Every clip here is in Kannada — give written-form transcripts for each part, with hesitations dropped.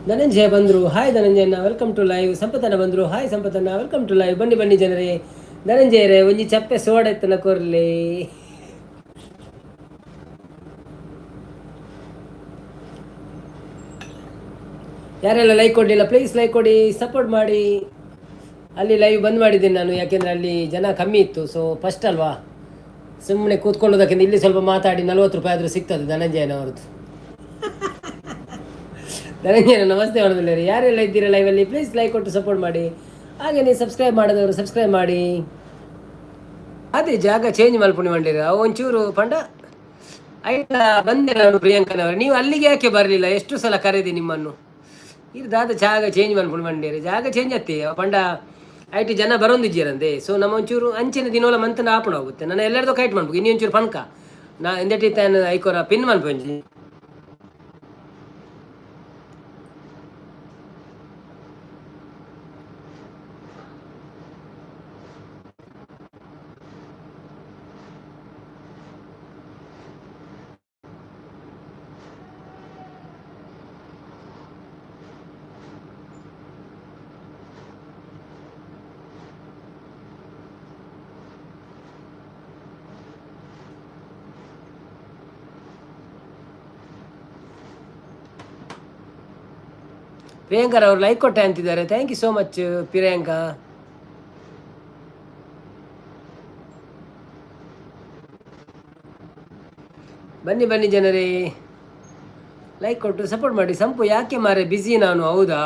ಧನಂಜಯ ಬಂದರು. ಹಾಯ್ ಧನಂಜಯನ, ವೆಲ್ಕಮ್ ಟು ಲೈವ್. ಸಂಪತನ ಬಂದರು. ಹಾಯ್ ಸಂಪತನ, ವೆಲ್ಕಮ್ ಟು ಲೈವ್. ಬನ್ನಿ ಬನ್ನಿ ಜನರೇ. ಧನಂಜಯರೇ ಒಂಜಿ ಚಪ್ಪೆ ಸೋಡ ಎತ್ತನ ಕೊರ್ಲಿ. ಯಾರೆಲ್ಲ ಲೈಕ್ ಕೊಡಲಿಲ್ಲ ಪ್ಲೀಸ್ ಲೈಕ್ ಕೊಡಿ, ಸಪೋರ್ಟ್ ಮಾಡಿ. ಅಲ್ಲಿ ಲೈವ್ ಬಂದ್ ಮಾಡಿದ್ದೀನಿ ನಾನು, ಯಾಕೆಂದರೆ ಅಲ್ಲಿ ಜನ ಕಮ್ಮಿ ಇತ್ತು. ಸೊ ಫಸ್ಟ್ ಅಲ್ವಾ, ಸುಮ್ಮನೆ ಕೂತ್ಕೊಳ್ಳೋದಕ್ಕಿಂತ ಇಲ್ಲಿ ಸ್ವಲ್ಪ ಮಾತಾಡಿ 40 ರೂಪಾಯಿ ಆದರೂ ಸಿಗ್ತದೆ ಧನಂಜಯನವ್ರದ್ದು. ಧನಂಜಯನ ನಮಸ್ತೆ ಮಾಡೋದಿಲ್ಲ ರೀ. ಯಾರೆಲ್ಲ ಇದ್ದೀರಾ ಲೈವಲ್ಲಿ ಪ್ಲೀಸ್ ಲೈಕ್ ಕೊಟ್ಟು ಸಪೋರ್ಟ್ ಮಾಡಿ. ಹಾಗೆ ನೀವು ಸಬ್ಸ್ಕ್ರೈಬ್ ಮಾಡಿದವರು ಸಬ್ಸ್ಕ್ರೈಬ್ ಮಾಡಿ. ಅದೇ ಜಾಗ ಚೇಂಜ್ ಮಲ್ಪುಣಿ ಮಾಡಿರ ಒಂಚೂರು ಪಂಡ ಆಯ್ತ ಬಂದೆ ನಾನು. ಪ್ರಿಯಾಂಕನವರು ನೀವು ಅಲ್ಲಿಗೆ ಯಾಕೆ ಬರಲಿಲ್ಲ? ಎಷ್ಟು ಸಲ ಕರೆದಿ ನಿಮ್ಮನ್ನು. ಇರ್ದಾದ ಜಾಗ ಚೇಂಜ್ ಮಲ್ಪುಣಿ ಮಂಡಿರಿ. ಜಾಗ ಚೇಂಜ್ ಅತ್ತಿ ಪಂಡ ಐಟಿ ಜನ ಬರೋಂದಿದ್ದೀರಂತೆ. ಸೊ ನಮ್ಮ ಒಂಚೂರು ಅಂಚಿನ ದಿನೋಲ ಮಂತನ ಆಪಣ ಹೋಗುತ್ತೆ. ನಾನು ಎಲ್ಲರದು ಕೈಟ್ ಮಾಡ್ಬೇಕು. ಇನ್ನೂ ಒಂಚೂರು ಪನ್ಕ ನಾ ಎಂದಟಿ ಐಕೋರ ಪಿನ್ ಮಲ್ಪಂಜಿ. ಪ್ರಿಯಾಂಕರ್ ಅವರು ಲೈಕ್ ಕೊಟ್ಟೆ ಅಂತಿದ್ದಾರೆ. Thank you so much Priyanka. ಬನ್ನಿ ಬನ್ನಿ ಜನರೇ, ಲೈಕ್ ಕೊಟ್ಟು ಸಪೋರ್ಟ್ ಮಾಡಿ. ಸಂಪು ಯಾಕೆ ಮಾರೆ ಬಿಸಿ ನಾನು? ಹೌದಾ,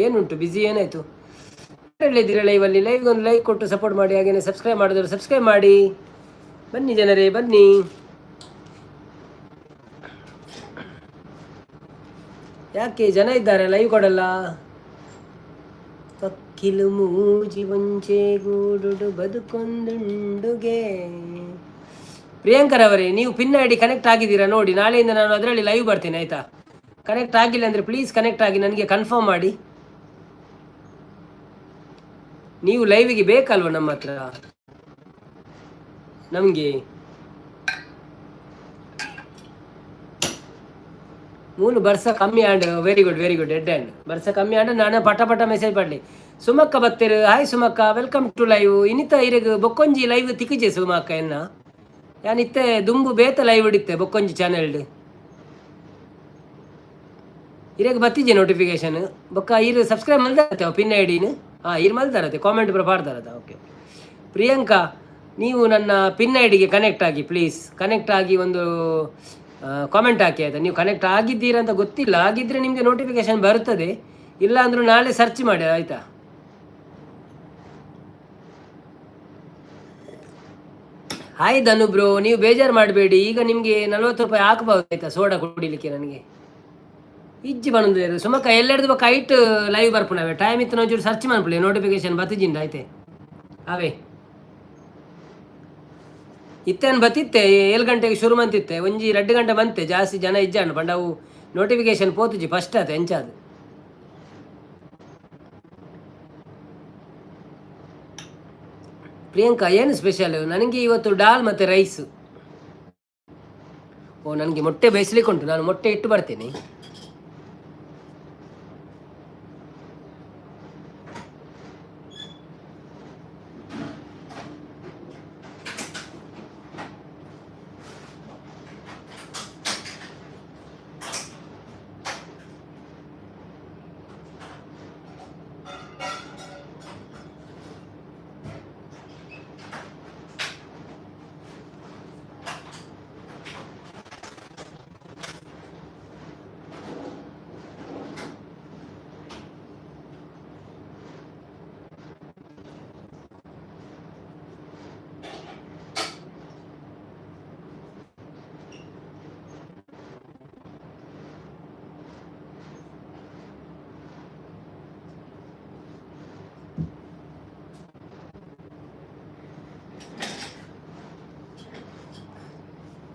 ಏನುಂಟು ಬಿಸಿ ಏನಾಯ್ತು? ಹೇಳಿದ್ದೀರಾ ಲೈವಲ್ಲಿ? ಲೈವ್ ಒಂದು ಲೈಕ್ ಕೊಟ್ಟು ಸಪೋರ್ಟ್ ಮಾಡಿ. ಹಾಗೇನೆ ಸಬ್ಸ್ಕ್ರೈಬ್ ಮಾಡಿದ್ರು ಸಬ್ಸ್ಕ್ರೈಬ್ ಮಾಡಿ. ಬನ್ನಿ ಜನರೇ ಬನ್ನಿ. ಯಾಕೆ ಜನ ಇದ್ದಾರೆ ಲೈವ್ ಕೊಡಲ್ಲ? ಕಕ್ಕಿಲು ಮೂಜಿ ಮುಂಚೆ ಗೂಡುಡು ಬದುಕೊಂದುಂಡುಗೆ. ಪ್ರಿಯಾಂಕರ್ ಅವರೇ, ನೀವು ಪಿನ್ ಐಡಿ ಕನೆಕ್ಟ್ ಆಗಿದ್ದೀರಾ ನೋಡಿ. ನಾಳೆಯಿಂದ ನಾನು ಅದರಲ್ಲಿ ಲೈವ್ ಬರ್ತೀನಿ ಆಯ್ತಾ? ಕನೆಕ್ಟ್ ಆಗಿಲ್ಲ ಅಂದರೆ ಪ್ಲೀಸ್ ಕನೆಕ್ಟ್ ಆಗಿ ನನಗೆ ಕನ್ಫರ್ಮ್ ಮಾಡಿ. ನೀವು ಲೈವಿಗೆ ಬೇಕಲ್ವ ನಮ್ಮ ಹತ್ರ? ನಮಗೆ 3 ಬರ್ಸ ಕಮ್ಮಿ ಆಂಡ್ ವೆರಿ ಗುಡ್ ಎಡ್ ಆ್ಯಂಡ್ ಬರ್ಸ ಕಮ್ಮಿ ಆಂಡ್ ನಾನು ಪಟ ಮೆಸೇಜ್ ಪಡ್ಲಿ. ಸುಮಕ್ಕ ಬತ್ತೇರು. ಹಾಯ್ ಸುಮಕ್ಕ, ವೆಲ್ಕಮ್ ಟು ಲೈವ್. ಇನ್ನಿತ ಇರಗ ಬೊಕ್ಕೊಂಜಿ ಲೈವ್ ತಿಕ್ಕಿಜೆ ಸುಮಕ್ಕ ಎನ್ನ ಯಾನಿತ್ತೆ ದುಂಬು ಬೇತ ಲೈವ್ ಹಿಡಿತೆ ಬೊಕ್ಕೊಂಜಿ ಚಾನೆಲ್ಡ್ ಇರಗ ಬತ್ತಿಜೆ ನೋಟಿಫಿಕೇಶನ್ ಬೊಕ್ಕ ಇರು ಸಬ್ಸ್ಕ್ರೈಬ್ ಮಲ್ದಾರತ್ತೆ ಪಿನ್ ಐಡಿನ. ಇರು ಮಲ್ದಾರತ್ತೆ ಕಾಮೆಂಟ್ ಪೂರ ಪಾಡ್ದಾರತ್ತ. ಓಕೆ ಪ್ರಿಯಾಂಕಾ, ನೀವು ನನ್ನ ಪಿನ್ ಐಡಿಗೆ ಕನೆಕ್ಟ್ ಆಗಿ ಪ್ಲೀಸ್. ಕನೆಕ್ಟ್ ಆಗಿ ಒಂದು ಕಾಮೆಂಟ್ ಹಾಕಿ ಆಯಿತಾ? ನೀವು ಕನೆಕ್ಟ್ ಆಗಿದ್ದೀರಾ ಅಂತ ಗೊತ್ತಿಲ್ಲ. ಆಗಿದ್ದರೆ ನಿಮಗೆ ನೋಟಿಫಿಕೇಶನ್ ಬರುತ್ತದೆ, ಇಲ್ಲ ಅಂದರೂ ನಾಳೆ ಸರ್ಚ್ ಮಾಡಿ ಆಯಿತಾ? ಹಾಯ್ ಧನು ಬ್ರೋ, ನೀವು ಬೇಜಾರು ಮಾಡಬೇಡಿ. ಈಗ ನಿಮಗೆ 40 ರೂಪಾಯಿ ಹಾಕಬಹುದು ಆಯಿತಾ ಸೋಡಾ ಕುಡಿಲಿಕ್ಕೆ. ನನಗೆ ಇಜ್ಜಿ ಬಂದು ಸುಮಕ್ಕ ಎಲ್ಲೆಡ್ದು ಬಕ್ಕ ಐಟ್ ಲೈವ್ ಬರ್ಪುಣವೆ. ಟೈಮ್ ಇತ್ತು ಒಂಚೂರು ಸರ್ಚ್ ಮಾಡ್ಬಿಡಿ, ನೋಟಿಫಿಕೇಶನ್ ಬತ್ತಿಜಿಂದ ಆಯ್ತೆ ಅವೇ ಇತ್ತೇನು ಬತ್ತಿತ್ತೆ. 7 ಗಂಟೆಗೆ ಶುರು ಮಂತಿತ್ತೆ, ಒಂಜಿ 2 ಗಂಟೆ ಬಂತೆ. ಜಾಸ್ತಿ ಜನ ಇಜ್ಜಾಂಡು ಪಂಡ ಅವು ನೋಟಿಫಿಕೇಶನ್ ಪೋತುಜಿ ಫಸ್ಟ್ ಆತ ಎಂಚಾದು. ಪ್ರಿಯಾಂಕಾ ಏನು ಸ್ಪೆಷಲ್? ನನಗೆ ಇವತ್ತು ಡಾಲ್ ಮತ್ತು ರೈಸು. ನನಗೆ ಮೊಟ್ಟೆ ಬೇಯಿಸ್ಲಿಕ್ಕೆ ಉಂಟು, ನಾನು ಮೊಟ್ಟೆ ಇಟ್ಟು ಬರ್ತೀನಿ.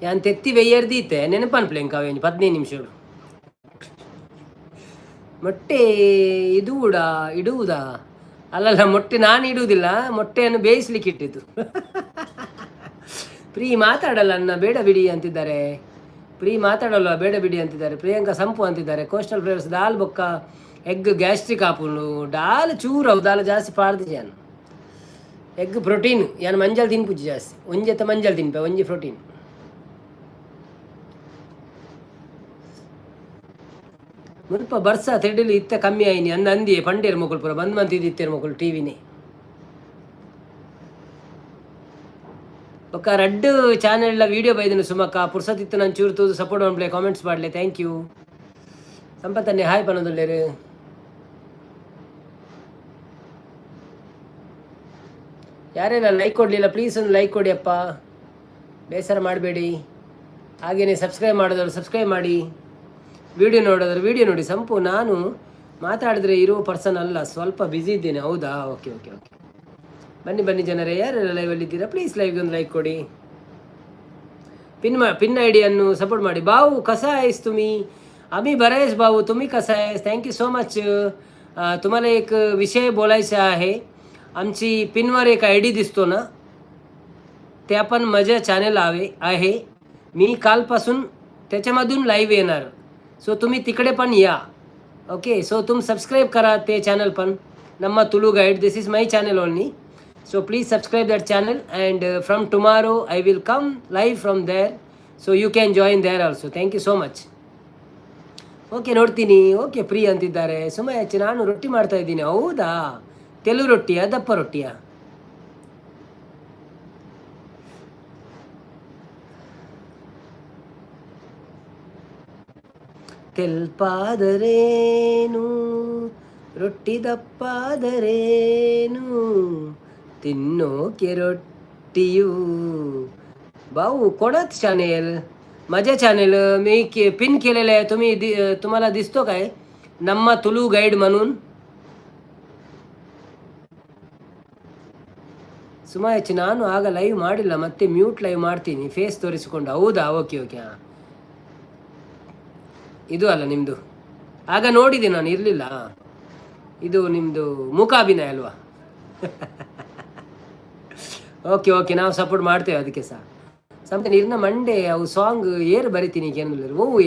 ಯಾನ್ ತೆತ್ತಿ వెయ్యర్దీతే ನೆನಪನ್ಪ್ಲೆ ಇಂಕ 15 ನಿಮಿಷಗಳು ಮೊಟ್ಟೆ ಇಡುವುದಾ? ಅಲ್ಲಲ್ಲ, ಮೊಟ್ಟೆ ನಾನು ಇಡುವುದಿಲ್ಲ, ಮೊಟ್ಟೆಯನ್ನು ಬೇಯಿಸ್ಲಿಕ್ಕೆ ಇಟ್ಟಿದ್ದು. ಪ್ರೀ ಮಾತಾಡಲ್ಲ ಅನ್ನ, ಬೇಡ ಬಿಡಿ ಅಂತಿದ್ದಾರೆ. ಪ್ರೀ ಮಾತಾಡಲ್ವಾ ಬೇಡ ಬಿಡಿ ಅಂತಿದ್ದಾರೆ. ಪ್ರಿಯಾಂಕಾ ಸಂಪು ಅಂತಿದ್ದಾರೆ. ಕೋಸ್ಟಲ್ ಫ್ಲೇವರ್ಸ್ ದಾಲ್ ಬೊಕ್ಕ ಎಗ್ ಗ್ಯಾಸ್ಟ್ರಿಕ್ ಆಪುಂಡು ದಾಲ್ ಚೂರು ಅವು ದಾಲ್ ಜಾಸ್ತಿ ಪಾಡ್ದು ಜಾನ್ ಎಗ್ ಪ್ರೋಟೀನ್ ಯಾನು ಮಂಜಲ್ ತಿನ್ಪುಜಿ ಜಾಸ್ತಿ ಒಂಜೆತ್ತ ಮಂಜಲ್ ತಿನ್ಪೆ ಒಂಜಿ ಪ್ರೋಟೀನ್. ಮುಲ್ಪ ಬರ್ಸ ತೆಡಿಲು ಇತ್ತ ಕಮ್ಮಿ ಆಯ್ನಿ ಅಂದ ಅಂದಿಯೇ ಪಂಡೇರು ಮಕ್ಕಳು ಪೂರ ಬಂದ್ ಮಂತಿದ್ದು ಇತ್ತೇರು ಮಕ್ಕಳು ಟಿವಿನೇ ఒక రెడ్ ఛానల్లో వీడియో బైదిన సుమక్క పుర్సతిత్తు ನಾನು ಚೂರು ತೂದು ಸಪೋರ್ಟ್ ಮಾಡ್ಲೆ ಕಾಮೆಂಟ್ಸ್ ಮಾಡಲೆ ಥ್ಯಾಂಕ್ ಯು. ಸಂಪತ್ತನ್ನೇ ಹಾಯ್ ಪನ್ನೋದುಲ್ಲೇರು. ಯಾರೆಲ್ಲ ಲೈಕ್ ಕೊಡಲಿಲ್ಲ ಪ್ಲೀಸ್ ಒಂದು ಲೈಕ್ ಕೊಡಿ ಅಪ್ಪ, ಬೇಸರ ಮಾಡಬೇಡಿ. ಹಾಗೆಯೇ ಸಬ್ಸ್ಕ್ರೈಬ್ ಮಾಡೋದವ್ರು ಸಬ್ಸ್ಕ್ರೈಬ್ ಮಾಡಿ, ವಿಡಿಯೋ ನೋಡೋದ್ರು ವಿಡಿಯೋ ನೋಡಿ. ಸಂಪು ನಾನು ಮಾತಾಡಿದ್ರೆ ಇರೋ ಪರ್ಸನ್ ಅಲ್ಲ, ಸ್ವಲ್ಪ ಬ್ಯುಸಿ ಇದ್ದೇನೆ. ಹೌದಾ? Okay okay okay. ಬನ್ನಿ ಬನ್ನಿ ಜನರೇ, ಯಾರೆಲ್ಲ ಲೈವಲ್ಲಿ ಇದ್ದೀರಾ ಪ್ಲೀಸ್ ಲೈವ್ಗೆ ಒಂದು ಲೈಕ್ ಕೊಡಿ, पिन आइडिಯನ್ನು सपोर्ट ಮಾಡಿ. बाऊ कसा आहेस तुम्ही? आम्ही बरे आहेस भाऊ, तुम्ही कसा आहेस? Thank you so much. तुम्हाला एक विषय बोलायचा आहे. आमची पिनवर एक आय डी दिसतो ना, ते आपण माझ्या चॅनल आहे. मी कालपासून त्याच्यामधून लाईव्ह येणार, सो तुम्ही तिकडे पण या. ओके, सो तुम सबस्क्राईब करा ते चॅनल पण, ನಮ್ಮ Tulu guide. This is my channel only. So please subscribe that channel, and from tomorrow I will come live from there, so you can join there also. Thank you so much. Okay ನೋಡ್ತೀನಿ. ಓಕೆ ಪ್ರೀ ಅಂತಿದ್ದಾರೆ. ಸುಮಯಚ್ಚ ನಾನು ರೊಟ್ಟಿ ಮಾಡ್ತಾ ಇದ್ದೀನಿ. ಹೌದಾ? ತೆಲು ರೊಟ್ಟಿಯಾ ದಪ್ಪ ರೊಟ್ಟಿಯಾ? ತೆಲ್ಪಾದರೇನು ರೊಟ್ಟಿ ದಪ್ಪಾದರೇನು ತಿನ್ನೋಕೆ ರೊಟ್ಟಿಯು. भाऊ कोणाच चॅनेल? माझ्या चॅनेल मी पिन केलेलं आहे. तुम्हाला दिसतो काय ನಮ್ಮ ತುಳು ಗೈಡ್ म्हणून? ಸುಮಾಯಚ್ಚ ನಾನು ಆಗ ಲೈವ್ ಮಾಡಿಲ್ಲ, ಮತ್ತೆ ಮ್ಯೂಟ್ ಲೈವ್ ಮಾಡ್ತೀನಿ ಫೇಸ್ ತೋರಿಸಿಕೊಂಡು. ಹೌದಾ? Okay okay. ಇದು ಅಲ್ಲ ನಿಮ್ಮದು? ಆಗ ನೋಡಿದೆ ನಾನು, ಇರಲಿಲ್ಲ. ಇದು ನಿಮ್ಮದು ಮೂಕಾಭಿನಯ ಅಲ್ವಾ? ಓಕೆ ಓಕೆ, ನಾವು ಸಪೋರ್ಟ್ ಮಾಡ್ತೇವೆ ಅದಕ್ಕೆ ಸಹ. ಸಮಥಿಂಗ್ ಇರ್ನ ಮಂಡೇ ಅವು ಸಾಂಗ್ ಏರು ಬರಿತೀನಿ ಕೇಂದ್ರ ಓವು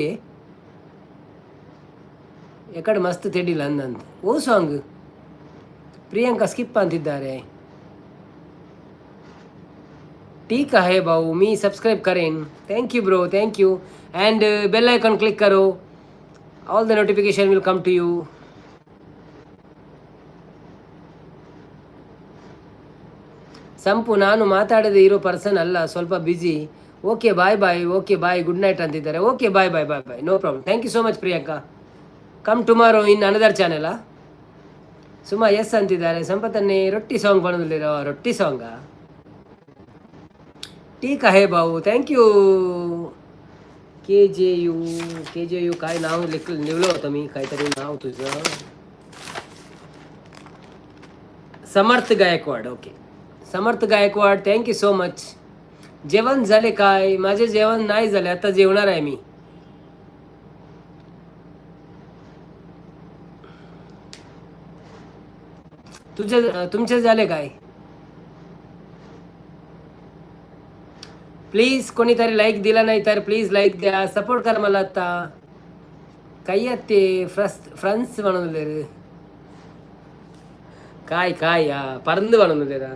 ಎಕಡೆ ಮಸ್ತ್ ತೆಡಿಲ್ಲ ಅಂದಂತ ಓ ಸಾಂಗ್. ಪ್ರಿಯಾಂಕಾ ಸ್ಕಿಪ್ ಅಂತಿದ್ದಾರೆ. ठीक आहे भाऊ, मी सबस्क्राईब करेन. Thank you bro, thank you. And bell icon click करो, all the notification will come to you. ಸಂಪು ನಾನು ಮಾತಾಡದೆ ಇರೋ ಪರ್ಸನ್ ಅಲ್ಲ, ಸ್ವಲ್ಪ busy. Okay bye bye. Okay bye, good night ಅಂತಿದ್ದಾರೆ. Okay bye bye bye bye, no problem. Thank you so much Priyanka. Come tomorrow in another ಚಾನೆಲಾ? ಸುಮಾ ಎಸ್ ಅಂತಿದ್ದಾರೆ. ಸಂಪತ್ತನ್ನೇ ರೊಟ್ಟಿ ಸಾಂಗ್ ಬರೋದಿಲ್ಲ. ರೊಟ್ಟಿ ಸಾಂಗಾ? ठीक आहे भाऊ, थँक्यू. के जे यू काय नाव लिहिलं होतं मी, काहीतरी नाव तुझं समर्थ गायकवाड. ओके समर्थ गायकवाड, थँक्यू सो मच. जेवण झाले काय? माझे जेवण नाही झाले, आता जेवणार आहे मी. तुमचे झाले काय? प्लीज कोणीतरी लाईक दिला नाही तर प्लीज लाईक द्या, सपोर्ट करा मला. आता काही आहेत ते ಫ್ರೆಂಡ್ಸ್ बनवलेले काय ಪರಂದು बनवलेला.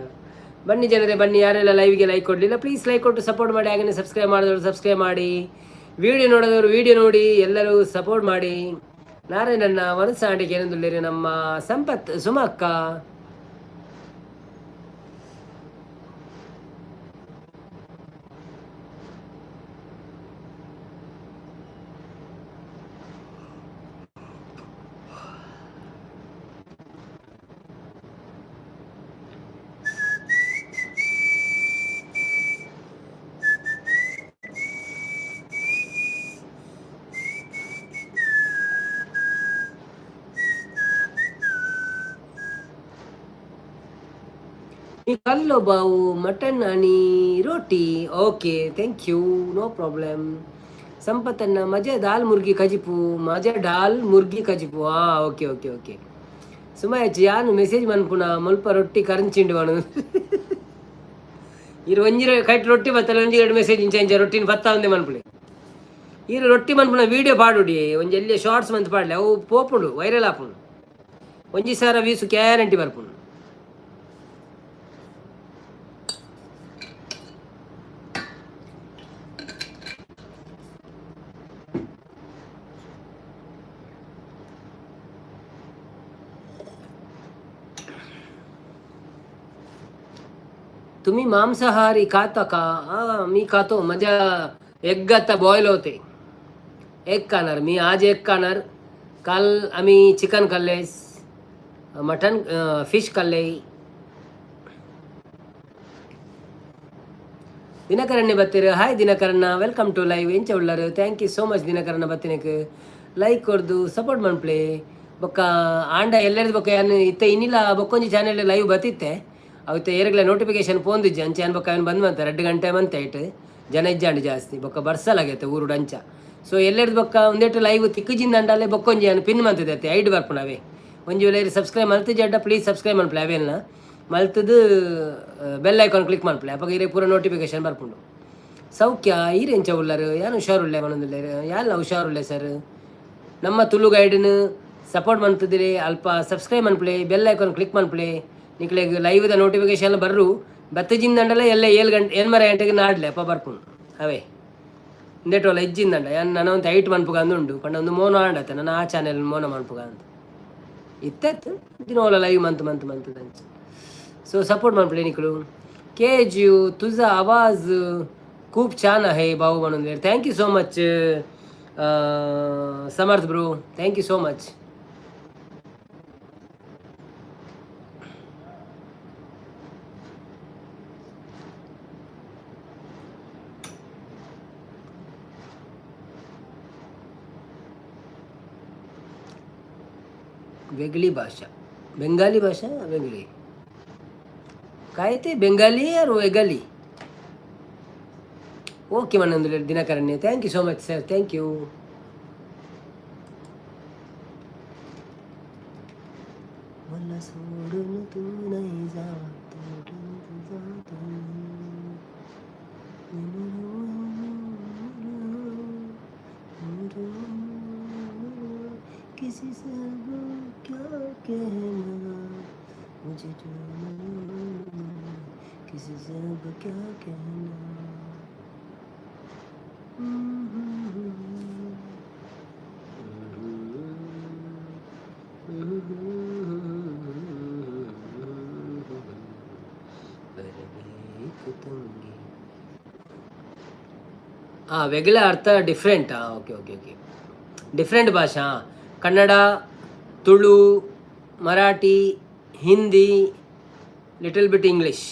ಬನ್ನಿ ಜನರೇ ಬನ್ನಿ, ಯಾರೆಲ್ಲ ಲೈವ್ಗೆ ಲೈಕ್ ಕೊಡಲಿಲ್ಲ ಪ್ಲೀಸ್ ಲೈಕ್ ಕೊಟ್ಟು ಸಪೋರ್ಟ್ ಮಾಡಿ. ಹಾಗೆಯೇ ಸಬ್ಸ್ಕ್ರೈಬ್ ಮಾಡಿದವರು ಸಬ್ಸ್ಕ್ರೈಬ್ ಮಾಡಿ, ವಿಡಿಯೋ ನೋಡಿದವರು ವಿಡಿಯೋ ನೋಡಿ, ಎಲ್ಲರೂ ಸಪೋರ್ಟ್ ಮಾಡಿ. ನಾರಾಯಣಣ್ಣ ಮನಸ್ಸಾಂಡಿಗೆ ಏನಂದುಳ್ಳೇರಿ ನಮ್ಮ ಸಂಪತ್ ಸುಮಕ್ಕ. मी खाल्लो भाऊ मटन आणि रोटी. Okay thank you, no problem. संपतನ್ನ मजा दाल मुर्गी कजिपू, मजा डाल मुर्गी कजिपू. ಹಾಂ ಓಕೆ ಓಕೆ ಓಕೆ. ಸುಮಾಯಚ್ಚ ಯಾನು ಮೆಸೇಜ್ ಮನ್ಪುನ ಮುಲ್ಪ ರೊಟ್ಟಿ ಕರಂಚಿಂಡು ಮನು ಇರು ಒಂಜಿ ಕೈಟ್ ರೊಟ್ಟಿ ಬತ್ತಲ್ಲ, ಒಂಜಿ ಎರಡು ಮೆಸೇಜ್ ಇಂಚ ಇಂಚ ರೊಟ್ಟಿನ ಬತ್ತ ಒಂದೇ ಮನ್ಪುಳೆ. ಈ ರೊಟ್ಟಿ ಮನ್ಪುನ ವೀಡಿಯೋ ಪಾಡುಡಿ ಒಂಜಿ ಎಲ್ಲಿ ಶಾರ್ಟ್ಸ್ ಮಂತ್ ಪಾಡ್ಲಿ ಅವು ಪೋಪುಂಡು ವೈರಲ್ ಆಪುಂಡು ಒಂಜಿ ಸಾರ ವೀಸು ಗ್ಯಾರಂಟಿ ಬರ್ಪುಂಡು. तुम्ही मांसाहारी खाता का? मी खातो. माझ्या एग आता बॉईल होते. एग खाणार मी आज. एग खाणार. काल आम्ही चिकन खाल्ले, मटन फिश खाल्ले. ದಿನಕರಣ್ಯ ಬತ್ತೀರ. ಹಾಯ್ ದಿನಕರಣ್ಣ, ವೆಲ್ಕಮ್ ಟು ಲೈವ್. ಎಂಚ ಉಳ್ಳಾರು? ಥ್ಯಾಂಕ್ ಯು ಸೋ ಮಚ್ ದಿನಕರಣ್ಣ ಬತ್ತಿನಕ್ಕೆ ಲೈಕ್ ಕೊಡ್ದು ಸಪೋರ್ಟ್ ಮನ್ಪ್ಲೆ ಬೊಕ್ಕ ಆಂಡ ಎಲ್ಲರದು ಬೊಕ್ಕ ಏನು ಇತ್ತೆ ಇನ್ನಿಲ್ಲ ಬೊಕ್ಕೊಂಜಿ ಚಾನೆಲ್ ಲೈವ್ ಬತ್ತಿತ್ತೆ ಅವತ್ತೆ ಏರಗ್ಲ ನೋಟಿಫಿಕೇಶನ್ ಪೋಂದಿಜ್ಜಿ ಅಂಚೆ ಅನ್ ಬೊಕ್ಕ ಅವನು ಬಂದು ಮಂತ 2 ಗಂಟೆ ಮಂತ ಇಟ್ಟು ಜನ ಇಜ್ಜಾಂಡು ಜಾಸ್ತಿ ಬೊಕ್ಕ ಬರ್ಸಲಾಗೈತೆ ಊರುಡು ಅಂಚ. ಸೊ ಎಲ್ಲರದು ಬೊಕ್ಕ ಒಂದೇಟು ಲೈವ್ ತಿಕ್ಕಜಿಂದ ಅಂಡಲ್ಲೇ ಬೊಕ್ಕೊಂಜಿ ಅನ್ನು ಪಿನ್ ಮಂತದೈತೆ ಐಡ್ ಬರ್ಪುಣವೇ ಒಂಜಿ ವೇಳೆ ಸಬ್ಸ್ಕ್ರೈಬ್ ಮಲ್ತು ಜಡ್ಡ ಪ್ಲೀಸ್ ಸಬ್ಸ್ಕ್ರೈಬ್ ಮನ್ಪ್ಲೆ ಅವೇನ ಮಲ್ತದು ಬೆಲ್ ಐಕಾನ್ ಕ್ಲಿಕ್ ಮನ್ಪ್ಲೆ ಅಪ್ಪ ಇರೇ ಪೂರ ನೋಟಿಫಿಕೇಶನ್ ಬರ್ಪುಂಡು. ಸೌಖ್ಯ ಈರೆಂಚ ಉಳ್ಳರು ಯಾನು ಹುಷಾರುಳ್ಳೆ ಮನೊಂದಿಲ್ಲ ಯಾಲ್ಲ ಹುಷಾರುಳ್ಳೆ ಸರ್. ನಮ್ಮ ತುಳು ಗೈಡನ್ನು ಸಪೋರ್ಟ್ ಮಾಡ್ತಿದ್ದೀರಿ ಅಲ್ಪ ಸಬ್ಸ್ಕ್ರೈಬ್ ಮನ್ಪ್ಲೆ ಬೆಲ್ ಐಕಾನ್ ಕ್ಲಿಕ್ ಮನ್ಪ್ಲೆ ನಿಕ್ಲೆಗೆ ಲೈವ್ದ ನೋಟಿಫಿಕೇಶನ್ ಬರ್ರು ಬತ್ತಜಿಂದಂಡಲ್ಲ ಎಲ್ಲ 7 ಗಂಟೆಗೆ ನಾಡ್ಲೆ ಅಪ್ಪ ಬರ್ಪುಂಡು ಅವೇ ಇಂದೇಟೋಲ್ಲ ಇಜ್ಜಿಂದಂಡ ನನ್ನ ಒಂದು 8 ಮನ್ಪುಗ ಅಂದುಂಡು ಪಂಡ ಒಂದು ಮೋನ ಆಂಡತ್ತೆ ನನ್ನ ಆ ಚಾನೆಲ್ ಮೋನ ಮನ್ಪುಗ ಅಂತ ಇತ್ತು ದಿನೋಲ ಲೈವ್ ಮಂತ್ सो सपोर्ट मन्प्ले निकलू. केजीयू तुझा आवाज खूप छान आहे भाऊ म्हणून. Thank you so much Samarth bro, thank you so much. वेगळी भाषा बेंगाली भाषा वेगळी काय ते बेंगाली और वेगाली. ओके म्हणून दिनाकरण्य thank you so much sir, thank you. मला सोडून तू नाही जात किसी से क्या कहना मुझे किसी से अब क्या कहना. ಹಾಂ वेगळा अर्थ डिफरेंट. ಹಾಂ ಓಕೆ ಓಕೆ ಓಕೆ ಡಿಫ್ರೆಂಟ್ ಭಾಷಾ Kannada, Tulu, Marathi, Hindi, little bit English.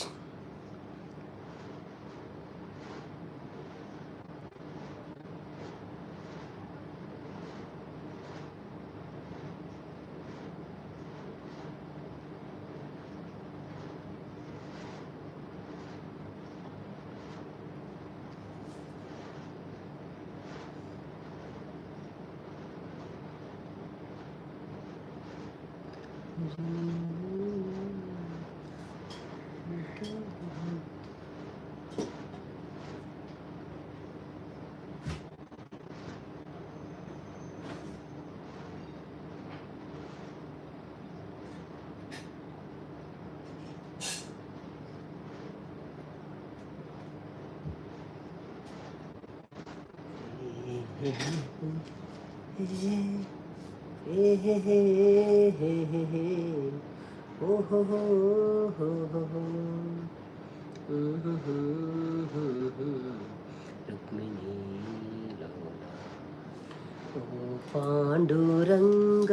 Panduranga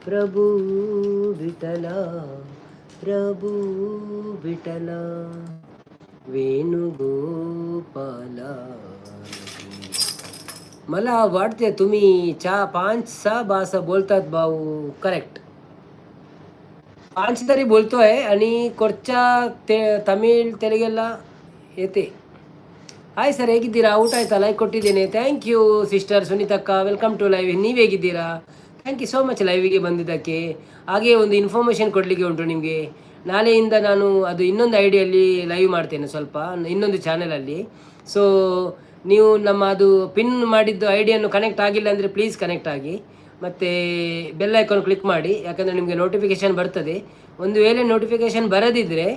प्रभु विठला प्रभु विठला वेणुगोपाला. मला वाटते तुम्ही 5-6 भाषा बोलतात भाऊ. करेक्ट 5 तरी बोलतोय आणि ಕೊರ್ಚಾ ತಮಿಳ್ ತೆಲುಗೆಲ್ಲ येते. ಹಾಯ್ ಸರ್, ಹೇಗಿದ್ದೀರಾ? ಊಟ ಆಯ್ತಾ? ಲೈಕ್ ಕೊಟ್ಟಿದ್ದೇನೆ. ಥ್ಯಾಂಕ್ ಯು ಸಿಸ್ಟರ್ ಸುನೀತಕ್ಕ, ವೆಲ್ಕಮ್ ಟು ಲೈವ್. ನೀವು ಹೇಗಿದ್ದೀರಾ? ಥ್ಯಾಂಕ್ ಯು ಸೋ ಮಚ್ ಲೈವಿಗೆ ಬಂದಿದ್ದಕ್ಕೆ. ಹಾಗೆ ಒಂದು ಇನ್ಫಾರ್ಮೇಷನ್ ಕೊಡಲಿಕ್ಕೆ ಉಂಟು ನಿಮಗೆ. ನಾಳೆಯಿಂದ ನಾನು ಅದು ಇನ್ನೊಂದು ಐಡಿಯಲ್ಲಿ ಲೈವ್ ಮಾಡ್ತೇನೆ, ಸ್ವಲ್ಪ ಇನ್ನೊಂದು ಚಾನಲಲ್ಲಿ. ಸೊ ನೀವು ನಮ್ಮ ಅದು ಪಿನ್ ಮಾಡಿದ್ದು ಐಡಿಯನ್ನು ಕನೆಕ್ಟ್ ಆಗಿಲ್ಲ ಅಂದರೆ ಪ್ಲೀಸ್ ಕನೆಕ್ಟ್ ಆಗಿ, ಮತ್ತು ಬೆಲ್ ಐಕಾನ್ ಕ್ಲಿಕ್ ಮಾಡಿ, ಯಾಕಂದರೆ ನಿಮಗೆ ನೋಟಿಫಿಕೇಷನ್ ಬರ್ತದೆ. ಒಂದು ವೇಳೆ ನೋಟಿಫಿಕೇಷನ್ ಬರದಿದ್ದರೆ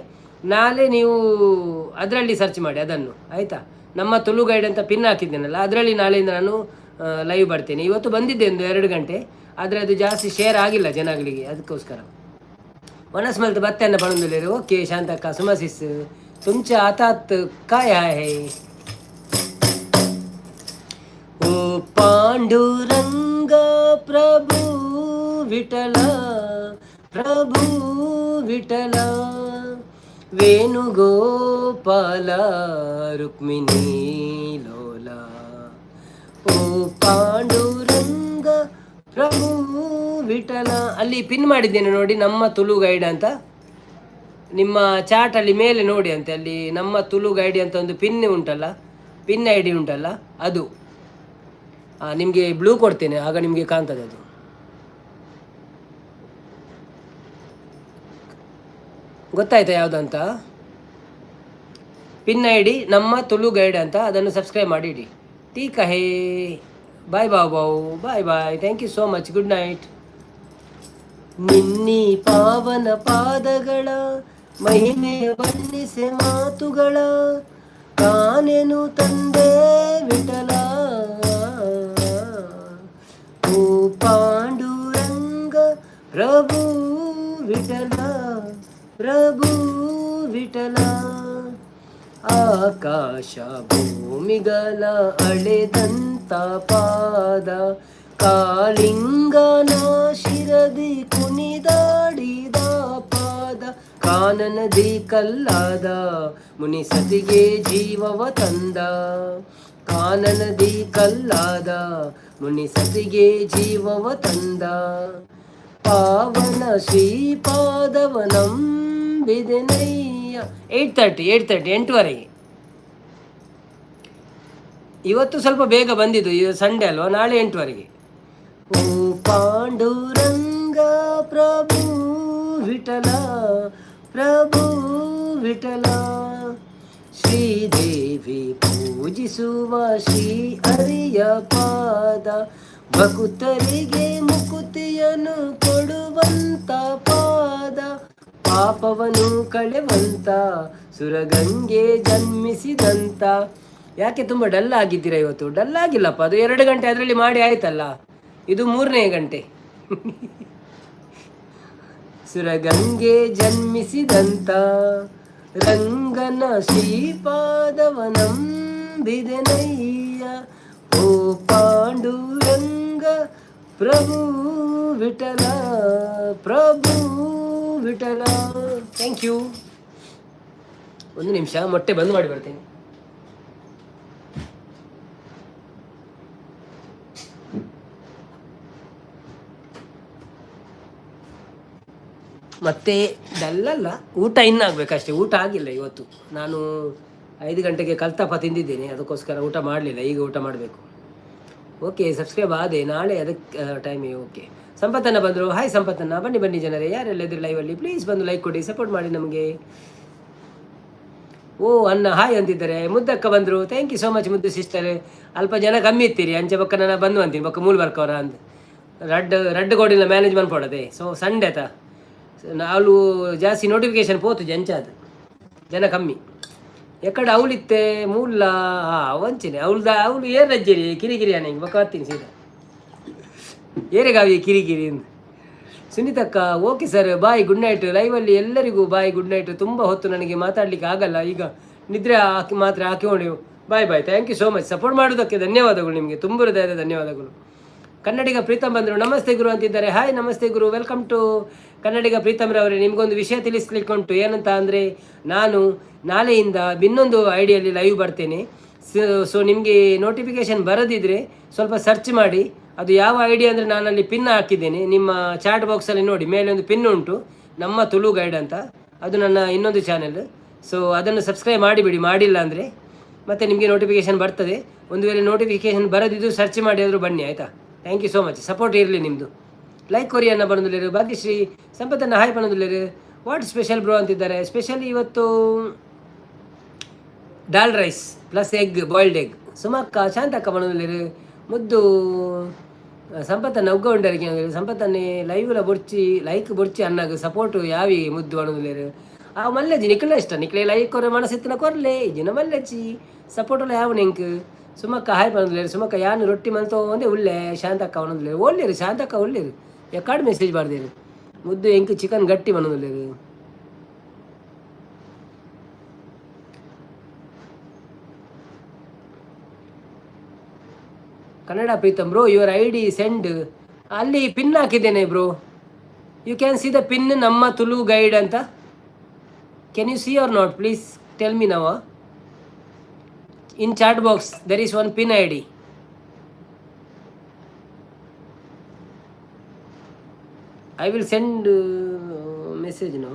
ನಾಳೆ ನೀವು ಅದರಲ್ಲಿ ಸರ್ಚ್ ಮಾಡಿ ಅದನ್ನು, ಆಯಿತಾ. ನಮ್ಮ ತುಳು ಗೈಡ್ ಅಂತ ಪಿನ್ ಹಾಕಿದ್ದೇನಲ್ಲ, ಅದರಲ್ಲಿ ನಾಳೆಯಿಂದ ನಾನು ಲೈವ್ ಬರ್ತೇನೆ. ಇವತ್ತು ಬಂದಿದ್ದೆ ಒಂದು 2 ಗಂಟೆ, ಆದರೆ ಅದು ಜಾಸ್ತಿ ಶೇರ್ ಆಗಿಲ್ಲ ಜನಗಳಿಗೆ, ಅದಕ್ಕೋಸ್ಕರ. वनस मलत बत्त्यांना बनवून दिलेले. ओके शांतक्का सुमासीस तुमच्या हातात काय आहे? ओ पांडुरंग प्रभू विठला, प्रभू विठला, वेणुगोपाल रुक्मिणी लोला. ओ पांडुरंग ಪ್ರಭು ವಿಠಲ. ಅಲ್ಲಿ ಪಿನ್ ಮಾಡಿದ್ದೇನೆ ನೋಡಿ, ನಮ್ಮ ತುಳು ಗೈಡ್ ಅಂತ. ನಿಮ್ಮ ಚಾಟಲ್ಲಿ ಮೇಲೆ ನೋಡಿ ಅಂತೆ, ಅಲ್ಲಿ ನಮ್ಮ ತುಳು ಗೈಡ್ ಅಂತ ಒಂದು ಪಿನ್ ಉಂಟಲ್ಲ, ಪಿನ್ ಐ ಡಿ ಉಂಟಲ್ಲ, ಅದು ನಿಮಗೆ ಬ್ಲೂ ಕೊಡ್ತೇನೆ, ಆಗ ನಿಮಗೆ ಕಾಣ್ತದೆ ಅದು. ಗೊತ್ತಾಯ್ತಾ ಯಾವುದಂತ? ಪಿನ್ ಐ ಡಿ ನಮ್ಮ ತುಳು ಗೈಡ್ ಅಂತ, ಅದನ್ನು ಸಬ್ಸ್ಕ್ರೈಬ್ ಮಾಡಿ ಇಡಿ. ಠೀಕ್ ಹೇ. ಬಾಯ್ ಬಾಬು, bye bye, thank you so much, good night. ನಿನ್ನಿ ಪಾವನ ಪಾದಗಳ ಮಹಿಮೆಯ ವರ್ಣಿಸೆ ಮಾತುಗಳ ಕಾನೆನು ತಂದೆ ವಿಠಲ. ಓ ಪಾಂಡುರಂಗ ಪ್ರಭು ವಿಠಲ, ಪ್ರಭು ವಿಠಲ. ಆಕಾಶ ಭೂಮಿಗಳ ಅಳೆದಂತ ಪಾದ, ಕಾಳಿಂಗನ ಶಿರದಿ ಕುಣಿದಾಡಿದ ಪಾದ, ಕಾನನದಿ ಕಲ್ಲಾದ ಮುನಿ ಸತಿಗೆ ಜೀವವ ತಂದ, ಕಾನನದಿ ಕಲ್ಲಾದ ಮುನಿ ಸತಿಗೆ ಜೀವವ ತಂದ. ಪಾವನ ಶ್ರೀಪಾದವನಂಬಿದೆನಯ್ಯ. 8:30 8:30 ಇವತ್ತು ಸ್ವಲ್ಪ ಬೇಗ ಬಂದಿದ್ದು, ಇದು ಸಂಡೇ ಅಲ್ವಾ, ನಾಳೆ 8 ಓ ಪಾಂಡುರಂಗ ಪ್ರಭು ವಿಠಲ, ಪ್ರಭು ವಿಠಲ. ಶ್ರೀದೇವಿ ಪೂಜಿಸುವ ಶ್ರೀ ಹರಿಯ ಪಾದ, ಭಕ್ತರಿಗೆ ಮುಕುತಿಯನ್ನು ಕೊಡುವಂತ ಪಾದ, ಪಾಪವನ್ನು ಕಳೆವಂತ ಸುರಗಂಗೆ ಜನ್ಮಿಸಿದಂತ. ಯಾಕೆ ತುಂಬ ಡಲ್ ಆಗಿದ್ದೀರಾ ಇವತ್ತು? ಡಲ್ ಆಗಿಲ್ಲಪ್ಪ, ಅದು 2 ಗಂಟೆ ಅದರಲ್ಲಿ ಮಾಡಿ ಆಯ್ತಲ್ಲ, ಇದು 3ನೇ ಗಂಟೆ. ಸುರಗಂಗೆ ಜನ್ಮಿಸಿದಂತ ರಂಗನ ಶ್ರೀಪಾದವನಂಬಿದೆನಯ್ಯ. ಓ ಪಾಂಡುರಂಗ ಪ್ರಭು ವಿಠಲ, ಪ್ರಭು ವಿಠಲ. Thank you. 1 ನಿಮಿಷ ಮೊಟ್ಟೆ ಬಂದ್ ಮಾಡಿ ಬರ್ತೇನೆ. ಮತ್ತೆ ಡಲ್ಲಲ್ಲ, ಊಟ ಇನ್ನಾಗಬೇಕಷ್ಟೇ, ಊಟ ಆಗಿಲ್ಲ ಇವತ್ತು. ನಾನು 5 ಗಂಟೆಗೆ ಕಲ್ತಪ್ಪ ತಿಂದಿದ್ದೇನೆ, ಅದಕ್ಕೋಸ್ಕರ ಊಟ ಮಾಡಲಿಲ್ಲ, ಈಗ ಊಟ ಮಾಡಬೇಕು. ಓಕೆ, ಸಬ್ಸ್ಕ್ರೈಬ್ ಆದೆ, ನಾಳೆ ಅದಕ್ಕೆ ಟೈಮಿಗೆ. ಓಕೆ, ಸಂಪತ್ತನ್ನ ಬಂದರು. ಹಾಯ್ ಸಂಪತ್ತನ್ನ, ಬನ್ನಿ ಬನ್ನಿ ಜನರೇ, ಯಾರೆಲ್ಲ ಇದ್ರಿ ಲೈವಲ್ಲಿ ಪ್ಲೀಸ್ ಬಂದು ಲೈಕ್ ಕೊಡಿ, ಸಪೋರ್ಟ್ ಮಾಡಿ ನಮಗೆ. ಓ ಅನ್ನ ಹಾಯ್ ಅಂತಿದ್ದಾರೆ. ಮುದ್ದಕ್ಕ ಬಂದರು, ಥ್ಯಾಂಕ್ ಯು ಸೋ ಮಚ್ ಮುದ್ದು ಸಿಸ್ಟರ್. ಅಲ್ಪ ಜನ ಕಮ್ಮಿ ಇರ್ತೀರಿ, ಅಂಚೆ ಬಕ್ಕ ನಾನು ಬಂದು ಅಂತೀನಿ, ಬಕ್ಕ ಮೂಲ ಬರ್ಕವ್ರ ಅಂತ ರಡ್ಡು ಗೋಡಿನ ಮ್ಯಾನೇಜ್ ಮಾಡ್ಕೊಡೋದೆ. ಸೊ ಸಂಡೇ ತ ಅವಳು ಜಾಸ್ತಿ ನೋಟಿಫಿಕೇಶನ್ ಪೋತು ಜಂಚಾದ ಜನ ಕಮ್ಮಿ. ಎಕಡೆ ಅವಳಿತ್ತೆ ಮೂಲ ವಂಚನೆ ಅವಳು ಏರ್ ರಜ್ಜರಿ ಕಿರಿಕಿರಿ ಅನ್ನ ಹಿಂಗೆ ಬಕ್ಕ ಹತ್ತೀನಿ ಸೀದಾ ಏರೆಗಾವಿ ಕಿರಿಕಿರಿ. ಸುನೀತಕ್ಕ ಓಕೆ ಸರ್, ಬಾಯ್, ಗುಡ್ ನೈಟ್. ಲೈವಲ್ಲಿ ಎಲ್ಲರಿಗೂ ಬಾಯ್, ಗುಡ್ ನೈಟ್. ತುಂಬ ಹೊತ್ತು ನನಗೆ ಮಾತಾಡಲಿಕ್ಕೆ ಆಗಲ್ಲ, ಈಗ ನಿದ್ರೆ ಮಾತ್ರ ಹಾಕಿಕೊಂಡು bye bye. Thank you so much, support ಮಾಡೋದಕ್ಕೆ ಧನ್ಯವಾದಗಳು, ನಿಮಗೆ ತುಂಬ ಹೃದಯದ ಧನ್ಯವಾದಗಳು. ಕನ್ನಡಿಗ ಪ್ರೀತಮ್ ಬಂದರು, ನಮಸ್ತೆ ಗುರು ಅಂತಿದ್ದಾರೆ. ಹಾಯ್ ನಮಸ್ತೆ ಗುರು, ವೆಲ್ಕಮ್ ಟು ಕನ್ನಡಿಗ ಪ್ರೀತಮ್ರವರೇ. ನಿಮಗೊಂದು ವಿಷಯ ತಿಳಿಸ್ಲಿಕ್ಕೆ ಉಂಟು. ಏನಂತ ಅಂದರೆ, ನಾನು ನಾಳೆಯಿಂದ ಇನ್ನೊಂದು ಐಡಿಯಲ್ಲಿ ಲೈವ್ ಬರ್ತೇನೆ. ಸೊ ನಿಮಗೆ ನೋಟಿಫಿಕೇಷನ್ ಬರದಿದ್ದರೆ ಸ್ವಲ್ಪ ಸರ್ಚ್ ಮಾಡಿ, ಅದು ಯಾವ ಐಡಿಯಾ ಅಂದರೆ ನಾನಲ್ಲಿ ಪಿನ್ ಹಾಕಿದ್ದೇನೆ, ನಿಮ್ಮ ಚಾಟ್ ಬಾಕ್ಸಲ್ಲಿ ನೋಡಿ, ಮೇಲೆ ಒಂದು ಪಿನ್ ಉಂಟು, ನಮ್ಮ ತುಳು ಗೈಡ್ ಅಂತ, ಅದು ನನ್ನ ಇನ್ನೊಂದು ಚಾನೆಲ್. ಸೊ ಅದನ್ನು ಸಬ್ಸ್ಕ್ರೈಬ್ ಮಾಡಿಬಿಡಿ, ಮಾಡಿಲ್ಲ ಅಂದರೆ ಮತ್ತೆ ನಿಮಗೆ ನೋಟಿಫಿಕೇಷನ್ ಬರ್ತದೆ. ಒಂದು ವೇಳೆ ನೋಟಿಫಿಕೇಷನ್ ಬರದಿದ್ದು ಸರ್ಚ್ ಮಾಡಿ ಆದರೂ ಬನ್ನಿ, ಆಯಿತಾ. Thank you so much, support ಇರಲಿ ನಿಮ್ಮದು. ಲೈಕ್ ಕೊರಿಯನ್ನ ಬರೋದಿಲ್ಲರು, ಭಾಗ್ಯಶ್ರೀ ಸಂಪತ್ತನ್ನು ಹಾಯ್ ಬರೋದಿಲ್ಲರು. ವಾಟ್ ಸ್ಪೆಷಲ್ ಬ್ರೋ ಅಂತಿದ್ದಾರೆ. ಸ್ಪೆಷಲಿ ಇವತ್ತು dal rice plus egg boiled egg ಸುಮಕ್ಕ ಶಾಂತಕ್ಕ ಬಣದಲ್ಲೇರು ಮುದ್ದು ಸಂಪತ್ತನ್ನ ಉಗ್ಗ ಉಂಡರಿಗೆ ಸಂಪತ್ತನ್ನೇ ಲೈವ್ಲ ಬೊಡ್ಚಿ ಲೈಕ್ ಬೊಡ್ಚಿ ಅನ್ನಾಗ ಸಪೋರ್ಟ್ ಯಾವಿ ಮುದ್ದು ಬಣದಲ್ಲೇರು ಆ ಮಲ್ಲೆಜಿ ನಿಕ್ಲೆ ಇಷ್ಟ ನಿಕ್ಲೆ ಲೈಕ್ ಕೊರೆ ಮನಸ್ಸಿತ್ತಿನ ಕೊರ್ಲೆ ಇಜಿನ ಮಲ್ಲೆಜಿ ಸಪೋರ್ಟ್ ಯಾವ ನಿಂಕ್ ಸುಮಕ್ಕ ಹಾಯ್ ಬಣದಲ್ಲೇರು ಸುಮಕ್ಕ ಯಾನು ರೊಟ್ಟಿ ಮಲ್ತೋ ಒಂದೇ ಉಳ್ಳೆ ಶಾಂತಕ್ಕ ಬಣದಲ್ಲೇರು ಒಳ್ಳೆರು ಶಾಂತಕ್ಕ ಒಳ್ಳೆರು ಯಾಕಾಡು ಮೆಸೇಜ್ ಮಾಡ್ದೇರು ಮುದ್ದು ಎಂಕ್ ಚಿಕನ್ ಗಟ್ಟಿ ಬಣದಲ್ಲೇರು Kannada Preetham bro your I D send ಅಲ್ಲಿ ಪಿನ್ ಹಾಕಿದ್ದೇನೆ bro you can see the pin ನಮ್ಮ ತುಳು ಗೈಡ್ ಅಂತ can you see or not please tell me now in chat box there is one pin I D I will send message no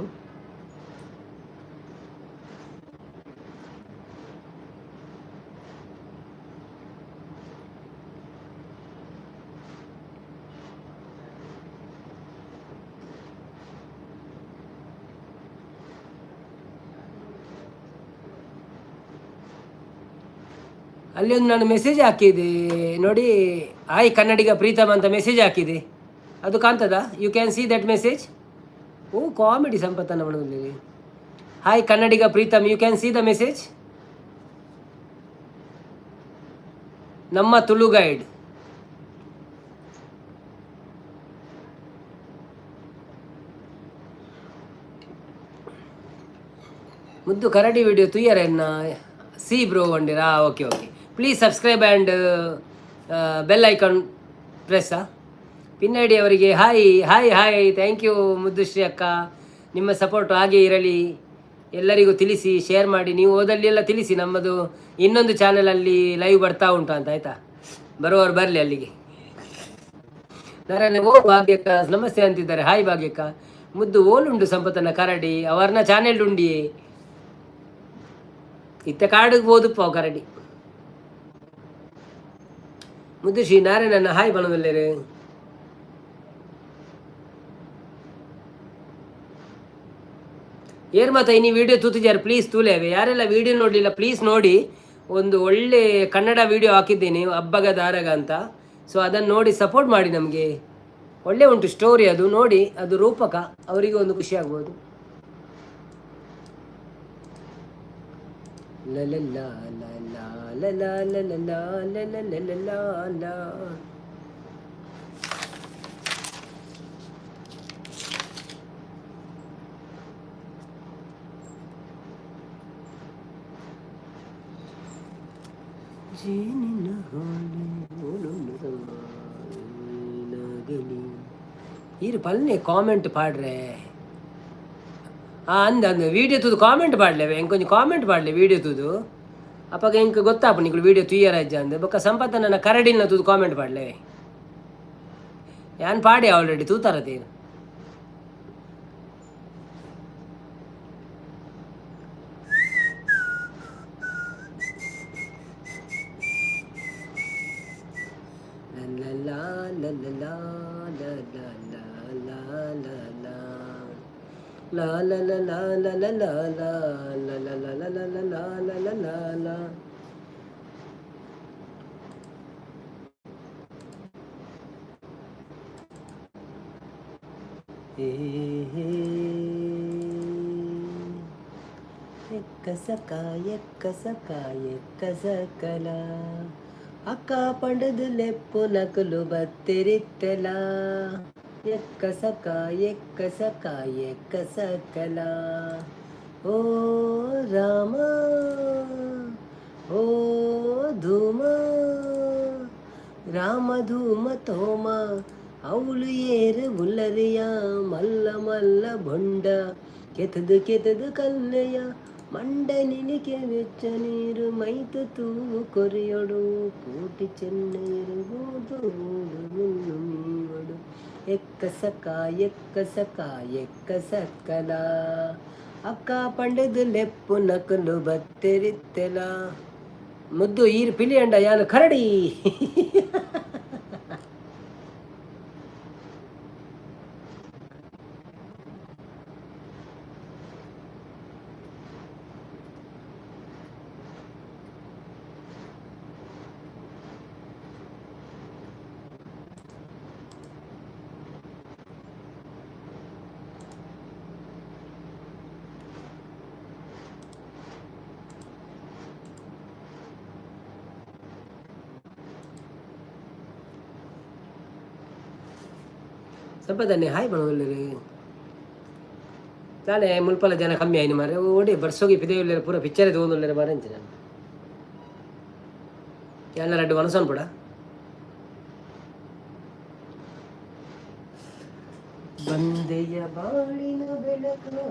ಅಲ್ಲಿ ಒಂದು ನಾನು ಮೆಸೇಜ್ ಹಾಕಿದೆ ನೋಡಿ, ಹಾಯ್ ಕನ್ನಡಿಗ ಪ್ರೀತಮ್ ಅಂತ ಮೆಸೇಜ್ ಹಾಕಿದೆ, ಅದು ಕಾಣ್ತದ? You can see that message. ಓ ಕಾಮಿಡಿ ಸಂಪತ್ತನ್ನ ಮಾಡೋದಿಲ್ಲ. Hi Kannadiga Preetham, you can see the message. ನಮ್ಮ ತುಳು ಗೈಡ್. ಮುದ್ದು ಕರಡಿ ವಿಡಿಯೋ ತುಯ್ಯರನ್ನ ಸಿ ಬ್ರೋ ಒಂದಿರಾ. Okay okay, please subscribe and bell icon press. ಪಿನ್ನಡಿ ಅವರಿಗೆ hi hi hi, thank you Muddushree ಅಕ್ಕ, ನಿಮ್ಮ ಸಪೋರ್ಟ್ ಹಾಗೆ ಇರಲಿ. ಎಲ್ಲರಿಗೂ ತಿಳಿಸಿ, ಶೇರ್ ಮಾಡಿ, ನೀವು ಓದಲ್ಲಿ ಎಲ್ಲ ತಿಳಿಸಿ. ನಮ್ಮದು ಇನ್ನೊಂದು ಚಾನಲಲ್ಲಿ ಲೈವ್ ಬರ್ತಾ ಉಂಟು ಅಂತ, ಆಯಿತಾ? ಬರುವವರು ಬರಲಿ ಅಲ್ಲಿಗೆ. ನಾರಾಯಣ ಓ ಭಾಗ್ಯಕ್ಕ ನಮಸ್ತೆ ಅಂತಿದ್ದಾರೆ. ಹಾಯ್ ಭಾಗ್ಯಕ್ಕ. ಮುದ್ದು ಓಲುಂಡು ಸಂಪತ್ತನ್ನ ಕರಡಿ ಅವರ್ನ ಚಾನೆಲ್ ಉಂಡಿ ಇತ್ತ ಕಾಡಿಗೆ ಹೋದಪ್ಪ ಕರಡಿ. ಮುದ್ದು ಶ್ರೀ ನಾರಾಯಣನ ಹಾಯ್ ಬಣದಲ್ಲೇರು. ಏರ್ ಮಾತ ಇನ್ನು ವಿಡಿಯೋ ತೂತಿದ್ದಾರೆ, ಪ್ಲೀಸ್ ತೂಲೇವೆ. ಯಾರೆಲ್ಲ ವಿಡಿಯೋ ನೋಡಲಿಲ್ಲ ಪ್ಲೀಸ್ ನೋಡಿ. ಒಂದು ಒಳ್ಳೆ ಕನ್ನಡ ವಿಡಿಯೋ ಹಾಕಿದ್ದೀನಿ, ಹಬ್ಬಗ ದಾರಗ ಅಂತ. ಸೊ ಅದನ್ನು ನೋಡಿ ಸಪೋರ್ಟ್ ಮಾಡಿ. ನಮಗೆ ಒಳ್ಳೆ ಉಂಟು ಸ್ಟೋರಿ, ಅದು ನೋಡಿ, ಅದು ರೂಪಕ, ಅವರಿಗೆ ಒಂದು ಖುಷಿ ಆಗ್ಬೋದು. ಇರು ಪಲ್ಲೆ ಕಾಮೆಂಟ್ ಪಾಡ್ರೆ. ಅಂದ ವೀಡಿಯೋ ತೂದು ಕಾಮೆಂಟ್ ಪಾಡ್ಲೇವೆ, ಹೆಂಗೆ ಕೊಂಚ ಕಾಮೆಂಟ್ ಪಾಡ್ಲೆ ವೀಡಿಯೋ ತೂದು. ಅಪ್ಪಾಗ ಹೆಂಗೆ ಗೊತ್ತಾಪ ನಿಂಗೆ ವೀಡಿಯೋ ತುಯ್ಯರ ಅಜ್ಜ ಅಂದ ಬೊಕ್ಕ ಸಂಪತ್ತ ನನ್ನ ಕರಡಿನ ತೂದು ಕಾಮೆಂಟ್ ಪಾಡ್ಲೆ. ಯಾನ್ ಪಾಡಿ already ತೂತಾರತೇನು. La la la la la la la la la la la la la la la la la la la. ಎಕ್ಕಸಕಲ ಅಕ್ಕ ಪಂಡದು ಲೆಪ್ಪು ನಕಲು ಬತ್ತಿರಿತ್ತಲ. ಎಕ್ಕಸಕ ಎಕ್ಕಸಕಲ ಓ ರಾಮ ಓ ಧೂಮ ರಾಮ ಧೂಮ ತೋಮ ಅವಳು ಏರು ಗುಲ್ಲರಿಯ ಮಲ್ಲ ಮಲ್ಲ ಬೊಂಡ ಕೆತದು ಕಲ್ಲೆಯ ಮಂಡ ನಿನಿಕೆ ವೆಚ್ಚ ನೀರು ಮೈತು ತೂವು ಕೊರಿಯೊಡು ಕೋಟಿ ಚೆನ್ನೈರು ಗೋದು ಮೀವಡು. ಎಕ್ಕಸಕ ಎಕ್ಕಸಕಲ ಅಕ್ಕ ಪಂಡದು ಲೆಪ್ಪು ನಕಲು ಬತ್ತೆರಿತ್ತೆಲ. ಮುದ್ದು ಈರು ಪಿಲಿಯಂಡ ಯಾನು ಕರಡಿ. ಸಂಪದನ್ನೇ ಹಾಯ್ ಬಣವಲ್ಲರಿ ತಾನೇ ಮುಲ್ಪಲ ಜನ ಕಮ್ಮಿ ಆಯ್ತು ಮಾರೆ ಓಡಿ ಬರ್ಸೋಗಿ ಪಿದೇವಿಲ್ಲ ಪೂರ ಪಿಕ್ಚರ್ ತಗೊಂಡು ಮಾರೆ ಅಂಚೆ ನಾನು ಎಲ್ಲ ರೆಡ್ಡು ಮನಸ್ಸನ್ನು ಬಿಡ ಬಂದೆಯ ಬಾಳಿನ ಬೆಳಕು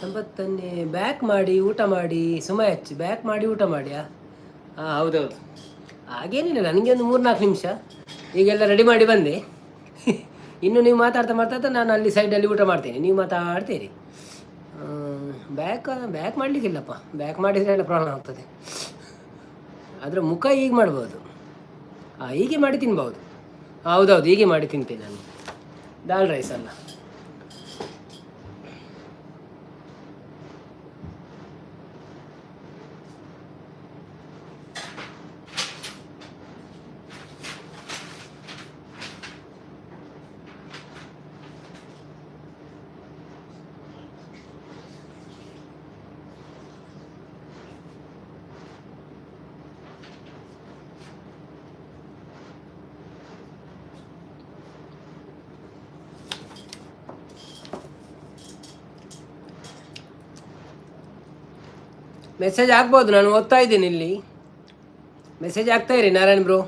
ಸಂಪತ್ತನ್ನೇ ಬ್ಯಾಕ್ ಮಾಡಿ ಊಟ ಮಾಡಿ ಸುಮ ಹಚ್ಚಿ ಬ್ಯಾಕ್ ಮಾಡಿ ಊಟ ಮಾಡಿಯಾ ಹಾಂ ಹೌದೌದು ಹಾಗೇನಿಲ್ಲ ನನಗೆ ಒಂದು 3-4 ನಿಮಿಷ ಈಗೆಲ್ಲ ರೆಡಿ ಮಾಡಿ ಬಂದೆ ಇನ್ನು ನೀವು ಮಾತಾಡ್ತಾ ಮಾತಾಡ್ತಾ ನಾನು ಅಲ್ಲಿ ಸೈಡಲ್ಲಿ ಊಟ ಮಾಡ್ತೇನೆ ನೀವು ಮಾತಾಡ್ತೀರಿ ಬ್ಯಾಕ್ ಮಾಡಲಿಕ್ಕಿಲ್ಲಪ್ಪ ಬ್ಯಾಕ್ ಮಾಡಿದರೆ ಎಲ್ಲ ಪ್ರಾಬ್ಲಮ್ ಆಗ್ತದೆ ಅದರ ಮುಖ ಹೀಗೆ ಮಾಡ್ಬೋದು ಹೀಗೆ ಮಾಡಿ ತಿನ್ಬೋದು ಹೌದೌದು ಹೀಗೆ ಮಾಡಿ ತಿಂತೇನೆ ನಾನು ದಾಲ್ ರೈಸ್ ಅಲ್ಲ ಮೆಸೇಜ್ ಆಗ್ಬೋದು ನಾನು ಓದ್ತಾ ಇದ್ದೀನಿ ಇಲ್ಲಿ ಮೆಸೇಜ್ ಆಗ್ತಾ ಇರಿ ನಾರಾಯಣ್ ಬ್ರೋ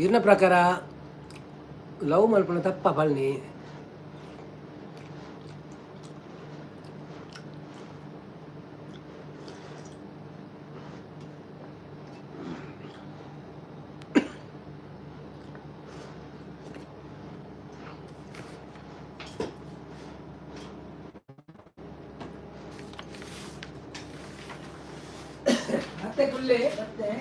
ಇವ್ರನ ಪ್ರಕಾರ ಲವ್ ಮಲ್ಪನ ತಪ್ಪ ಪಳ್ನಿ. ಮತ್ತೆ ಕುಳ್ಳಿ ಮತ್ತೆ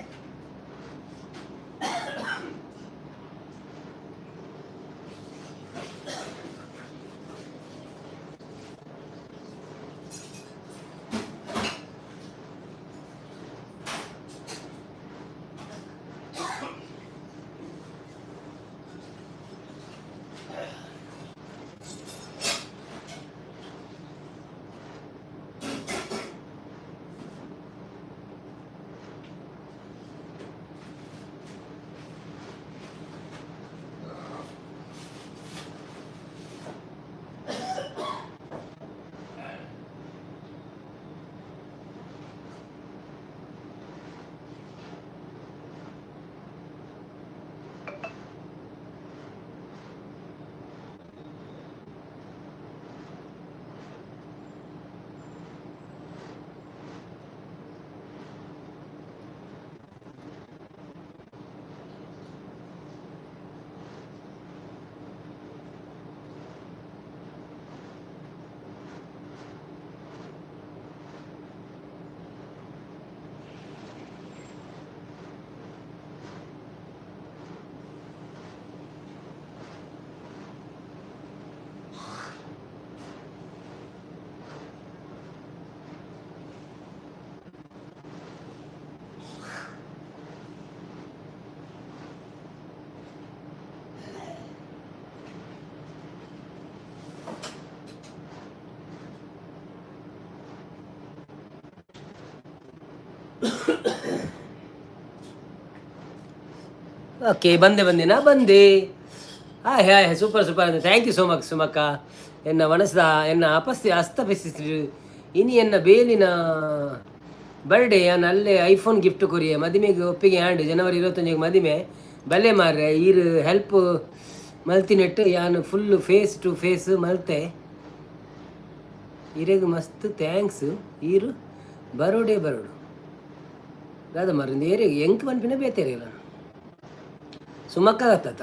ಓಕೆ ಬಂದೆ hi hi super thank you so much ಸುಮಕ್ಕ ಎನ್ನ ಮನಸ್ದ ಎನ್ನ ಅಸ್ತಪಿಸಿದ್ರು ಇನಿ ಎನ್ನ ಬೇಲಿನ ಬರ್ಡೇ ನಾನು ಅಲ್ಲೇ ಐಫೋನ್ ಗಿಫ್ಟ್ ಕೊರಿಯೆ ಮದುವೆಗೆ ಒಪ್ಪಿಗೆ ಹ್ಯಾಂಡ್ ಜನವರಿ 25 ಮದುವೆ ಬಲ್ಲೆ ಮಾರ್ರೆ ಈರು ಹೆಲ್ಪ್ ಮಲ್ತಿನೆಟ್ಟು ಯಾನು ಫುಲ್ ಫೇಸ್ ಟು ಫೇಸ್ ಮಲ್ತೆ ಇರೆಗ್ ಮಸ್ತ್ ಥ್ಯಾಂಕ್ಸ್ ಈರು ಬರೋಡು ಗಾದ ಮರಿಂದ ಏರಿಗೆ ಎಂಕ್ ಮನ್ಪಿನ ಬೇತೇರಿಲ್ಲ ಸುಮಕ್ಕ ಗತ್ತ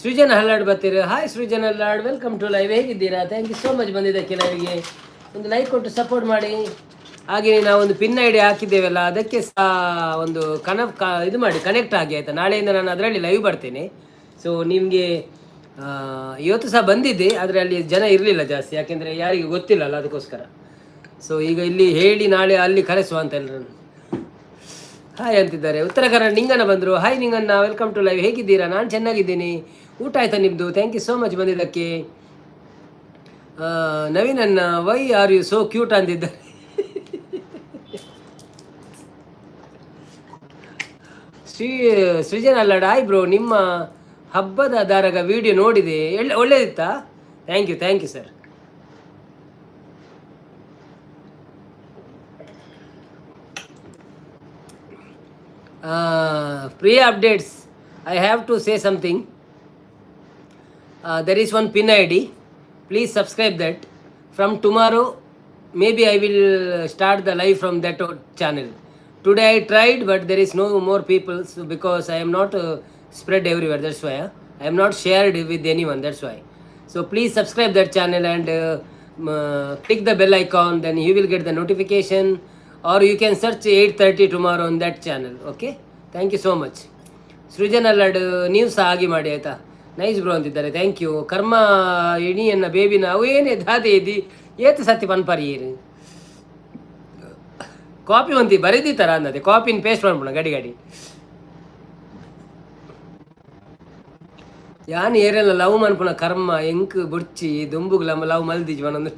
ಸೃಜನ್ ಹಲ್ಲಾಡ್ ಬರ್ತೀರಾ. Hi Srujan Hallad, welcome to live. ಹೇಗಿದ್ದೀರಾ? ಥ್ಯಾಂಕ್ ಯು ಸೋ ಮಚ್ ಬಂದಿದ್ದಕ್ಕೆ ಲೈವ್ಗೆ. ಒಂದು ಲೈಕ್ ಕೊಟ್ಟು ಸಪೋರ್ಟ್ ಮಾಡಿ. ಹಾಗೆಯೇ ನಾವೊಂದು ಪಿನ್ ಐಡಿ ಹಾಕಿದ್ದೇವಲ್ಲ ಅದಕ್ಕೆ ಸಹ ಒಂದು ಇದು ಮಾಡಿ ಕನೆಕ್ಟ್ ಆಗಿ ಆಯಿತಾ. ನಾಳೆಯಿಂದ ನಾನು ಅದರಲ್ಲಿ ಲೈವ್ ಬರ್ತೇನೆ. ಸೊ ನಿಮಗೆ ಇವತ್ತು ಸಹ ಬಂದಿದ್ದೆ, ಆದರೆ ಅಲ್ಲಿ ಜನ ಇರಲಿಲ್ಲ ಜಾಸ್ತಿ, ಯಾಕೆಂದರೆ ಯಾರಿಗೆ ಗೊತ್ತಿಲ್ಲಲ್ಲ ಅದಕ್ಕೋಸ್ಕರ. ಸೊ ಈಗ ಇಲ್ಲಿ ಹೇಳಿ ನಾಳೆ ಅಲ್ಲಿ ಕರೆಸುವ ಅಂತ ಎಲ್ಲರನ್ನು. ಹಾಯ್ ಅಂತಿದ್ದಾರೆ. ಉತ್ತರ ಕನ್ನಡ ನಿಂಗನ ಬಂದರು. Hi Ninganna, welcome to live. ಹೇಗಿದ್ದೀರಾ? ನಾನು ಚೆನ್ನಾಗಿದ್ದೀನಿ. ಊಟ ಆಯ್ತಾ ನಿಮ್ಮದು? ಥ್ಯಾಂಕ್ ಯು ಸೋ ಮಚ್ ಬಂದಿದ್ದಕ್ಕೆ. ನವೀನನ್ನ why are you so cute ಅಂತಿದ್ದಾರೆ. ಸೃಜನ್ ಅಲ್ಲಾಡ, ಹಾಯ್ ಬ್ರೋ, ನಿಮ್ಮ ಹಬ್ಬದ ದಾರಗ ವಿಡಿಯೋ ನೋಡಿದೆ, ಒಳ್ಳೇದಿತ್ತಾ? Thank you sir. Priya updates. I have to say something. There is one pin ID. Please subscribe that. From tomorrow, maybe I will start the live from that channel. Today I tried, but there is no more people, so because I am not spread everywhere. That's why I am not shared with anyone. That's why. So please subscribe that channel and click the bell icon. Then you will get the notification. Or you can search 8:30 tomorrow on that channel. Okay? Thank you so much. Srujan Allad, ನೀವು ಸಹ ಹಾಗೆ ಮಾಡಿ ಆಯಿತಾ. ನೈಸ್ ಬ್ರೋ ಅಂತಿದ್ದಾರೆ. Thank you. ಕರ್ಮ ಎಣಿಯನ್ನ ಬೇಬಿನ ಅವೇನೇ ದಾದೆ ಇದ್ದಿ ಏತು ಸತಿ ಪನ್ಪರಿಯೇರು ಕಾಪಿ ಒಂತಿ ಬರೆದಿತ್ತಾರ ಅನ್ನದೆ ಕಾಪಿನ ಪೇಸ್ಟ್ ಮಾಡ್ಬೋಣ ಗಡಿ ಯಾನ್ ಏರೆಲ್ಲ ಲವ್ ಮನ್ಪುಣ ಕರ್ಮ ಎಂಕ್ ಬುಡ್ಚಿ ದುಂಬುಗ್ಲ ಲವ್ ಮಲ್ದಿಜ್ ಒಂದೊಂದು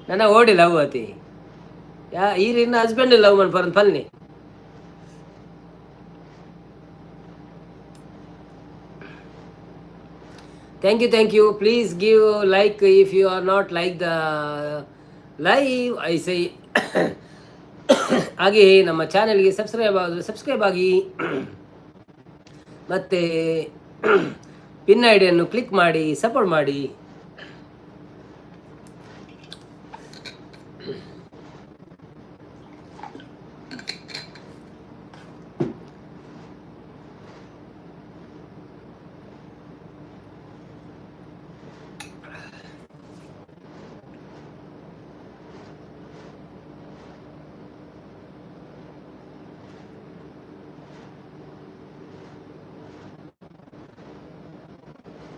ನನ್ನ ಓಡಿ ಲವ್ ಅತಿ ಈರಿನ ಹಸ್ಬೆಂಡ್ ಲವ್ ಮನ್ಪರ ಪಲ್ನಿ. Thank you. Please give like if you are not like the live. I say ಹಾಗೆ ನಮ್ಮ ಚಾನೆಲ್ಗೆ ಸಬ್ಸ್ಕ್ರೈಬ್ ಆಗಿ ಮತ್ತು ಪಿನ್ ಐಡಿಯನ್ನು ಕ್ಲಿಕ್ ಮಾಡಿ ಸಪೋರ್ಟ್ ಮಾಡಿ.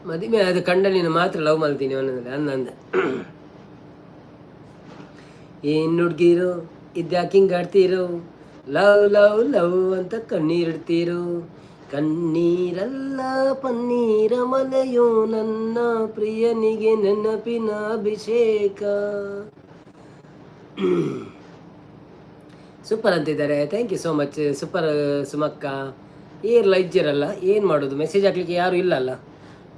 ಮದುವೆ ಅದು ಕಂಡ ನೀನು ಮಾತ್ರ ಲವ್ ಮಾಡ್ತೀನಿ ಅನ್ನೋದಿಲ್ಲ ಅನ್ನಂದ. ಏನು ಹುಡ್ಗಿರೋ ಇದ್ಯಾಕಿಂಗ್ ಆಡ್ತೀರೋ, ಲವ್ ಲವ್ ಲವ್ ಅಂತ ಕಣ್ಣೀರಿಡ್ತೀರೋ, ಕಣ್ಣೀರಲ್ಲ ಪನ್ನೀರ ಮಲೆಯೋ ನನ್ನ ಪ್ರಿಯನಿಗೆ ನೆನಪಿನ ಅಭಿಷೇಕ. ಸೂಪರ್ ಅಂತಿದ್ದಾರೆ. Thank you so much. Super ಸುಮಕ್ಕ. ಏರ್ಲ ಇಜ್ಜಿರಲ್ಲ, ಏನು ಮಾಡೋದು, ಮೆಸೇಜ್ ಹಾಕ್ಲಿಕ್ಕೆ ಯಾರು ಇಲ್ಲಲ್ಲ.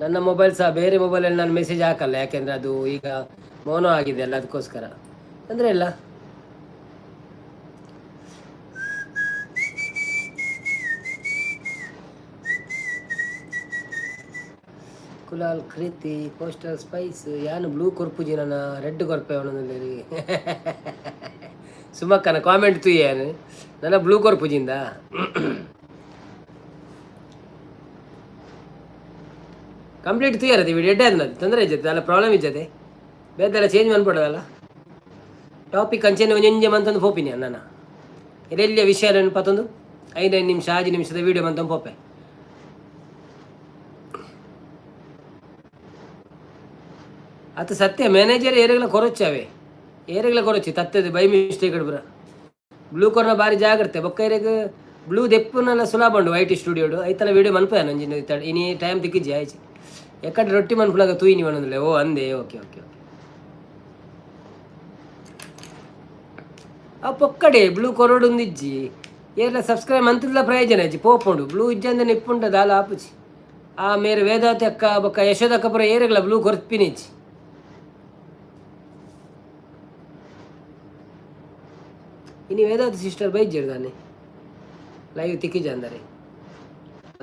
ನನ್ನ ಮೊಬೈಲ್ ಸಹ ಬೇರೆ ಮೊಬೈಲಲ್ಲಿ ನಾನು ಮೆಸೇಜ್ ಹಾಕಲ್ಲ, ಯಾಕೆಂದರೆ ಅದು ಈಗ ಮೋನೋ ಆಗಿದೆ ಅಲ್ಲ, ಅದಕ್ಕೋಸ್ಕರ. ಅಂದರೆ ಇಲ್ಲ ಕುಲಾಲ್ ಕೃತಿ ಕೋಸ್ಟಲ್ ಸ್ಪೈಸ್ ಯಾನು ಬ್ಲೂ ಕೊರ್ಪುಜಿ ನನ್ನ ರೆಡ್ ಕೊರ್ಪೆ ಅವನಲ್ಲಿ ಸುಮಕ್ಕನ ಕಾಮೆಂಟ್ ತುಯ್ಯಾನು ನನ್ನ ಬ್ಲೂ ಕೊರ್ಪುಜಿಂದ ಕಂಪ್ಲೀಟ್ ತುಯ್ಯಾರದು ವಿಡಿಯೋ ಎಡ್ಡೆ ಅದನ್ನದು ತೊಂದರೆ ಇಜ್ಜತೆ ಅಲ್ಲ, ಪ್ರಾಬ್ಲಮ್ ಇಜ್ಜತೆ ಬೇದೆಲ್ಲ ಚೇಂಜ್ ಮಾಡ್ಬಿಡೋದಲ್ಲ. ಟಾಪಿಕ್ ಅಂಚೆನೆ ಒಂಜೆ ಮಂತೊಂದು ಪೋಪಿನಿ ನಾನು ಇದೆಲ್ಲಿಯ ವಿಷಯ ಪತ್ತೊಂದು 5 ನಿಮಿಷ 6 ನಿಮಿಷದ ವೀಡಿಯೋ ಮಂತೊಂದು ಪೋಪೆ. ಅದು ಸತ್ಯ, ಮ್ಯಾನೇಜರ್ ಏರೆಗಳ ಕೊರೊಚ್ಚಾವೆ, ಏರೆಗಳ ಕೊರೊಚ್ಚಿ ತತ್ತದು ಬೈ ಮಿಸ್ಟೇಕ್ ಇಡ್ಬರ ಬ್ಲೂ ಕೊರ್ನ ಬಾರಿ ಜಾಗ್ರತೆ ಬೊಕ್ಕ ಏರೆಗೆ ಬ್ಲೂ ದೆಪ್ಪುನೆಲ್ಲ ಸುಲಭ ಉಂಡು ವೈಟ್ ಸ್ಟುಡಿಯೋಡು ಐತಲ್ಲ ವೀಡಿಯೋ ಮನ್ಪೆ ನಂಜಿನ ಇನಿ ಟೈಮ್ ತಿಕ್ಕಿಜ್ಜಿ ಆಯ್ಚಿ ಎಕ್ಕಡೆ ರೊಟ್ಟಿ ಮನ್ಪುಲಾಗ ತೂಯಿನಿ ಅನ್ನೋದಿಲ್ಲ. ಓ ಅಂದೆ ಓಕೆ ಓಕೆ ಓಕೆ ಆ ಪೊಕ್ಕಡೆ ಬ್ಲೂ ಕೊರಡುಂದಿಜ್ಜಿ ಏರೆಲ್ಲ ಸಬ್ಸ್ಕ್ರೈಬ್ ಮಂತ್ರಿಲ ಪ್ರಯೋಜನ ಇಜ್ಜಿ ಪೋಪುಂಡು ಬ್ಲೂ ಇಜ್ಜಂದ ನಿಪ್ಪುಂಡ ದಾಲ ಆಪುಜಿ ಆ ಮೇರೆ ವೇದಾವತಿ ಅಕ್ಕ ಬೊಕ್ಕ ಯಶೋದಕ್ಕ ಪುರ ಏರೆಗಳ ಬ್ಲೂ ಕೊರ್ಪಿನಿಜ್ಜಿ. ಇನಿ ವೇದಾವತಿ ಸಿಸ್ಟರ್ ಬೈಜ್ಜಿಡ್ದಾನೆ ಲೈವ್ ತಿಕ್ಕಿಜ ಅಂದರೆ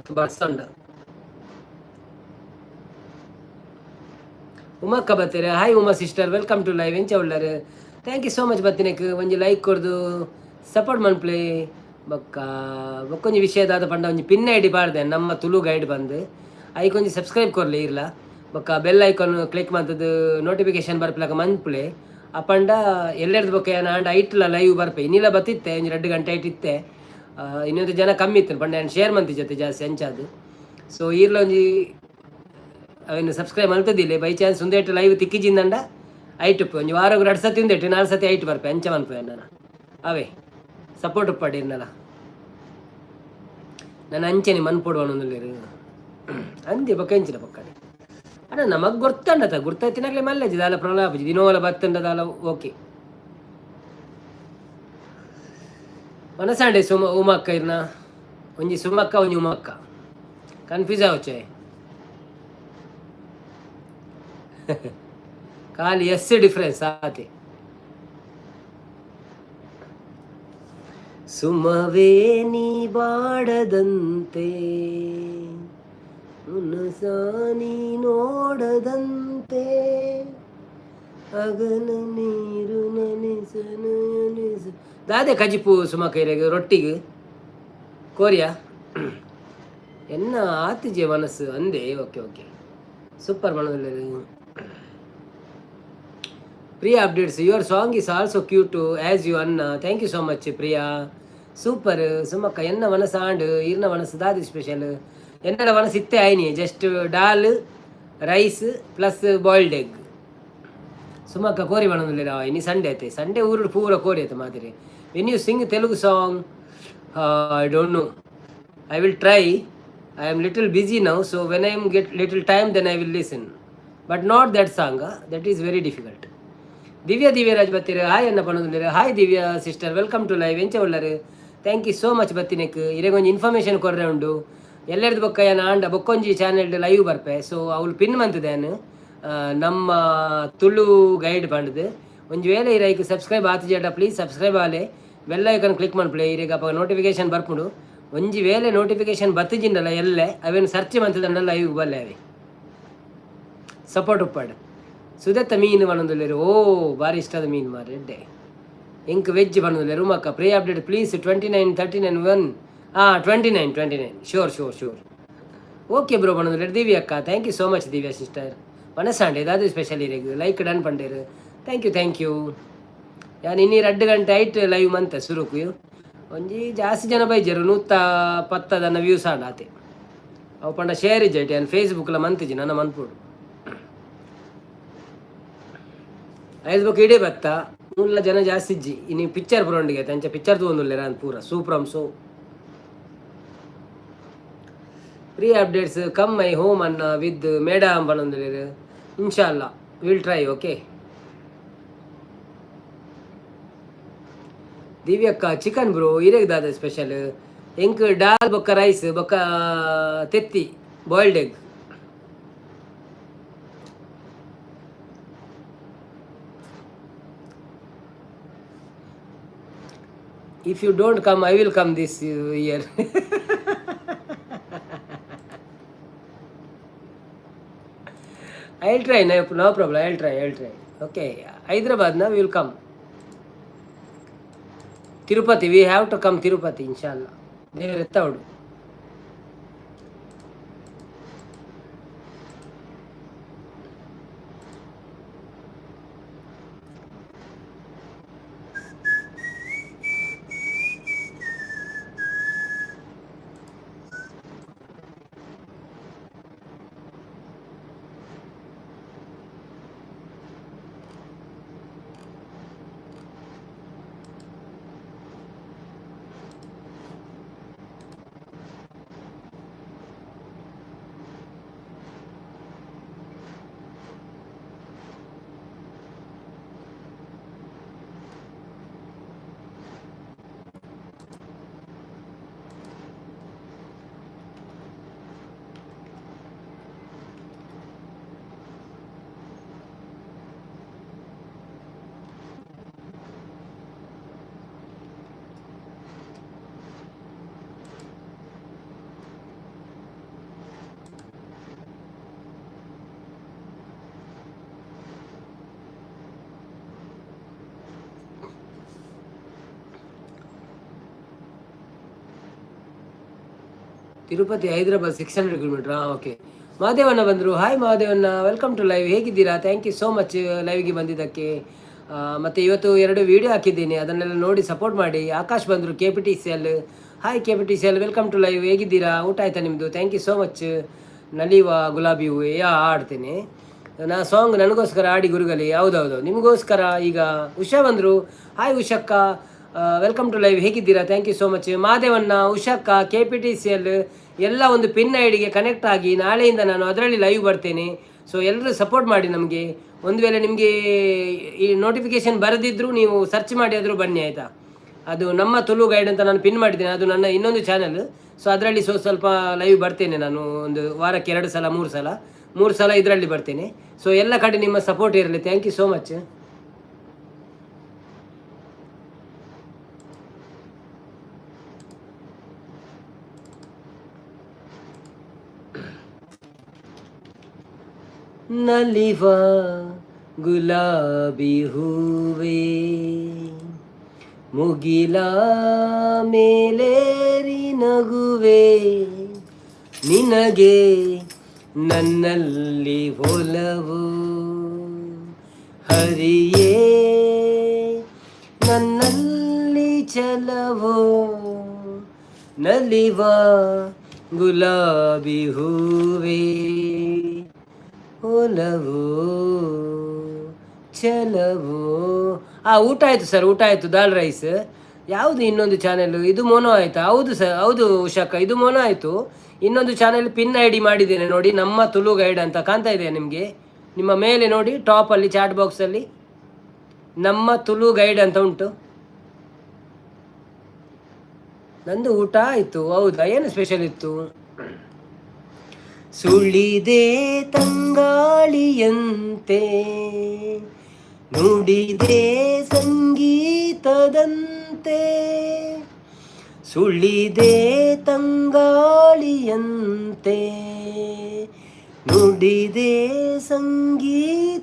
ಅದು ಬಸ್ಸಂಡ ಉಮಕ್ಕ ಬತ್ತೀರ. Hi Uma sister, welcome to live. ಎಂಚ ಉಳ್ಳಾರು, ಥ್ಯಾಂಕ್ ಯು ಸೋ ಮಚ್. ಬತ್ತಿನಕ್ಕೆ ಒಂಜಿ ಲೈಕ್ ಕೊಡ್ದು ಸಪೋರ್ಟ್ ಮನ್ಪ್ಲೆ ಬೊಕ್ಕೊಂಜಿ ವಿಷಯದಾದ ಪಂಡ ಒಂಜಿ ಪಿನ್ ಐಡಿ ಪಾಡ್ದೆ ನಮ್ಮ ತುಳು ಗೈಡ್ ಬಂದು ಐಕೊಂಜಿ ಸಬ್ಸ್ಕ್ರೈಬ್ ಕೊರ್ಲಿ ಇರ್ಲ ಬೊಕ್ಕ ಬೆಲ್ ಐಕಾನ್ ಕ್ಲಿಕ್ ಮಾಡ್ತದ್ದು ನೋಟಿಫಿಕೇಶನ್ ಬರ್ಪಿಲಾಕ ಮನ್ಪ್ಲೆ ಆ ಪಂಡ ಎಲ್ಲೆರ್ದು ಬೊಕ್ಕ ಏನು ಆಂಡ ಐಟ್ಲ ಲೈವ್ ಬರ್ಪೆ ಇನ್ನಿಲ್ಲ ಬತ್ತಿತ್ತೆ ಒಂಜಿ 2 ಗಂಟೆ ಐಟಿತ್ತೆ. ಇನ್ನೊಂದು ಜನ ಕಮ್ಮಿ ಇತ್ತು ಪಂಡ ಏನು ಶೇರ್ ಮಂತಿ ಜೊತೆ ಜಾಸ್ತಿ ಎಂಚಾದು. ಸೊ ಈರ್ಲ ಒಂಜಿ ಅವನು ಸಬ್ಸ್ಕ್ರೈಬ್ ಮಲ್ತದಿಲ್ಲ ಬೈ ಚಾನ್ಸ್ ಒಂದೇಟು ಲೈವ್ ತಿಕ್ಕಿಜಿಂದಂಡ ಐಟ್ ಉಪ್ಪು ಒಂಜಿ ವಾರ 2 ಸತಿ ಉಂದೇಟು 4 ಸತಿ ಐಟ್ ಬರ್ಪೆ ಅಂಚ ಮನ್ಪೆ ನಾನು ಅವೇ ಸಪೋರ್ಟ್ ಉಪ್ಪಾಡಿ ಇನ್ನಲ್ಲ ನಾನು ಅಂಚೆನೆ ಮನ್ಪೊಡು ಅನ್ನೊಂದಿಲ್ಲ ಅಂದೆ ಬೊಕ್ಕ ಎಂಚಿನ ಪಕ್ಕಡೆ ಅಣ್ಣ ನಮಗೆ ಗೊತ್ತಂಡತ ಗುರ್ತೈತಿನಾಗಲೇ ಮಲ್ಲೆಜಿ ದಾಲ ಪ್ರಲಾಪಜಿ ದಿನೋಲ ಬತ್ತಂಡದಾಲ ಓಕೆ ಮನಸಾಂಡೆ ಉಮಕ್ಕ ಇರ್ನ ಒಂಜಿ ಸುಮಕ್ಕ ಒಂಜಿ ಉಮಕ್ಕ ಕನ್ಫ್ಯೂಸ್ ಆವಚ್ಚೆ ಖಾಲಿ ಎಸ್ ಡಿಫ್ರೆನ್ಸ್ ಆತೆ. ಸುಮವೇ ನೀ ಬಾಡದಂತೆ ಮುನಸಾನಿ ನೋಡದಂತೆ ಅಗನ ನೀರು ನೆನೆಸ ದಾದೆ ಕಜಿಪು ಸುಮ ಕೈರೆಗೆ ರೊಟ್ಟಿಗೆ ಕೋರಿಯಾ ಎನ್ನ ಆತಿಜೆ ಮನಸ್ಸು ಅಂದೆ. ಓಕೆ ಓಕೆ ಸೂಪರ್ ಮನದಲ್ಲಿ Priya updates your song is also cute as you ಅನ್ನ. Thank you so much Priya. Super ಸುಮಕ್ಕ ಎನ್ನ ಮನಸ್ಸು ಆಂಡು ಈರ್ನ ಮನಸ್ಸು ದಾದಿ ಸ್ಪೆಷಲ್ ಎನ್ನಡ ಮನಸ್ಸು ಇತ್ತೆ ಆಯ್ನಿ just dal rice plus boiled egg ಸುಮಕ್ಕ ಕೋರಿ ಬಣ್ಣದಲ್ಲಿ ಇನಿ ಸಂಡೇ ಐತೆ ಸಂಡೇ ಊರು ಪೂರ ಕೋರಿ ಐತೆ ಮಾತಿರಿ. When you sing Telugu song I don't know I will try. I am little busy now, so when I am get little time then I will listen, but not that song. That is very difficult. Divya Raj battire hi anna panodire. Hi Divya sister, welcome to live. Encha ullare, thank you so much battinek. Irege onji information korre undu ಎಲ್ಲರದು ಬೊಕ್ಕ ಆಂಡ ಬೊಕ್ಕೊಂಜಿ ಚಾನೆಲ್ ಲೈವ್ ಬರ್ಪೆ. ಸೊ ಅವ್ಲು ಪಿನ್ ಮಂತದೇನು ನಮ್ಮ ತುಳು ಗೈಡ್ ಪಂಡದು ಒಂಜಿ ವೇಳೆ ಇರೈಕ್ subscribe ಆತುಜೇಟ please subscribe Aale bell icon click ಮಾಡ್ಪ್ಲೆ ಇರೇಗ ಅಪ್ಪ ನೋಟಿಫಿಕೇಶನ್ ಬರ್ಪುಂಡು. ಒಂಜಿ ವೇಳೆ ನೋಟಿಫಿಕೇಶನ್ ಬತ್ತಿಜಿಂಡಲ್ಲ ಎಲ್ಲೆ ಅವೇನು ಸರ್ಚ್ ಮಂತದಂಡ ಲೈವ್ ಬಲ್ಲೆ ಅವೆ ಸಪೋರ್ಟ್ ಉಪ್ಪಾಡು. ಸುದತ್ತ ಮೀನು ಬಣ್ಣದಲ್ಲೇರು ಓ ಭಾರಿ ಇಷ್ಟದ ಮೀನು ಮಾರಿ ಎಡ್ಡೆ ಇಂಕ್ ವೆಜ್ ಬಣ್ಣದಲ್ಲೇರು ಮಕ್ಕ ಪ್ರೀ update please 29 39 1 29 sure okay bro ಬಣ್ಣದಲ್ಲಿ ದಿವ್ಯ ಅಕ್ಕ thank you so much Divya sister ಮನಸ್ಸಾಂಡೆ ಇದಾದ್ರು ಸ್ಪೆಷಲ್ ಇರೇಗು ಲೈಕ್ ಡನ್ ಪಂಡೇರು ಥ್ಯಾಂಕ್ ಯು ಯಾನ್ ಇನ್ನಿ 2 ಗಂಟೆ ಐಟ್ ಲೈವ್ ಮಂತ ಸುರುಕು ಒಂಜಿ ಜಾಸ್ತಿ ಜನ ಬೈಜರು 110 ವ್ಯೂಸ್ ಆಡಾತೆ ಅವು ಪಂಡ ಶೇರ್ ಇಜ್ಜೈಟ್ ಯಾನ್ ಫೇಸ್ಬುಕ್ಲ ಮಂತಿಜಿ ನನ್ನ ಮನ್ಪುಡು ಫೇಸ್ಬುಕ್ ಇಡೀ ಬತ್ತ ಮುಲ್ಲ ಜನ ಜಾಸ್ತಿ ಇಜ್ಜಿ ಇನ್ನು ಪಿಕ್ಚರ್ ಬರೋಂಡಿಗೆ ತಂಚ ಪಿಕ್ಚರ್ ತೊಗೊಂದುಲ್ಲೆ ನಾನು ಪೂರ ಸೂಪ್ರಮ್ ಸೋ ಪ್ರೀ ಅಪ್ಡೇಟ್ಸ್ ಕಮ್ ಮೈ ಹೋಮ್ ಅನ್ನ ವಿತ್ ಮೇಡಮ್ ಬಂದೊಂದಿರು ಇನ್ಶಾಲ್ಲಾ ವಿಲ್ ಟ್ರೈ ಓಕೆ. ದಿವ್ಯಕ್ಕ ಚಿಕನ್ ಬ್ರೋ ಇರೇಗ್ದಾದ ಸ್ಪೆಷಲ್ ಎಂಕ್ ಡಾಲ್ ಬೊಕ್ಕ ರೈಸ್ ಬೊಕ್ಕ ತೆತ್ತಿ boiled egg. If you don't come, I will come this year. I'll try, no problem. I'll try. Okay, Hyderabad, we will come. Tirupati, we have to come Tirupati, inshallah. They will retaudu. Tirupati Hyderabad 600 kilometre. Okay, ಮಹಾದೇವಣ್ಣ ಬಂದರು. ಹಾಯ್ ಮಹಾದೇವಣ್ಣ, ವೆಲ್ಕಮ್ ಟು ಲೈವ್. ಹೇಗಿದ್ದೀರಾ? ಥ್ಯಾಂಕ್ ಯು ಸೋ ಮಚ್ ಲೈವ್ಗೆ ಬಂದಿದ್ದಕ್ಕೆ. ಮತ್ತು ಇವತ್ತು 2 ವೀಡಿಯೋ ಹಾಕಿದ್ದೀನಿ, ಅದನ್ನೆಲ್ಲ ನೋಡಿ ಸಪೋರ್ಟ್ ಮಾಡಿ. ಆಕಾಶ್ ಬಂದರು, KPTCL. Hi KPTCL, welcome to live. ಹೇಗಿದ್ದೀರಾ? ಊಟ ಆಯ್ತಾ ನಿಮ್ಮದು? Thank you so much. ನಲಿವ ಗುಲಾಬಿ ಹೂವು ಆಡ್ತೇನೆ ನಾ ಸಾಂಗ್ ನನಗೋಸ್ಕರ ಆಡಿ ಗುರುಗಲಿ. ಹೌದೌದು, ನಿಮಗೋಸ್ಕರ. ಈಗ ಉಷಾ ಬಂದರು. ಹಾಯ್ ಉಷಕ್ಕ, ವೆಲ್ಕಮ್ ಟು ಲೈವ್. ಹೇಗಿದ್ದೀರಾ? Thank you so much. ಮಹಾದೇವಣ್ಣ, ಉಷಕ್ಕ, KPTCL ಎಲ್ಲ ಒಂದು ಪಿನ್ ಐಡಿಗೆ ಕನೆಕ್ಟ್ ಆಗಿ ನಾಳೆಯಿಂದ ನಾನು ಅದರಲ್ಲಿ ಲೈವ್ ಬರ್ತೇನೆ. ಸೊ ಎಲ್ಲರೂ ಸಪೋರ್ಟ್ ಮಾಡಿ ನಮಗೆ. ಒಂದು ವೇಳೆ ನಿಮಗೆ ಈ ನೋಟಿಫಿಕೇಶನ್ ಬರದಿದ್ದರೂ ನೀವು ಸರ್ಚ್ ಮಾಡಿ ಆದರೂ ಬನ್ನಿ, ಆಯಿತಾ? ಅದು ನಮ್ಮ ತುಳು ಗೈಡ್ ಅಂತ ನಾನು ಪಿನ್ ಮಾಡಿದ್ದೇನೆ, ಅದು ನನ್ನ ಇನ್ನೊಂದು ಚಾನಲ್. ಸೊ ಅದರಲ್ಲಿ ಸ್ವಲ್ಪ ಲೈವ್ ಬರ್ತೇನೆ ನಾನು, ಒಂದು ವಾರಕ್ಕೆ 2 ಸಲ 3 ಸಲ ಇದರಲ್ಲಿ ಬರ್ತೇನೆ. ಸೊ ಎಲ್ಲ ಕಡೆ ನಿಮ್ಮ ಸಪೋರ್ಟ್ ಇರಲಿ. Thank you so much. ನಲಿವ ಗುಲಾಬಿ ಹೂವೇ ಮುಗಿಲ ಮೇಲೇರಿ ನಗುವೆ, ನಿನಗೆ ನನ್ನಲ್ಲಿ ಒಲವು ಹರಿಯೇ ನನ್ನಲ್ಲಿ ಛಲವೋ. ನಲಿವ ಗುಲಾಬಿ ಹೂವೇ ಒಲವು ಛಲವೋ. ಊಟ ಆಯಿತು ಸರ್, ಊಟ ಆಯಿತು. ದಾಲ್ ರೈಸ್. ಯಾವುದು ಇನ್ನೊಂದು ಚಾನೆಲ್? ಇದು ಮೋನೋ ಆಯಿತಾ? ಹೌದು ಸರ್, ಹೌದು ಉಷಾಕ, ಇದು ಮೋನೋ ಆಯಿತು. ಇನ್ನೊಂದು ಚಾನೆಲ್ ಪಿನ್ ಐಡಿ ಮಾಡಿದ್ದೇನೆ ನೋಡಿ, ನಮ್ಮ ತುಳು ಗೈಡ್ ಅಂತ ಕಾಣ್ತಾ ಇದೆ ನಿಮಗೆ. ನಿಮ್ಮ ಮೇಲೆ ನೋಡಿ, ಟಾಪಲ್ಲಿ ಚಾಟ್ ಬಾಕ್ಸಲ್ಲಿ ನಮ್ಮ ತುಳು ಗೈಡ್ ಅಂತ ಉಂಟು. ನಂದು ಊಟ ಆಯಿತು. ಹೌದಾ? ಏನು ಸ್ಪೆಷಲ್ ಇತ್ತು? ಸುಳಿದೆ ತಂಗಾಳಿಯಂತೆ ನುಡಿದೆ ಸಂಗೀತದಂತೆ ಸುಳಿದೆ ತಂಗಾಳಿಯಂತೆ ನುಡಿದೆ ಸಂಗೀತದಂತೆ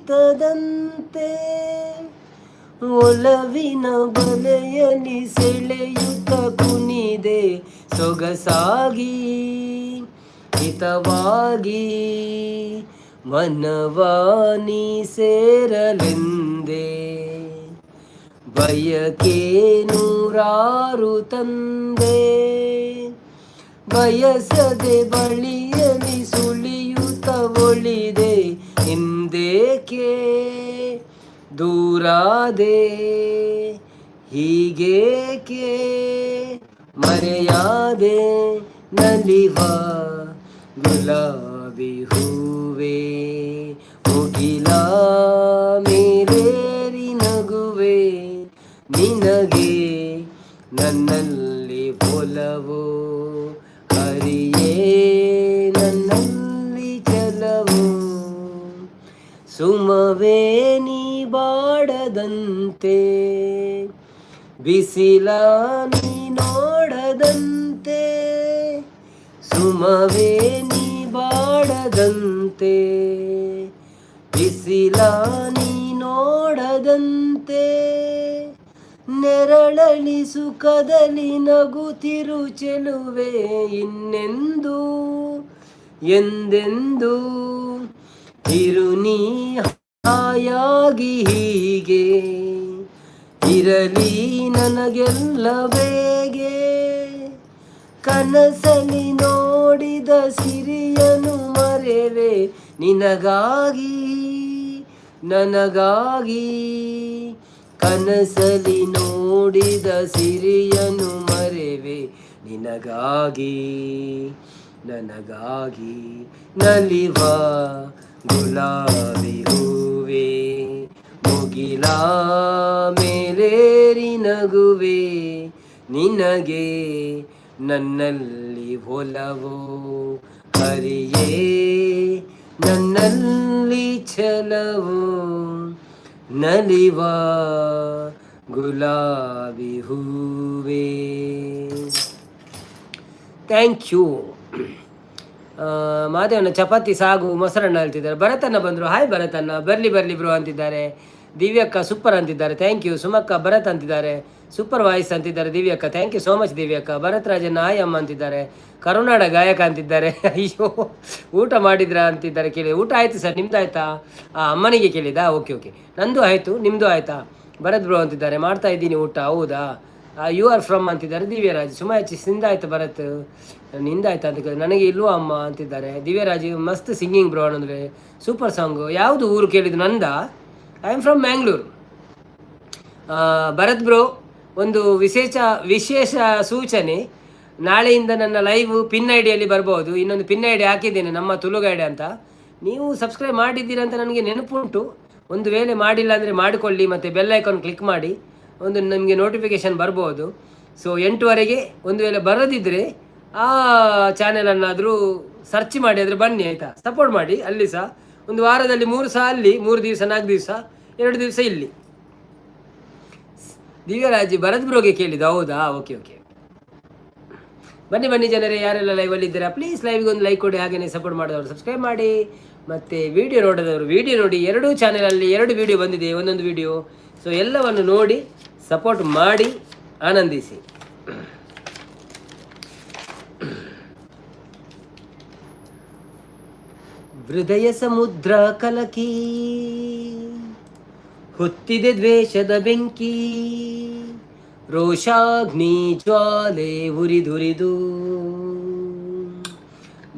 ಒಲವಿನ ಬಲೆಯಲ್ಲಿ ಸೆಳೆಯುತ್ತ ಕುಣಿದೆ ಸೊಗಸಾಗಿ ಹಿತವಾಗಿ ಮನವಾನಿ ಸೇರಲೆಂದೆ ಬಯಕೆ ನೂರಾರು ತಂದೆ ಬಯಸದೆ ಬಳಿಯಲಿ ಸುಳಿಯುತ್ತ ಒಳಿದೆ ಹಿಂದೇಕೆ ದೂರಾದೆ ಹೀಗೇಕೆ ಮರೆಯಾದೆ ನಲಿವ ಗುಲಾಬಿ ಹೂವೇ ಮುಗಿಲ ಮೇಲೇರಿ ನಗುವೆ ನಿನಗೆ ನನ್ನಲ್ಲಿ ಒಲವು ಹರಿಯೇ ನನ್ನಲ್ಲಿ ಚಲವು ಸುಮವೇ ನೀ ಬಾಡದಂತೆ ಬಿಸಿಲ ನೀ ನೋಡದಂತೆ ಸುಮವೇ ನೀ ಬಾಡದಂತೆ ಬಿಸಿಲ ನೀ ನೋಡದಂತೆ ನೆರಳಲಿ ಸುಖದಲ್ಲಿ ನಗುತ್ತಿರು ಚೆಲುವೆ ಇನ್ನೆಂದು ಎಂದೆಂದು ಇರು ನೀ ಹಾಯಾಗಿ ಹೀಗೆ ಇರಲಿ ನನಗೆಲ್ಲ ಬೇಗೆ ಕನಸಲಿ ನೋಡಿದ ಸಿರಿಯನು ಮರೆವೆ ನಿನಗಾಗಿ ನನಗಾಗಿ ಕನಸಲಿ ನೋಡಿದ ಸಿರಿಯನು ಮರೆವೆ ನಿನಗಾಗಿ ನನಗಾಗಿ ನಲಿವ ಗುಲಾಬಿ ಹೂವೇ ಮುಗಿಲ ಮೇಲೇರಿ ನಗುವೆ ನಿನಗೆ ನನ್ನಲ್ಲಿ ಒಲವು ಹರಿಯೇ ನನ್ನಲ್ಲಿ ಛಲವು ನಲಿವ ಗುಲಾಬಿ ಹೂವೇ. Thank you. ಮಾದೇವಣ್ಣ ಚಪಾತಿ ಸಾಗು ಮೊಸರನ್ನ ಹೇಳ್ತಿದ್ದಾರೆ. ಭರತಣ್ಣ ಬಂದರು. ಹಾಯ್ ಭರತಣ್ಣ. ಬರಲಿ ಬ್ರೋ ಅಂತಿದ್ದಾರೆ. ದಿವ್ಯಕ್ಕ ಸೂಪರ್ ಅಂತಿದ್ದಾರೆ. Thank you. ಸುಮಕ್ಕ ಭರತ್ ಅಂತಿದ್ದಾರೆ. ಸೂಪರ್ ವಾಯ್ಸ್ ಅಂತಿದ್ದಾರೆ ದಿವ್ಯಕ್ಕ. ಥ್ಯಾಂಕ್ ಯು ಸೋ ಮಚ್ ದಿವ್ಯಕ್ಕ. ಭರತ್ ರಾಜನ್ ಹಾಯ್ ಅಮ್ಮ ಅಂತಿದ್ದಾರೆ. ಕರುನಾಡ ಗಾಯಕ ಅಂತಿದ್ದಾರೆ. ಅಯ್ಯೋ ಊಟ ಮಾಡಿದ್ರಾ ಅಂತಿದ್ದಾರೆ. ಕೇಳಿ ಊಟ ಆಯಿತು ಸರ್, ನಿಮ್ದು ಆಯ್ತಾ? ಅಮ್ಮನಿಗೆ ಕೇಳಿದಾ? ಓಕೆ ನಂದು ಆಯಿತು, ನಿಮ್ಮದು ಆಯಿತಾ? ಭರತ್ ಬ್ರೋ ಅಂತಿದ್ದಾರೆ. ಮಾಡ್ತಾ ಇದ್ದೀನಿ ಊಟ. ಹೌದಾ? ಯು ಆರ್ ಫ್ರಮ್ ಅಂತಿದ್ದಾರೆ ದಿವ್ಯರಾಜ್. ಸುಮಾಚಿ ಸಿಂದಾಯ್ತು ಭರತ್, ನಿಂದಾಯ್ತು ಅಂತ ಕೇಳಿ. ನನಗೆ ಇಲ್ವೋ ಅಮ್ಮ ಅಂತಿದ್ದಾರೆ ದಿವ್ಯರಾಜ್. ಮಸ್ತ್ ಸಿಂಗಿಂಗ್ ಬ್ರೋ ಅಂದರೆ ಸೂಪರ್ ಸಾಂಗು. ಯಾವುದು ಊರು ಕೇಳಿದ್ದು? ನಂದ. I am from Mangalore. Bharat bro, ಒಂದು ವಿಶೇಷ ಸೂಚನೆ. ನಾಳೆಯಿಂದ ನನ್ನ ಲೈವ್ ಪಿನ್ ಐಡಿಯಲ್ಲಿ ಬರ್ಬೋದು. ಇನ್ನೊಂದು ಪಿನ್ ಐಡಿ ಹಾಕಿದ್ದೇನೆ, ನಮ್ಮ ತುಳುಗ ಐಡಿ ಅಂತ. ನೀವು ಸಬ್ಸ್ಕ್ರೈಬ್ ಮಾಡಿದ್ದೀರಾ ಅಂತ ನನಗೆ ನೆನಪುಂಟು. ಒಂದು ವೇಳೆ ಮಾಡಿಲ್ಲ ಅಂದರೆ ಮಾಡಿಕೊಳ್ಳಿ, ಮತ್ತು ಬೆಲ್ ಐಕಾನ್ ಕ್ಲಿಕ್ ಮಾಡಿ, ಒಂದು ನಿಮಗೆ ನೋಟಿಫಿಕೇಷನ್ ಬರ್ಬೋದು. ಸೊ 8 ಒಂದು ವೇಳೆ ಬರದಿದ್ದರೆ ಆ ಚಾನೆಲನ್ನಾದರೂ ಸರ್ಚ್ ಮಾಡಿ ಆದರೆ ಬನ್ನಿ, ಆಯಿತಾ? ಸಪೋರ್ಟ್ ಮಾಡಿ. ಅಲ್ಲಿ ಸಹ ಒಂದು ವಾರದಲ್ಲಿ 3 ಸಹ ಅಲ್ಲಿ, 3 ದಿವಸ 4 ದಿವಸ 2 ದಿವಸ ಇಲ್ಲಿ. ದಿವ್ಯರಾಜಿ ಭರತ್ ಬ್ರೋಗೆ ಕೇಳಿದ್ದು. ಹೌದಾ? ಓಕೆ ಬನ್ನಿ ಜನರೇ, ಯಾರೆಲ್ಲ ಲೈವಲ್ಲಿ ಇದ್ದೀರಾ ಪ್ಲೀಸ್ ಲೈವ್ಗೆ ಒಂದು ಲೈಕ್ ಕೊಡಿ. ಹಾಗೆಯೇ ಸಪೋರ್ಟ್ ಮಾಡಿದವರು ಸಬ್ಸ್ಕ್ರೈಬ್ ಮಾಡಿ, ಮತ್ತು ವಿಡಿಯೋ ನೋಡಿದವರು ವಿಡಿಯೋ ನೋಡಿ. 2 ಚಾನೆಲಲ್ಲಿ 2 ವಿಡಿಯೋ ಬಂದಿದೆ, ಒಂದೊಂದು ವಿಡಿಯೋ. ಸೊ ಎಲ್ಲವನ್ನು ನೋಡಿ ಸಪೋರ್ಟ್ ಮಾಡಿ, ಆನಂದಿಸಿ. ಹೃದಯ ಸಮುದ್ರ ಕಲಕಿ ಹೊತ್ತಿದೆ ದ್ವೇಷದ ಬೆಂಕಿ, ರೋಷಾಗ್ನಿ ಜ್ವಾಲೆ ಉರಿದುರಿದು.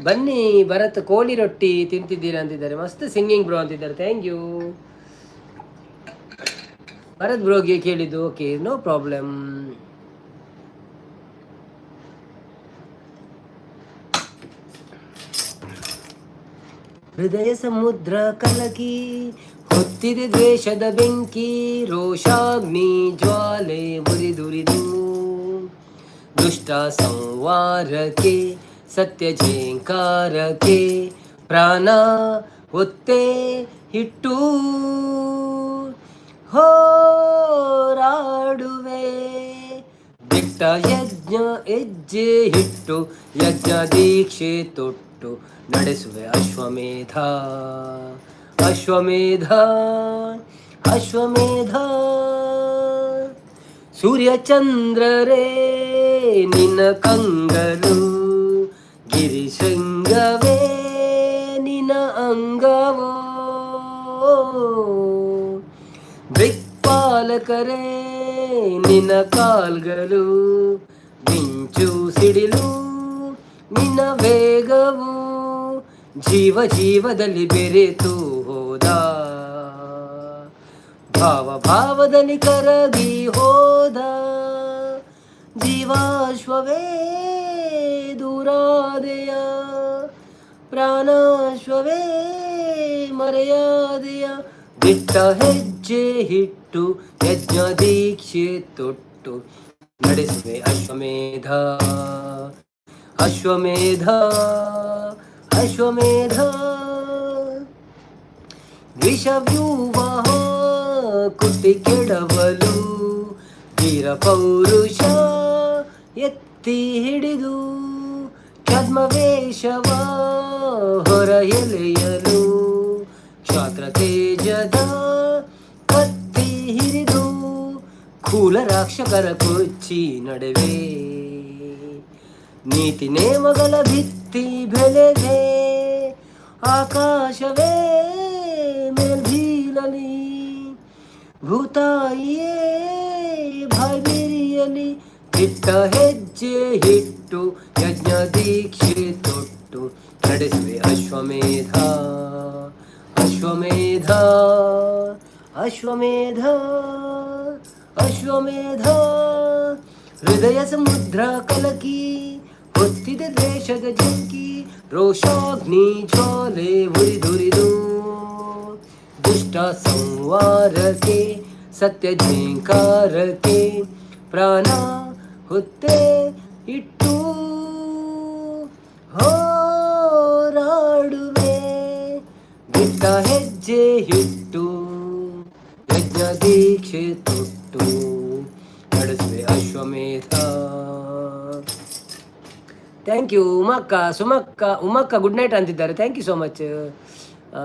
ಬನ್ನಿ ಭರತ್, ಕೋಳಿ ರೊಟ್ಟಿ ತಿಂತಿದ್ದೀರಾ ಅಂತಿದ್ದಾರೆ. ಮಸ್ತ್ ಸಿಂಗಿಂಗ್ ಬ್ರೋ ಅಂತಿದ್ದಾರೆ. Thank you. ಭರತ್ ಬ್ರೋಗೆ ಕೇಳಿದ್ದು. Okay, no problem. ಹೃದಯ ಸಮುದ್ರ ಕಲಕಿ ಹೊತ್ತಿದೆ ದ್ವೇಷದ ಬೆಂಕಿ, ರೋಷಾಗ್ನಿ ಜ್ವಾಲೆ ಉರಿದುರಿದು. ದುಷ್ಟ ಸಂವಾರಕ್ಕೆ ಸತ್ಯ ಜೇಂಕಾರಕ್ಕೆ ಪ್ರಾಣ ಒತ್ತೆ ಇಟ್ಟು ಹೋರಾಡುವೆ. ಬಿಟ್ಟ ಯಜ್ಞ ಹೆಜ್ಜೆ ಇಟ್ಟು ಯಜ್ಞ ದೀಕ್ಷೆ ತೊಟ್ಟು ನಡೆಸುವೆ ಅಶ್ವಮೇಧ ಅಶ್ವಮೇಧ ಅಶ್ವಮೇಧ. ಸೂರ್ಯಚಂದ್ರರೇ ನಿನ್ನ ಕಂಗಲು, ಗಿರಿಶೃಂಗವೇ ನಿನ್ನ ಅಂಗವೋ. ದಿಕ್ಪಾಲಕರೇ ನಿನ್ನ ಕಾಲ್ಗಳು, ಮಿಂಚು ಸಿಡಿಲು ನಿನ್ನ ವೇಗವು. ಜೀವ ಜೀವದಲ್ಲಿ ಬೆರೆತು ಹೋದ, ಭಾವ ಭಾವದಲ್ಲಿ ಕರಗಿ ಹೋದ. ಜೀವಾಶ್ವವೇ ದೂರಾದೆಯ, ಪ್ರಾಣಾಶ್ವವೇ ಮರೆಯಾದೆಯ. ಬಿಟ್ಟ ಹೆಜ್ಜೆ ಇಟ್ಟು ಯಜ್ಞ ದೀಕ್ಷೆ ತೊಟ್ಟು ನಡೆಸುವೆ ಅಶ್ವಮೇಧ ಅಶ್ವಮೇಧ ಅಶ್ವಮೇಧ. ವಿಷವ್ಯೂಹ ಕುಟ್ಟಿ ಕೆಡವಲು ವೀರ ಪೌರುಷ ಎತ್ತಿ ಹಿಡಿದು, ಛದ್ಮವೇಷವ ಹೊರ ಎಲೆಯಲು ಕ್ಷಾತ್ರ ತೇಜದ ಕತ್ತಿ ಹಿರಿದು. ಕೂಲ ರಾಕ್ಷಕರ ಕೊಚ್ಚಿ ನಡುವೆ ನೀತಿ ನೇಮಗಳ ಭಿತ್ತಿ ಬೆಳೆದೆ. ಆಕಾಶವೇ ಮೇಲ್ಬೀಳಲಿ, ಭೂತಾಯಿಯೇ ಬಾಯ್ಬಿರಿಯಲಿ. ಬಿಟ್ಟ ಹೆಜ್ಜೆ ಇಟ್ಟು ಯಜ್ಞ ದೀಕ್ಷೆ ತೊಟ್ಟು ನಡೆಸುವೆ ಅಶ್ವಮೇಧ ಅಶ್ವಮೇಧ ಅಶ್ವಮೇಧ ಅಶ್ವಮೇಧ. ಹೃದಯ ಸಮುದ್ರ ಕಲಕಿ ಹೊತ್ತಿದೆ ದ್ವೇಷದ ಜಂಕಿ, ರೋಷಾಗ್ನಿ ಜ್ವಾಲೆ ಉರಿದುರಿದು. ದುಷ್ಟ ಸಂವಾರಕ್ಕೆ ಸತ್ಯ ಝೇಂಕಾರಕ್ಕೆ ಪ್ರಾಣ ಹೊತ್ತೆ ಇಟ್ಟು ಹೋರಾಡುವೆ. ಬಿಟ್ಟ ಹೆಜ್ಜೆ ಇಟ್ಟು ಯಜ್ಞ ದೀಕ್ಷೆ ತೊಟ್ಟು ನಡೆಸುವೆ ಅಶ್ವಮೇಧ. ಥ್ಯಾಂಕ್ ಯು ಉಮಕ್ಕ ಉಮಕ್ಕ ಗುಡ್ ನೈಟ್ ಅಂತಿದ್ದಾರೆ. Thank you so much.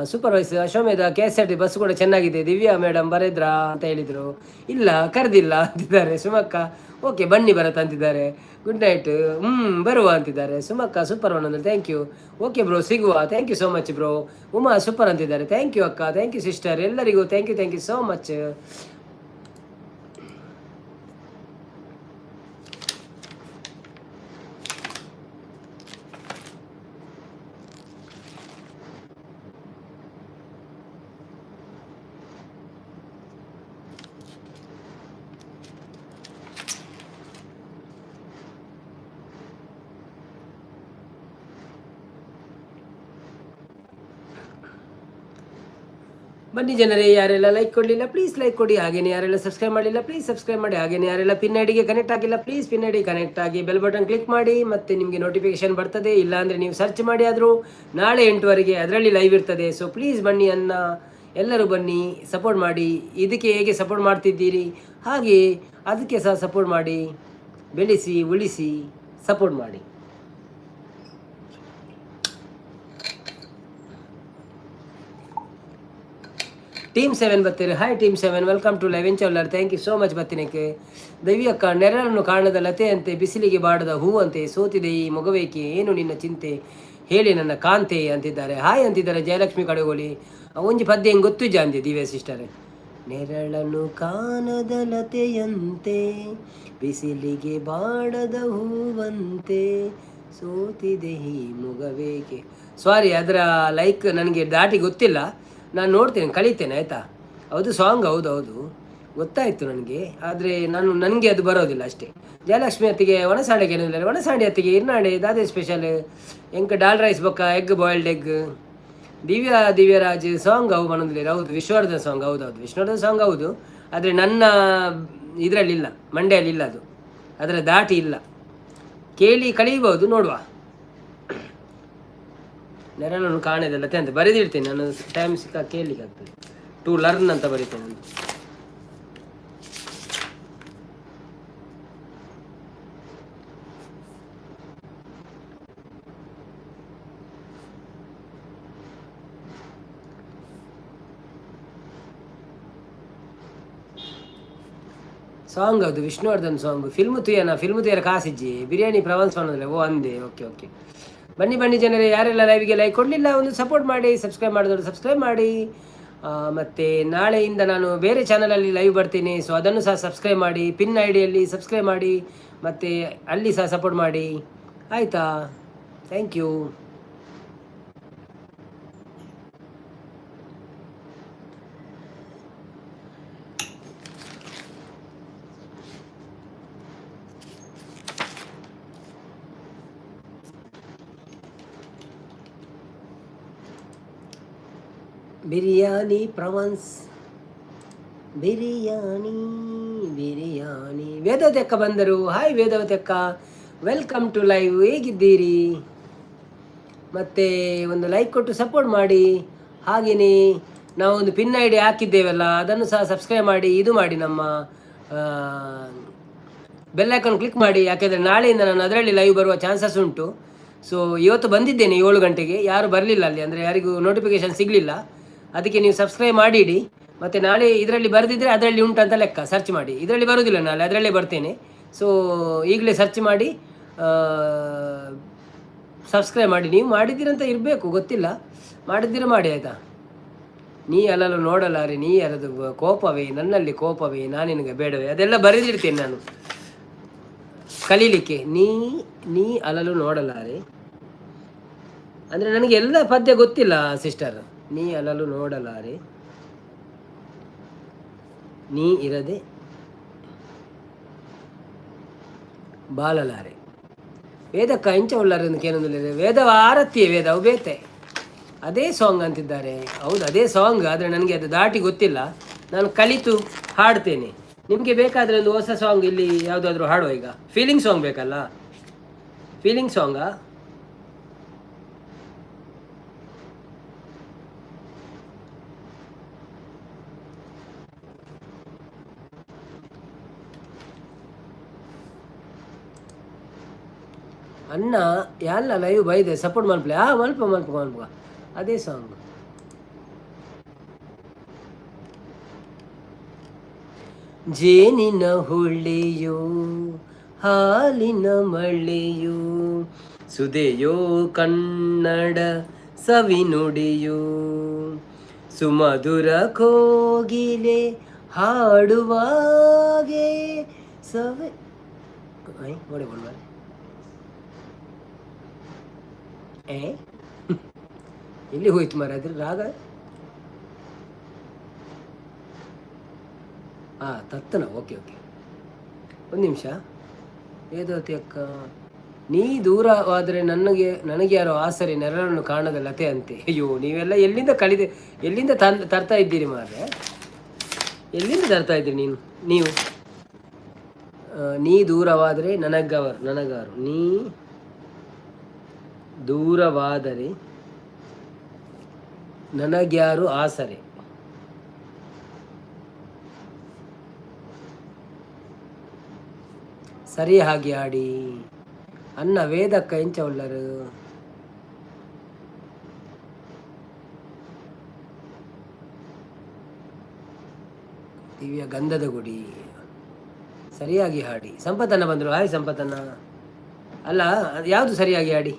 Super voice. Ashwamedha KSRT bus ಕೂಡ ಚೆನ್ನಾಗಿದೆ. ದಿವ್ಯಾ ಮೇಡಮ್ ಬರೆದ್ರಾ ಅಂತ ಹೇಳಿದರು. ಇಲ್ಲ ಕರೆದಿಲ್ಲ ಅಂತಿದ್ದಾರೆ ಸುಮಕ್ಕ. ಓಕೆ ಬನ್ನಿ ಭರತ್ ಅಂತಿದ್ದಾರೆ. Good night. ಬರುವ ಅಂತಿದ್ದಾರೆ ಸುಮಕ್ಕ. ಸೂಪರ್ ಒನ್ ಅಂದರೆ ಥ್ಯಾಂಕ್ ಯು. ಓಕೆ ಬ್ರೋ ಸಿಗುವ. Thank you so much bro. Uma super ಅಂತಿದ್ದಾರೆ. ಥ್ಯಾಂಕ್ ಯು ಅಕ್ಕ. Thank you sister. ಎಲ್ಲರಿಗೂ ಥ್ಯಾಂಕ್ ಯು ಸೋ ಮಚ್. ಬನ್ನಿ ಜನರೇ, ಯಾರೆಲ್ಲ ಲೈಕ್ ಕೊಡಲಿಲ್ಲ ಪ್ಲೀಸ್ ಲೈಕ್ ಕೊಡಿ. ಹಾಗೇನೆ ಯಾರೆಲ್ಲ ಸಬ್ಸ್ಕ್ರೈಬ್ ಮಾಡಿಲ್ಲ ಪ್ಲೀಸ್ ಸಬ್ಸ್ಕ್ರೈಬ್ ಮಾಡಿ. ಹಾಗೇನೆ ಯಾರೆಲ್ಲ ಪಿನ್ ಐಡಿಗೆ ಕನೆಕ್ಟ್ ಆಗಿಲ್ಲ ಪ್ಲೀಸ್ ಪಿನ್ ಐಡಿ ಕನೆಕ್ಟ್ ಆಗಿ ಬೆಲ್ ಬಟನ್ ಕ್ಲಿಕ್ ಮಾಡಿ. ಮತ್ತೆ ನಿಮಗೆ ನೋಟಿಫಿಕೇಶನ್ ಬರ್ತದೆ. ಇಲ್ಲಾಂದರೆ ನೀವು ಸರ್ಚ್ ಮಾಡಿ ಆದರೂ ನಾಳೆ 8 ಅದರಲ್ಲಿ ಲೈವ್ ಇರ್ತದೆ. ಸೊ ಪ್ಲೀಸ್ ಬನ್ನಿ ಅನ್ನ ಎಲ್ಲರೂ ಬನ್ನಿ, ಸಪೋರ್ಟ್ ಮಾಡಿ. ಇದಕ್ಕೆ ಹೇಗೆ ಸಪೋರ್ಟ್ ಮಾಡ್ತಿದ್ದೀರಿ ಹಾಗೆ ಅದಕ್ಕೆ ಸಹ ಸಪೋರ್ಟ್ ಮಾಡಿ. ಬೆಳೆಸಿ ಉಳಿಸಿ ಸಪೋರ್ಟ್ ಮಾಡಿ. ಟೀಮ್ 7 ಬರ್ತೀರಿ. ಹಾಯ್ ಟೀಮ್ 7, ವೆಲ್ಕಮ್ ಟು ಲೈವ್ ಚೌಲರ್. ಥ್ಯಾಂಕ್ ಯು ಸೋ ಮಚ್ ಬತ್ತಿನಕ್ಕೆ. ದೈವ್ಯಕ್ಕ ನೆರಳನ್ನು ಕಾಣದ ಲತೆಯಂತೆ, ಬಿಸಿಲಿಗೆ ಬಾಡದ ಹೂವಂತೆ, ಸೋತಿದೆ ಈ ಮೊಗವೇಕೆ, ಏನು ನಿನ್ನ ಚಿಂತೆ, ಹೇಳಿ ನನ್ನ ಕಾಂತೆ ಅಂತಿದ್ದಾರೆ. ಹಾಯ್ ಅಂತಿದ್ದಾರೆ ಜಯಲಕ್ಷ್ಮಿ ಕಡೆಗೋಳಿ. ಒಂಜಿ ಪದ್ಯ ಹೆಂಗೆ ಗೊತ್ತುಜ ಅಂದೆ ದಿವ್ಯ ಸಿಸ್ಟರ್. ನೆರಳನ್ನು ಕಾಣದ ಲತೆಯಂತೆ, ಬಿಸಿಲಿಗೆ ಬಾಡದ ಹೂವಂತೆ, ಸೋತಿದೆ ಈ ಮೊಗವೇಕೆ. ಸಾರಿ, ಅದರ ಲೈಕ್ ನನಗೆ ದಾಟಿ ಗೊತ್ತಿಲ್ಲ. ನಾನು ನೋಡ್ತೇನೆ, ಕಲಿತೇನೆ ಆಯಿತಾ. ಹೌದು ಸಾಂಗ್, ಹೌದು ಗೊತ್ತಾಯಿತು ನನಗೆ. ಆದರೆ ನನಗೆ ಅದು ಬರೋದಿಲ್ಲ ಅಷ್ಟೇ. ಜಯಲಕ್ಷ್ಮಿ ಅತ್ತಿಗೆ ಒಣಸಾಂಡೆಗೆ ಏನಿಲ್ಲ, ಒಣಸಾಂಡೆ ಅತ್ತಿಗೆ ಇರ್ನಾಡೆ ದಾದೆ ಸ್ಪೆಷಲ್ ಎಂಕ ಡಾಲ್ ರೈಸ್ ಬೊಕ್ಕ ಎಗ್ ಬಾಯ್ಲ್ಡ್ ಎಗ್. ದಿವ್ಯರಾಜ್ ಸಾಂಗ್ ಅವು ಮನೋದಿಲ್ಲ. ಹೌದು ವಿಷ್ಣುವರ್ಧನ್ ಸಾಂಗ್, ಹೌದು ವಿಷ್ಣುವರ್ಧನ್ ಸಾಂಗ್ ಹೌದು. ಆದರೆ ನನ್ನ ಇದರಲ್ಲಿಲ್ಲ, ಮಂಡ್ಯಲ್ಲಿಲ್ಲ ಅದು, ಅದರ ದಾಟಿ ಇಲ್ಲ. ಕೇಳಿ ಕಳೀಬೋದು, ನೋಡುವ. ನೆರಳನ್ನು ಕಾಣೋದಲ್ಲತೆ ಅಂತ ಬರೆದಿಡ್ತೇನೆ ನಾನು, ಟೈಮ್ ಸಿಕ್ಕ ಕೇಳಲಿಕ್ಕೆ ಆಗ್ತದೆ. ಟು ಲರ್ನ್ ಅಂತ ಬರೀತೇನೆ ನಾನು. ಸಾಂಗ್ ಅದು ವಿಷ್ಣುವರ್ಧನ್ ಸಾಂಗ್. ಫಿಲ್ಮ್ ತುಯ್ಯರ ಕಾಸಿಜ್ಜಿ ಬಿರಿಯಾನಿ ಪ್ರವಾನ್ಸ್ ಮಾಡೋದಿಲ್ಲ. ಓ ಅಂದೆ, ಓಕೆ ಓಕೆ. ಬನ್ನಿ ಬನ್ನಿ ಜನರೇ, ಯಾರೆಲ್ಲ ಲೈವ್ಗೆ ಲೈಕ್ ಕೊಡಲಿಲ್ಲ ಒಂದು ಸಪೋರ್ಟ್ ಮಾಡಿ, ಸಬ್ಸ್ಕ್ರೈಬ್ ಮಾಡಿದವರು ಸಬ್ಸ್ಕ್ರೈಬ್ ಮಾಡಿ. ಮತ್ತು ನಾಳೆಯಿಂದ ನಾನು ಬೇರೆ ಚಾನಲಲ್ಲಿ ಲೈವ್ ಬರ್ತೀನಿ, ಸೊ ಅದನ್ನು ಸಹ ಸಬ್ಸ್ಕ್ರೈಬ್ ಮಾಡಿ. ಪಿನ್ ಐಡಿಯಲ್ಲಿ ಸಬ್ಸ್ಕ್ರೈಬ್ ಮಾಡಿ, ಮತ್ತು ಅಲ್ಲಿ ಸಹ ಸಪೋರ್ಟ್ ಮಾಡಿ, ಆಯಿತಾ? Thank you. Biryani prawns, biryani biryani. Vedavathi ಅಕ್ಕ ಬಂದರು. ಹಾಯ್ ವೇದಾವತಿ ಅಕ್ಕ, ವೆಲ್ಕಮ್ ಟು ಲೈವ್. ಹೇಗಿದ್ದೀರಿ? ಮತ್ತು ಒಂದು ಲೈಕ್ ಕೊಟ್ಟು ಸಪೋರ್ಟ್ ಮಾಡಿ. ಹಾಗೆಯೇ ನಾವೊಂದು ಪಿನ್ ಐ ಡಿ ಹಾಕಿದ್ದೇವಲ್ಲ, ಅದನ್ನು ಸಹ ಸಬ್ಸ್ಕ್ರೈಬ್ ಮಾಡಿ. ಇದು ಮಾಡಿ, ನಮ್ಮ ಬೆಲ್ ಐಕಾನ್ ಕ್ಲಿಕ್ ಮಾಡಿ. ಯಾಕೆಂದರೆ ನಾಳೆಯಿಂದ ನಾನು ಅದರಲ್ಲಿ ಲೈವ್ ಬರುವ ಚಾನ್ಸಸ್ ಉಂಟು. ಸೊ ಇವತ್ತು ಬಂದಿದ್ದೇನೆ 7 ಗಂಟೆಗೆ, ಯಾರು ಬರಲಿಲ್ಲ ಅಲ್ಲಿ, ಅಂದರೆ ಯಾರಿಗೂ ನೋಟಿಫಿಕೇಷನ್ ಸಿಗಲಿಲ್ಲ. ಅದಕ್ಕೆ ನೀವು ಸಬ್ಸ್ಕ್ರೈಬ್ ಮಾಡಿಡಿ. ಮತ್ತು ನಾಳೆ ಇದರಲ್ಲಿ ಬರೆದಿದ್ದರೆ ಅದರಲ್ಲಿ ಉಂಟಂತ ಲೆಕ್ಕ, ಸರ್ಚ್ ಮಾಡಿ. ಇದರಲ್ಲಿ ಬರೋದಿಲ್ಲ, ನಾಳೆ ಅದರಲ್ಲೇ ಬರ್ತೇನೆ. ಸೊ ಈಗಲೇ ಸರ್ಚ್ ಮಾಡಿ ಸಬ್ಸ್ಕ್ರೈಬ್ ಮಾಡಿ. ನೀವು ಮಾಡಿದ್ದೀರಂತ ಇರಬೇಕು, ಗೊತ್ತಿಲ್ಲ, ಮಾಡಿದ್ದೀರ ಮಾಡಿ, ಆಯಿತಾ? ನೀ ಅಲ್ಲಲು ನೋಡಲಾರೆ, ನೀ ಯಾರದು ಕೋಪವೇ, ನನ್ನಲ್ಲಿ ಕೋಪವೇ, ನಾನಿನಗೆ ಬೇಡವೇ, ಅದೆಲ್ಲ ಬರೆದಿರ್ತೇನೆ ನಾನು ಕಲೀಲಿಕ್ಕೆ. ನೀ ಅಲಲು ನೋಡಲಾರೆ ಅಂದರೆ ನನಗೆ ಎಲ್ಲ ಪದ್ಯ ಗೊತ್ತಿಲ್ಲ ಸಿಸ್ಟರ್. ನೀ ಅಲಲು ನೋಡಲಾರೆ, ನೀ ಇರದೆ ಬಾಲಲಾರೆ. ವೇದಕ್ಕ ಇಂಚ ಉಳ್ಳಾರೆ ಅಂತ ಕೇಳೋದಿಲ್ಲ. ವೇದವ ಆರತಿಯೇ ವೇದವು ಬೇತೆ, ಅದೇ ಸಾಂಗ್ ಅಂತಿದ್ದಾರೆ. ಹೌದು, ಅದೇ ಸಾಂಗ್, ಆದರೆ ನನಗೆ ಅದು ದಾಟಿ ಗೊತ್ತಿಲ್ಲ. ನಾನು ಕಲಿತು ಹಾಡ್ತೇನೆ. ನಿಮಗೆ ಬೇಕಾದರೆ ಒಂದು ಹೊಸ ಸಾಂಗ್ ಇಲ್ಲಿ ಯಾವುದಾದ್ರೂ ಹಾಡುವ. ಈಗ ಫೀಲಿಂಗ್ ಸಾಂಗ್ ಬೇಕಲ್ಲ? ಫೀಲಿಂಗ್ ಸಾಂಗಾ? ಅಣ್ಣ ಎಲ್ಲ ಲೈವ್ ಬೈದೆ, ಸಪೋರ್ಟ್ ಮಲ್ಪಲೆ. ಮಲ್ಪ ಅದೇ ಸಾಂಗ್. ಜೇನಿನ ಹುಳ್ಳಿಯೋ ಹಾಲಿನ ಮಳೆಯೋ ಸುದೆಯೋ ಕನ್ನಡ ಸವಿನುಡಿಯೋ ಸುಮಧುರ ಕೋಗಿಲೆ ಹಾಡುವಾಗೆ ಸವೆ. ಎಲ್ಲಿ ಹೋಯ್ತು ಮಾರ ಅದ್ರ ರಾಗ? ತತ್ತನ. ಓಕೆ ಓಕೆ, ಒಂದು ನಿಮಿಷ. ವೇದಾವತಿ ಅಕ್ಕ, ನೀ ದೂರವಾದರೆ ನನಗೆ ಯಾರೋ ಆಸರೆ ನೆರಳನ್ನು ಕಾಣದ ಲತೆ ಅಂತೆ. ಅಯ್ಯೋ, ನೀವೆಲ್ಲ ಎಲ್ಲಿಂದ ತರ್ತಾ ಇದ್ದೀರಿ ಮಾರ್ರೆ? ಎಲ್ಲಿಂದ ತರ್ತಾ ಇದ್ದೀರಿ ನೀವು? ನೀ ದೂರವಾದರೆ ನನಗಾರು, ನೀ ದೂರವಾದರೆ ನನಗ್ಯಾರು ಆಸರೆ. ಸರಿ ಹಾಗೆ ಆಡಿ ಅನ್ನ. ವೇದಕ್ಕ ಎಂಚ ಉಳ್ಳರು? ದಿವ್ಯ ಗಂಧದ ಗುಡಿ, ಸರಿಯಾಗಿ ಹಾಡಿ. ಸಂಪತ್ತನ್ನ ಬಂದರು. ಹಾಯ್ ಸಂಪತ್ತನ್ನ. ಅಲ್ಲ, ಯಾವುದು ಸರಿಯಾಗಿ ಹಾಡಿ?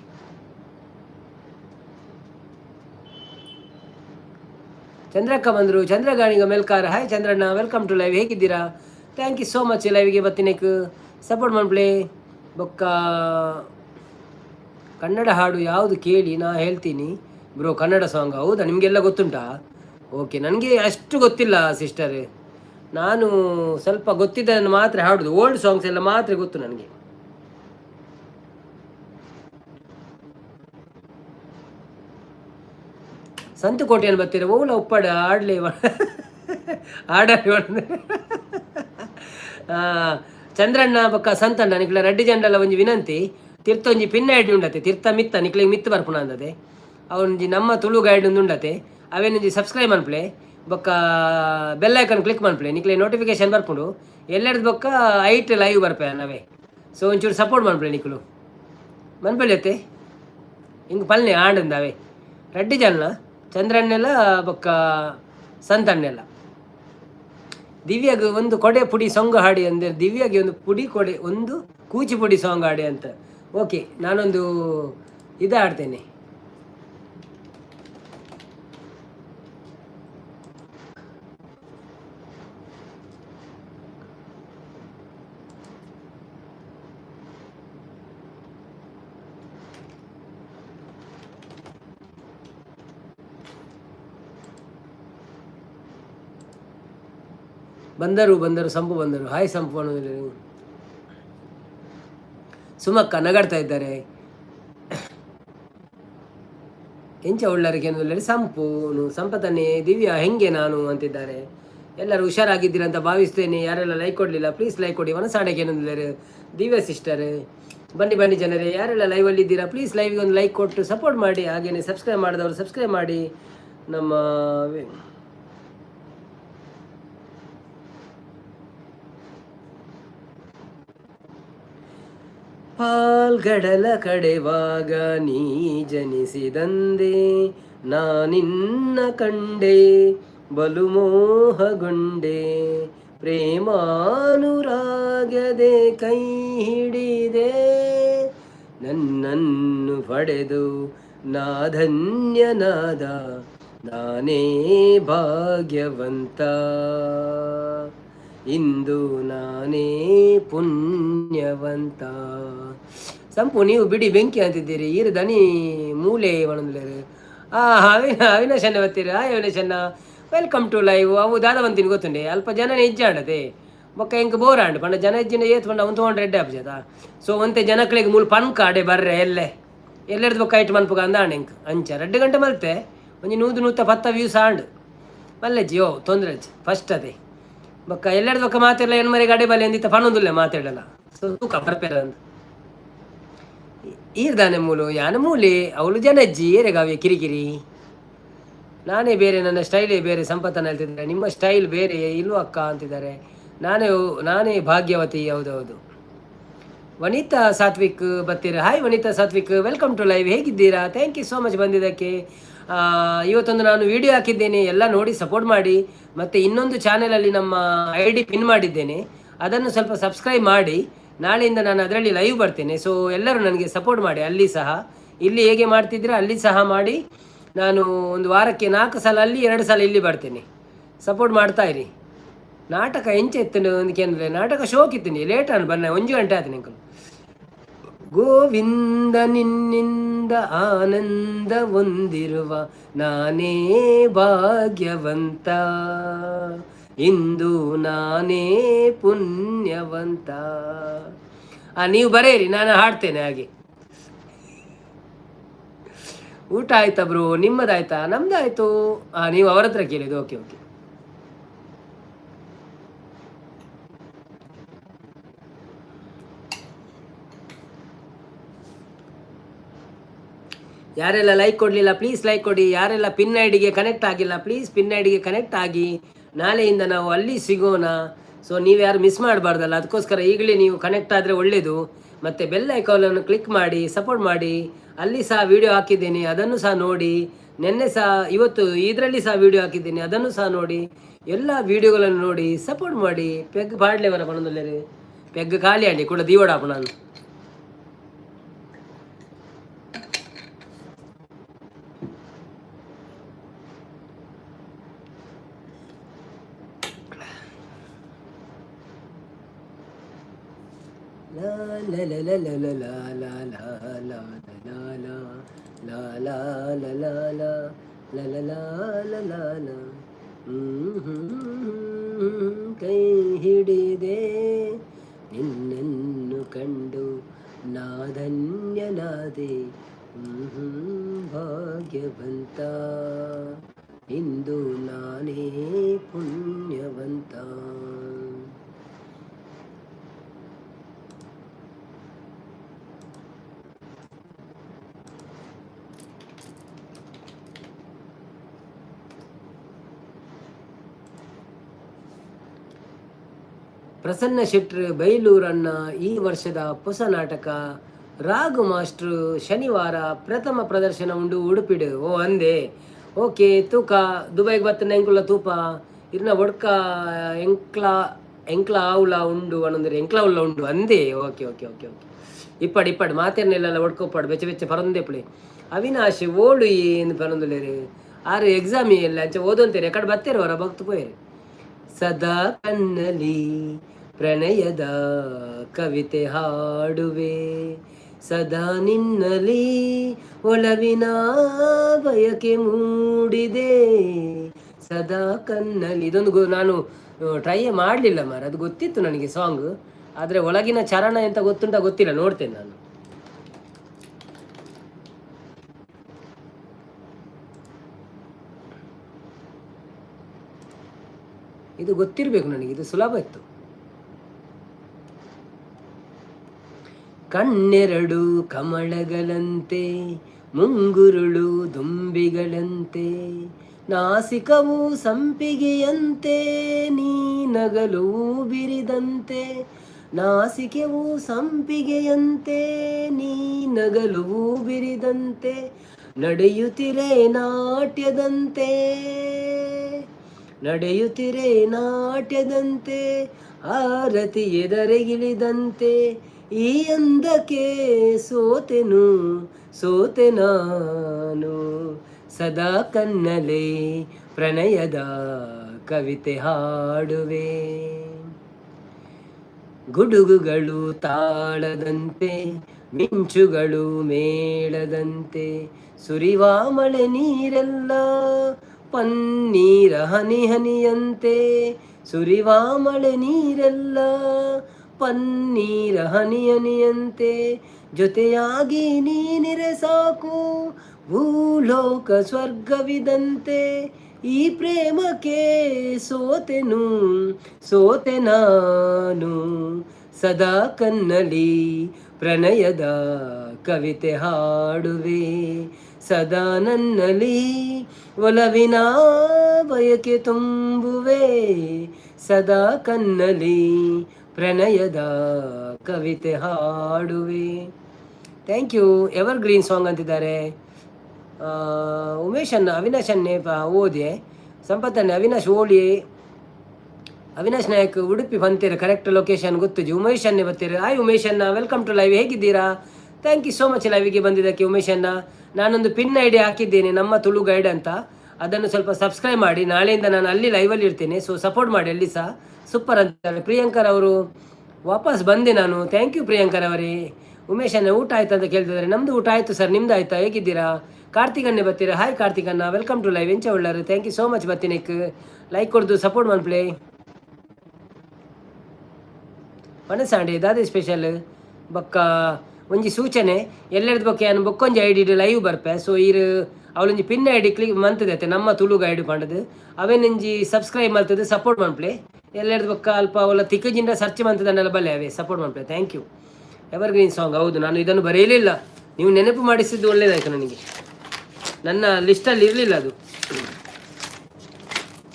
ಚಂದ್ರಕ್ಕ ಬಂದರು. ಚಂದ್ರಗಾಣಿಗ ಮೆಲ್ಕಾರ. ಹಾಯ್ ಚಂದ್ರಣ್ಣ, ವೆಲ್ಕಮ್ ಟು ಲೈವ್. ಹೇಗಿದ್ದೀರಾ? Thank you so much. ಲೈವ್ಗೆ ಬತ್ತಿನಕ್ಕೆ ಸಪೋರ್ಟ್ ಮಾಡ್ಪ್ಲೇ. ಬೊಕ್ಕ ಕನ್ನಡ ಹಾಡು ಯಾವುದು ಕೇಳಿ ನಾ ಹೇಳ್ತೀನಿ ಬ್ರೋ. ಕನ್ನಡ ಸಾಂಗ್ ಹೌದಾ? ನಿಮಗೆಲ್ಲ ಗೊತ್ತುಂಟಾ? ಓಕೆ, ನನಗೆ ಅಷ್ಟು ಗೊತ್ತಿಲ್ಲ ಸಿಸ್ಟರ್. ನಾನು ಸ್ವಲ್ಪ ಗೊತ್ತಿದ್ದನ್ನು ಮಾತ್ರ ಹಾಡೋದು. ಓಲ್ಡ್ ಸಾಂಗ್ಸ್ ಎಲ್ಲ ಮಾತ್ರ ಗೊತ್ತು ನನಗೆ. ಸಂತುಕೋಟೆಯನ್ನು ಬರ್ತೀರ? ಓಲ ಉಪ್ಪಾಡ ಆಡಲೇ ಚಂದ್ರಣ್ಣ ಬೊಕ್ಕ ಸಂತಣ್ಣ ನಿಕ್ಲ ರೆಡ್ಡಿ ಜಂಡಲ ಒಂಜಿ ವಿನಂತಿ. ತಿರ್ತೊಂಜಿ ಪಿನ್ನ ಐಡಿ ಉಂಡತೆ, ತಿರ್ತ ಮಿತ್ತ ನಿಕ್ಲಿಗೆ ಮಿತ್ತು ಬರ್ಪುನ ಅಂದದೆ. ಅವನೊಂಜಿ ನಮ್ಮ ತುಳು ಗೈಡ್ ಒಂದು ಉಂಡತೆ ಅವೇನೊಂಜಿ ಸಬ್ಸ್ಕ್ರೈಬ್ ಮನ್ಪ್ಲೆ ಬೊಕ್ಕ ಬೆಲ್ ಐಕನ್ ಕ್ಲಿಕ್ ಮನ್ಪ್ಲೆ ನಿಕ್ಲೆ ನೋಟಿಫಿಕೇಶನ್ ಬರ್ಪುಂಡು ಎಲ್ಲರದ್ದು ಬೊಕ್ಕ ಐಟ್ ಲೈವ್ ಬರ್ಪೆ ನಾವೇ. ಸೊ ಒಂಚೂರು ಸಪೋರ್ಟ್ ಮನ್ಪ್ಲೆ ನಿಕ್ಲು ಮನ್ಪೆಳಿಯತ್ತೆ ಹಿಂಗೆ ಪಲ್ನೆ ಆಂಡಂದಾವೆ ರೆಡ್ಡಿ ಜನ ಚಂದ್ರನ್ನೆಲ್ಲ ಬೊಕ್ಕ ಸಂತನ್ನೆಲ್ಲ. ದಿವ್ಯಾಗ ಒಂದು ಕೊಡೆ ಪುಡಿ ಸಾಂಗ್ ಹಾಡಿ ಅಂದರೆ ದಿವ್ಯಾಗೆ ಒಂದು ಪುಡಿ ಕೊಡೆ ಒಂದು ಕೂಚಿಪುಡಿ ಸಾಂಗ್ ಹಾಡಿ ಅಂತ. ಓಕೆ, ನಾನೊಂದು ಇದು ಆಡ್ತೇನೆ. ಬಂದರು ಸಂಪು ಬಂದರು. ಹಾಯ್ ಸಂಪು ಅನ್ನೋದಿಲ್ಲ. ಸುಮಕ್ಕ ನಗಾಡ್ತಾ ಇದ್ದಾರೆ. ಎಂಚ ಒಳ್ಳರಿಗೆ ಅನ್ನೋದಿಲ್ಲ. ಸಂಪತ್ತನ್ನೇ ದಿವ್ಯಾ ಹೆಂಗೆ ನಾನು ಅಂತಿದ್ದಾರೆ. ಎಲ್ಲರೂ ಹುಷಾರಾಗಿದ್ದೀರ ಅಂತ ಭಾವಿಸ್ತೇನೆ. ಯಾರೆಲ್ಲ ಲೈಕ್ ಕೊಡಲಿಲ್ಲ ಪ್ಲೀಸ್ ಲೈಕ್ ಕೊಡಿ. ಮನಸಾಡಕ್ಕೆ ಅನ್ನೋದಿಲ್ಲ ದಿವ್ಯಾ ಸಿಸ್ಟರ್. ಬನ್ನಿ ಜನರೇ, ಯಾರೆಲ್ಲ ಲೈವಲ್ಲಿ ಇದ್ದೀರಾ ಪ್ಲೀಸ್ ಲೈವ್ಗೆ ಒಂದು ಲೈಕ್ ಕೊಟ್ಟು ಸಪೋರ್ಟ್ ಮಾಡಿ. ಹಾಗೆಯೇ ಸಬ್ಸ್ಕ್ರೈಬ್ ಮಾಡಿದವರು ಸಬ್ಸ್ಕ್ರೈಬ್ ಮಾಡಿ. ನಮ್ಮ ಪಾಲ್ಗಡಲ ಕಡೆವಾಗ ನೀ ಜನಿಸಿದಂದೆ ನಾನಿನ್ನ ಕಂಡೆ ಬಲು ಮೋಹಗೊಂಡೆ ಪ್ರೇಮಾನುರಾಗದೆ ಕೈ ಹಿಡಿದೆ ನನ್ನನ್ನು ಪಡೆದು ನಾಧನ್ಯನಾದ ನಾನೇ ಭಾಗ್ಯವಂತ ಇಂದು ನಾನೇ ಪುಣ್ಯವಂತ. ಸಂಪು ನೀವು ಬಿಡಿ ಬೆಂಕಿ ಅಂತಿದ್ದೀರಿ. ಈರು ದನಿ ಮೂಲೆ ಒಣಂದ್ಲೇರು. ಅವಿನಾಶನ್ನ ಬರ್ತೀರಿ. ಅವಿನಾಶನ್ನ ವೆಲ್ಕಮ್ ಟು ಲೈವ್. ಅವು ದಾದವಂತಿನ ಗೊತ್ತುಂಡೆ ಅಲ್ಪ ಜನನೇ ಇಜ್ಜಾಡದೆ ಬೊಕ್ಕ ಎಂಕ್ ಬೋರ್ ಆಂಡು ಪಂಡ ಜನ ಇಜ್ಜಿನ ಏತ್ ಪಂಡ 100 ಆಪ್ಜದ. ಸೊ ಒಂತೆ ಜನಕ್ಳಿಗೆ ಮೂಲ ಪನ್ಕ ಆಡೆ ಬರ್ರೆ ಎಲ್ಲೆರ್ದು ಬೊಕ್ಕ ಐಟ್ ಮನ್ಪುಗ ಅಂದಾಂಡು ಎಂಕ್ ಅಂಚ 2 ಗಂಟೆ ಮಲ್ತೆ ಒಂಜಿ 110 ವ್ಯೂಸ್ ಆಂಡು ಮಲ್ಲೆಜ್ಜಿ ತೊಂದರೆ ಫಸ್ಟ್ ಅದೇ ಬೊಕ್ಕ ಎಲ್ಲೆರ್ದು ಬೊಕ್ಕ ಮಾತಾಡಲ್ಲ ಎನ್ಮರಿ ಗಾಡಿ ಬಲ್ಲಿ ಅಂದಿತ್ತ ಪನ್ನೊಂದುಲ್ಲೆ ಮಾತಾಡಲ್ಲ. ಸೊ ತೂಕ ಬರ್ಪೇರ ಅಂದ್ ಈರ್ದಾನೆ ಮೂಲು ಯಾನ ಮೂಲೆ ಅವಳು ಜನಜ್ಜಿ ಏರೆಗಾವೆ ಕಿರಿಕಿರಿ. ನಾನೇ ಬೇರೆ, ನನ್ನ ಸ್ಟೈಲೇ ಬೇರೆ. ಸಂಪತ್ತನ ಹೇಳ್ತಿದ್ದಾರೆ ನಿಮ್ಮ ಸ್ಟೈಲ್ ಬೇರೆ ಇಲ್ವ ಅಕ್ಕ ಅಂತಿದ್ದಾರೆ. ನಾನೇ ಭಾಗ್ಯವತಿ. ಹೌದೌದು. ವನಿತಾ ಸಾತ್ವಿಕ್ ಬರ್ತೀರಾ. Hi Vanitha Satvik, welcome to live. ಹೇಗಿದ್ದೀರಾ? ಥ್ಯಾಂಕ್ ಯು ಸೋ ಮಚ್ ಬಂದಿದ್ದಕ್ಕೆ. ಇವತ್ತೊಂದು ನಾನು ವಿಡಿಯೋ ಹಾಕಿದ್ದೇನೆ, ಎಲ್ಲ ನೋಡಿ ಸಪೋರ್ಟ್ ಮಾಡಿ. ಮತ್ತು ಇನ್ನೊಂದು ಚಾನೆಲಲ್ಲಿ ನಮ್ಮ ID ಪಿನ್ ಮಾಡಿದ್ದೇನೆ, ಅದನ್ನು ಸ್ವಲ್ಪ ಸಬ್ಸ್ಕ್ರೈಬ್ ಮಾಡಿ. ನಾಳೆಯಿಂದ ನಾನು ಅದರಲ್ಲಿ ಲೈವ್ ಬರ್ತೇನೆ. ಸೊ ಎಲ್ಲರೂ ನನಗೆ ಸಪೋರ್ಟ್ ಮಾಡಿ. ಅಲ್ಲಿ ಸಹ ಇಲ್ಲಿ ಹೇಗೆ ಮಾಡ್ತಿದ್ದೀರಾ ಅಲ್ಲಿ ಸಹ ಮಾಡಿ. ನಾನು ಒಂದು ವಾರಕ್ಕೆ 4 ಸಲ ಅಲ್ಲಿ 2 ಸಲ ಇಲ್ಲಿ ಬರ್ತೇನೆ. ಸಪೋರ್ಟ್ ಮಾಡ್ತಾ ಇರಿ. ನಾಟಕ ಎಂಚ ಎತ್ತನೆ ಒಂದಕ್ಕೆ ನಾಟಕ ಶೋಕ್ ಇತ್ತೀನಿ ಲೇಟ್ ಅನ್ ಬನ್ನ 1 ಗಂಟೆ ಆಯ್ತು ನಿಂಕಲು. ಗೋವಿಂದ ನಿನ್ನಿಂದ ಆನಂದ ಹೊಂದಿರುವ ನಾನೇ ಭಾಗ್ಯವಂತ ಇಂದು ನಾನೇ ಪುಣ್ಯವಂತ. ನೀವು ಬರೆಯಿರಿ, ನಾನು ಹಾಡ್ತೇನೆ ಹಾಗೆ. ಊಟ ಆಯ್ತಾ ಬ್ರೋ? ನಿಮ್ಮದಾಯ್ತಾ? ನಮ್ದಾಯ್ತು. ನೀವು ಅವರ ಹತ್ರ ಕೇಳಿದ್ದು. ಓಕೆ. ಯಾರೆಲ್ಲ ಲೈಕ್ ಕೊಡಲಿಲ್ಲ ಪ್ಲೀಸ್ ಲೈಕ್ ಕೊಡಿ. ಯಾರೆಲ್ಲ ಪಿನ್ ಐಡಿಗೆ ಕನೆಕ್ಟ್ ಆಗಿಲ್ಲ ಪ್ಲೀಸ್ ಪಿನ್ ಐಡಿಗೆ ಕನೆಕ್ಟ್ ಆಗಿ. ನಾಳೆಯಿಂದ ನಾವು ಅಲ್ಲಿ ಸಿಗೋಣ. ಸೊ ನೀವು ಯಾರು ಮಿಸ್ ಮಾಡಬಾರ್ದಲ್ಲ, ಅದಕ್ಕೋಸ್ಕರ ಈಗಲೇ ನೀವು ಕನೆಕ್ಟ್ ಆದರೆ ಒಳ್ಳೆಯದು. ಮತ್ತು ಬೆಲ್ ಐಕಾನನ್ನು ಕ್ಲಿಕ್ ಮಾಡಿ ಸಪೋರ್ಟ್ ಮಾಡಿ. ಅಲ್ಲಿ ಸಹ ವಿಡಿಯೋ ಹಾಕಿದ್ದೇನೆ, ಅದನ್ನು ಸಹ ನೋಡಿ. ನಿನ್ನೆ ಸಹ ಇವತ್ತು ಇದರಲ್ಲಿ ಸಹ ವಿಡಿಯೋ ಹಾಕಿದ್ದೇನೆ, ಅದನ್ನು ಸಹ ನೋಡಿ. ಎಲ್ಲ ವಿಡಿಯೋಗಳನ್ನು ನೋಡಿ ಸಪೋರ್ಟ್ ಮಾಡಿ. ಪೆಗ್ ಪಾಡ್ಲೇವರ ಪಣದಲ್ಲಿ ಪೆಗ್ ಖಾಲಿ ಆಂಡಿ ಕೂಡ ದೀವಡಾಪ ನಾನು. ಕೈ ಹಿಡಿದೆ ನಿನ್ನನ್ನು ಕಂಡು ನಾಧನ್ಯನಾದೆ ಭಾಗ್ಯವಂತ ಇಂದು ನಾನೇ ಪುಣ್ಯವಂತ. ಪ್ರಸನ್ನ ಶೆಟ್ರ್ ಬೈಲೂರನ್ನ ಈ ವರ್ಷದ ಹೊಸ ನಾಟಕ ರಾಗು ಮಾಸ್ಟ್ರು ಶನಿವಾರ ಪ್ರಥಮ ಪ್ರದರ್ಶನ ಉಂಡು ಉಡುಪಿಡು ಓ ಅಂದೆ ಓಕೆ ತೂಕ ದುಬೈಗೆ ಬತ್ತನ ಎಂಕುಲ ತೂಪ ಇರ್ನ ಒಡ್ಕ ಎಂಕ್ಲಾ ಎಂಕ್ಲ ಆವುಲ ಉಂಡು ಅನ್ನೊಂದ್ರೆ ಎಂಕ್ಲ ಉಲ್ಲ ಉಂಡು ಅಂದೆ ಓಕೆ ಓಕೆ ಓಕೆ ಓಕೆ ಇಪ್ಪಡು ಮಾತೇರ್ನೆಲ್ಲ ಒಡ್ಕೊಪ್ಪಾಡು ಬೆಚ್ಚ ಬೆಚ್ಚ ಪರಂದೆ ಪುಳಿ ಅವಿನಾಶ್ ಓಡು ಏನು ಪರಂದುಲೇರು ಆರು ಎಕ್ಸಾಮ್ ಇಲ್ಲ ಅಂಚೆ ಓದೊಂತೇರಿ ಯಾಕಡೆ ಬತ್ತೇರು ಅವರ ಭಕ್ತು ಪೋಯರು ಸದಾ ಕಣ್ಣಲಿ ಪ್ರಣಯದ ಕವಿತೆ ಹಾಡುವೆ ಸದಾ ನಿನ್ನಲಿ ಒಲವಿನ ಬಯಕೆ ಮೂಡಿದೆ ಸದಾ ಕಣ್ಣಲ್ಲಿ ಇದೊಂದು ನಾನು ಟ್ರೈ ಮಾಡಲಿಲ್ಲ ಮಾರ ಅದು ಗೊತ್ತಿತ್ತು ನನಗೆ ಸಾಂಗ್ ಆದರೆ ಒಳಗಿನ ಚರಣ ಎಂತ ಗೊತ್ತುಂಟ ಗೊತ್ತಿಲ್ಲ ನೋಡ್ತೇನೆ ನಾನು ಇದು ಗೊತ್ತಿರಬೇಕು ನನಗೆ ಇದು ಸುಲಭ ಇತ್ತು ಕಣ್ಣೆರಡು ಕಮಳಗಳಂತೆ ಮುಂಗುರುಳು ದುಂಬಿಗಳಂತೆ ನಾಸಿಕವು ಸಂಪಿಗೆಯಂತೆ ನೀ ನಗಲು ಬಿರಿದಂತೆ ನಾಸಿಕೆವು ಸಂಪಿಗೆಯಂತೆ ನೀ ನಗಲು ಬಿರಿದಂತೆ ನಡೆಯುತ್ತಿರೆ ನಾಟ್ಯದಂತೆ ನಡೆಯುತ್ತಿರೆ ನಾಟ್ಯದಂತೆ ಆರತಿ ಎದರೆಗಿಳಿದಂತೆ ಈ ಅಂದಕ್ಕೆ ಸೋತೆನು ಸೋತೆ ನಾನು ಸದಾ ಕಣ್ಣಲೆ ಪ್ರಣಯದ ಕವಿತೆ ಹಾಡುವೆ ಗುಡುಗುಗಳು ತಾಳದಂತೆ ಮಿಂಚುಗಳು ಮೇಳದಂತೆ ಸುರಿವ ಮಳೆ ನೀರೆಲ್ಲ ಪನ್ನೀರ ಹನಿ ಹನಿಯಂತೆ ಸುರಿವ ಮಳೆ ನೀರೆಲ್ಲ ಪನ್ನೀರ ಹನಿ ಹನಿಯಂತೆ ಜೊತೆಯಾಗಿ ನೀನಿರೆ ಸಾಕು ಭೂಲೋಕ ಸ್ವರ್ಗವಿದಂತೆ ಈ ಪ್ರೇಮಕ್ಕೆ ಸೋತೆನು ಸೋತೆ ನಾನು ಸದಾ ಕಣ್ಣಲಿ ಪ್ರಣಯದ ಕವಿತೆ ಹಾಡುವೆ ಸದಾ ನನ್ನಲ್ಲಿ ಒಲವಿನ ಬಯಕೆ ತುಂಬುವೆ ಸದಾ ಕಣ್ಣಲಿ ಪ್ರಣಯದ ಕವಿತೆ ಹಾಡುವೆ thank you evergreen song ಅಂತಿದ್ದಾರೆ ಉಮೇಶ್ ಅನ್ನ ಅವಿನಾಶ್ ಅನ್ನೆ ಓದೆ ಸಂಪತ್ತನ್ನೇ ಅವಿನಾಶ್ ಓಳಿ ಅವಿನಾಶ್ ನಾಯಕ್ ಉಡುಪಿ ಬಂತೀರ ಕರೆಕ್ಟ್ ಲೊಕೇಶನ್ ಗೊತ್ತಿದ್ದು ಉಮೇಶ್ ಅನ್ನೇ ಬರ್ತೀರ ಹಾಯ್ ಉಮೇಶ್ ಅನ್ನ ವೆಲ್ಕಮ್ ಟು ಲೈವ್ ಹೇಗಿದ್ದೀರಾ ಥ್ಯಾಂಕ್ ಯು ಸೋ ಮಚ್ ಲೈವಿಗೆ ಬಂದಿದ್ದಕ್ಕೆ ಉಮೇಶ್ ಅನ್ನ ನಾನೊಂದು ಪಿನ್ ಐಡಿ ಹಾಕಿದ್ದೇನೆ ನಮ್ಮ ತುಳು ಗೈಡ್ ಅಂತ ಅದನ್ನು ಸ್ವಲ್ಪ ಸಬ್ಸ್ಕ್ರೈಬ್ ಮಾಡಿ ನಾಳೆಯಿಂದ ನಾನು ಅಲ್ಲಿ ಲೈವಲ್ಲಿ ಇರ್ತೇನೆ ಸೊ ಸಪೋರ್ಟ್ ಮಾಡಿ ಅಲ್ಲಿ ಸಹ ಸೂಪರ್ ಅಂತಾರೆ ಪ್ರಿಯಾಂಕರ್ ಅವರು ವಾಪಸ್ ಬಂದೆ ನಾನು ಥ್ಯಾಂಕ್ ಯು ಪ್ರಿಯಾಂಕರ್ ಅವರೇ ಉಮೇಶ್ ಅನ್ನ ಊಟ ಆಯ್ತು ಅಂತ ಕೇಳ್ತಿದ್ದಾರೆ ನಮ್ಮದು ಊಟ ಆಯಿತು ಸರ್ ನಿಮ್ದು ಆಯ್ತಾ ಹೇಗಿದ್ದೀರಾ ಕಾರ್ತಿಕನ್ನೇ ಬರ್ತೀರಾ ಹಾಯ್ ಕಾರ್ತಿಕನ್ನ ವೆಲ್ಕಮ್ ಟು ಲೈವ್ ಎಂಚ ಒಳ್ಳಾರು ಥ್ಯಾಂಕ್ ಯು ಸೋ ಮಚ್ ಬರ್ತೀನಿಕ್ ಲೈಕ್ ಕೊಡ್ದು ಸಪೋರ್ಟ್ ಮಾಡ್ಪ್ಲೇ ಮನಸ್ಸಾಂಡೆ ದಾದಿ ಸ್ಪೆಷಲ್ ಬೊಕ್ಕ ಒಂಜಿ ಸೂಚನೆ ಎಲ್ಲರದ್ದು ಬೊಕ್ಕ ಏನು ಬೊಕ್ಕೊಂಜಿ ಐ ಡಿ ಲೈವ್ ಬರ್ಪೆ ಸೊ ಇರು ಅವಳೊಂಜಿ ಪಿನ್ ಐ ಡಿ ಕ್ಲಿಕ್ ಮಂತದೈತೆ ನಮ್ಮ ತುಳು ಗೈಡ್ ಪಂಡದು ಅವೇನೊಂಜಿ ಸಬ್ಸ್ಕ್ರೈಬ್ ಮಾಡ್ತದೆ ಸಪೋರ್ಟ್ ಮಾಡ್ಪ್ಲೇ ಎಲ್ಲರದ್ದು ಬೊಕ್ಕ ಅಲ್ಪ ಅವಳ ತಿಕ್ಕಜಿಂದ ಸರ್ಚ್ ಮಂತದನ್ನೆಲ್ಲ ಬಲ್ಲೆ ಅವೇ ಸಪೋರ್ಟ್ ಮಾಡ್ಪ್ಲೇ thank you evergreen song ಹೌದು ನಾನು ಇದನ್ನು ಬರೆಯಲಿಲ್ಲ ನೀವು ನೆನಪು ಮಾಡಿಸಿದ್ದು ಒಳ್ಳೇದಾಯಿತು ನನಗೆ ನನ್ನ ಲಿಸ್ಟಲ್ಲಿ ಇರಲಿಲ್ಲ ಅದು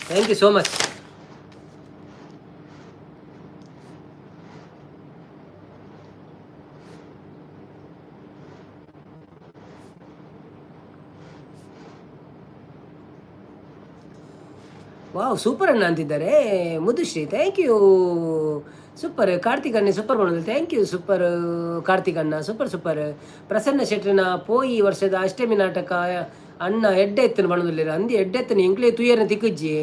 thank you so much wow super ಅಣ್ಣ ಅಂತಿದ್ದಾರೆ ಮುದುಶ್ರೀ ಥ್ಯಾಂಕ್ ಯು ಸೂಪರ್ ಕಾರ್ತಿಕಣ್ಣೆ ಸೂಪರ್ ಮಾಡೋದು ಥ್ಯಾಂಕ್ ಯು ಸೂಪರ್ ಕಾರ್ತಿಕಣ್ಣ ಸೂಪರ್ ಸೂಪರ್ ಪ್ರಸನ್ನ ಶೆಟ್ರಿನ ಪೋಯಿ ವರ್ಷದ ಅಷ್ಟಮಿ ನಾಟಕ ಅಣ್ಣ ಎಡ್ಡೆ ಎತ್ತನ ಪಣದಿಲ್ಲ ಅಂದಿ ಎಡ್ಡೆ ಎತ್ತನ ಎಂಕ್ಲೆ ತುಯ್ಯರ್ನ ತಿಕ್ಕಜ್ಜಿ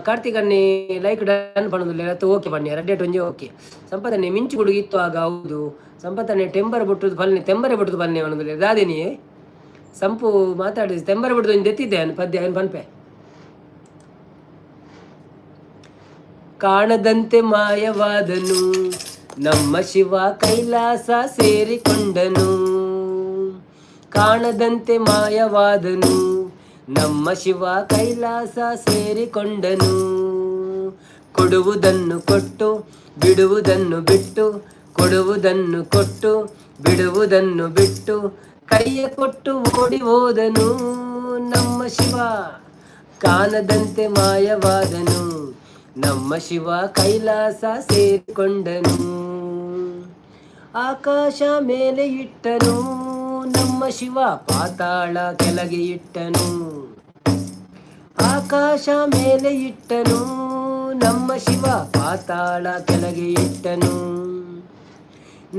ಕಾರ್ತಿಕಣ್ಣೆ ಲೈಕ್ ಡನ್ ಪಣದಿಲ್ಲ ಅಥವಾ ಓಕೆ ಬನ್ನಿ ರೆಡ್ಡೆಟ್ ಒಂಜಿ ಓಕೆ ಸಂಪತ್ತನ್ನೇ ಮಿಂಚು ಗುಡುಗಿತ್ತು ಆಗ ಹೌದು ಸಂಪತ್ತನ್ನೇ ಟೆಂಬರ್ ಬಿಟ್ಟದ್ದು ಬನ್ನಿ ತೆಂಬರೆ ಬಿಟ್ಟದ್ದು ಬನ್ನಿ ಅನ್ನೋದಿಲ್ಲ ದಾದಿನಿ ಸಂಪು ಮಾತಾಡಿಸಿ ತೆಂಬರೆ ಬಿಟ್ಟದ್ದು ಒಂದು ಎತ್ತಿದ್ದೆ ಅನ್ ಪದ್ಯ ಏನು ಪನ್ಪೆ ಕಾಣದಂತೆ ಮಾಯವಾದನು ನಮ್ಮ ಶಿವ ಕೈಲಾಸ ಸೇರಿಕೊಂಡನು ಕಾಣದಂತೆ ಮಾಯವಾದನು ನಮ್ಮ ಶಿವ ಕೈಲಾಸ ಸೇರಿಕೊಂಡನು ಕೊಡುವುದನ್ನು ಕೊಟ್ಟು ಬಿಡುವುದನ್ನು ಬಿಟ್ಟು ಕೊಡುವುದನ್ನು ಕೊಟ್ಟು ಬಿಡುವುದನ್ನು ಬಿಟ್ಟು ಕೈಯ ಕೊಟ್ಟು ಓಡಿ ಹೋದನು ನಮ್ಮ ಶಿವ ಕಾಣದಂತೆ ಮಾಯವಾದನು ನಮ್ಮ ಶಿವ ಕೈಲಾಸ ಸೇರಿಕೊಂಡನು. ಆಕಾಶ ಮೇಲೆ ಇಟ್ಟನು, ನಮ್ಮ ಶಿವ ಪಾತಾಳ ಕೆಳಗೆ ಇಟ್ಟನು. ಆಕಾಶ ಮೇಲೆ ಇಟ್ಟನು, ನಮ್ಮ ಶಿವ ಪಾತಾಳ ಕೆಳಗೆ ಇಟ್ಟನು.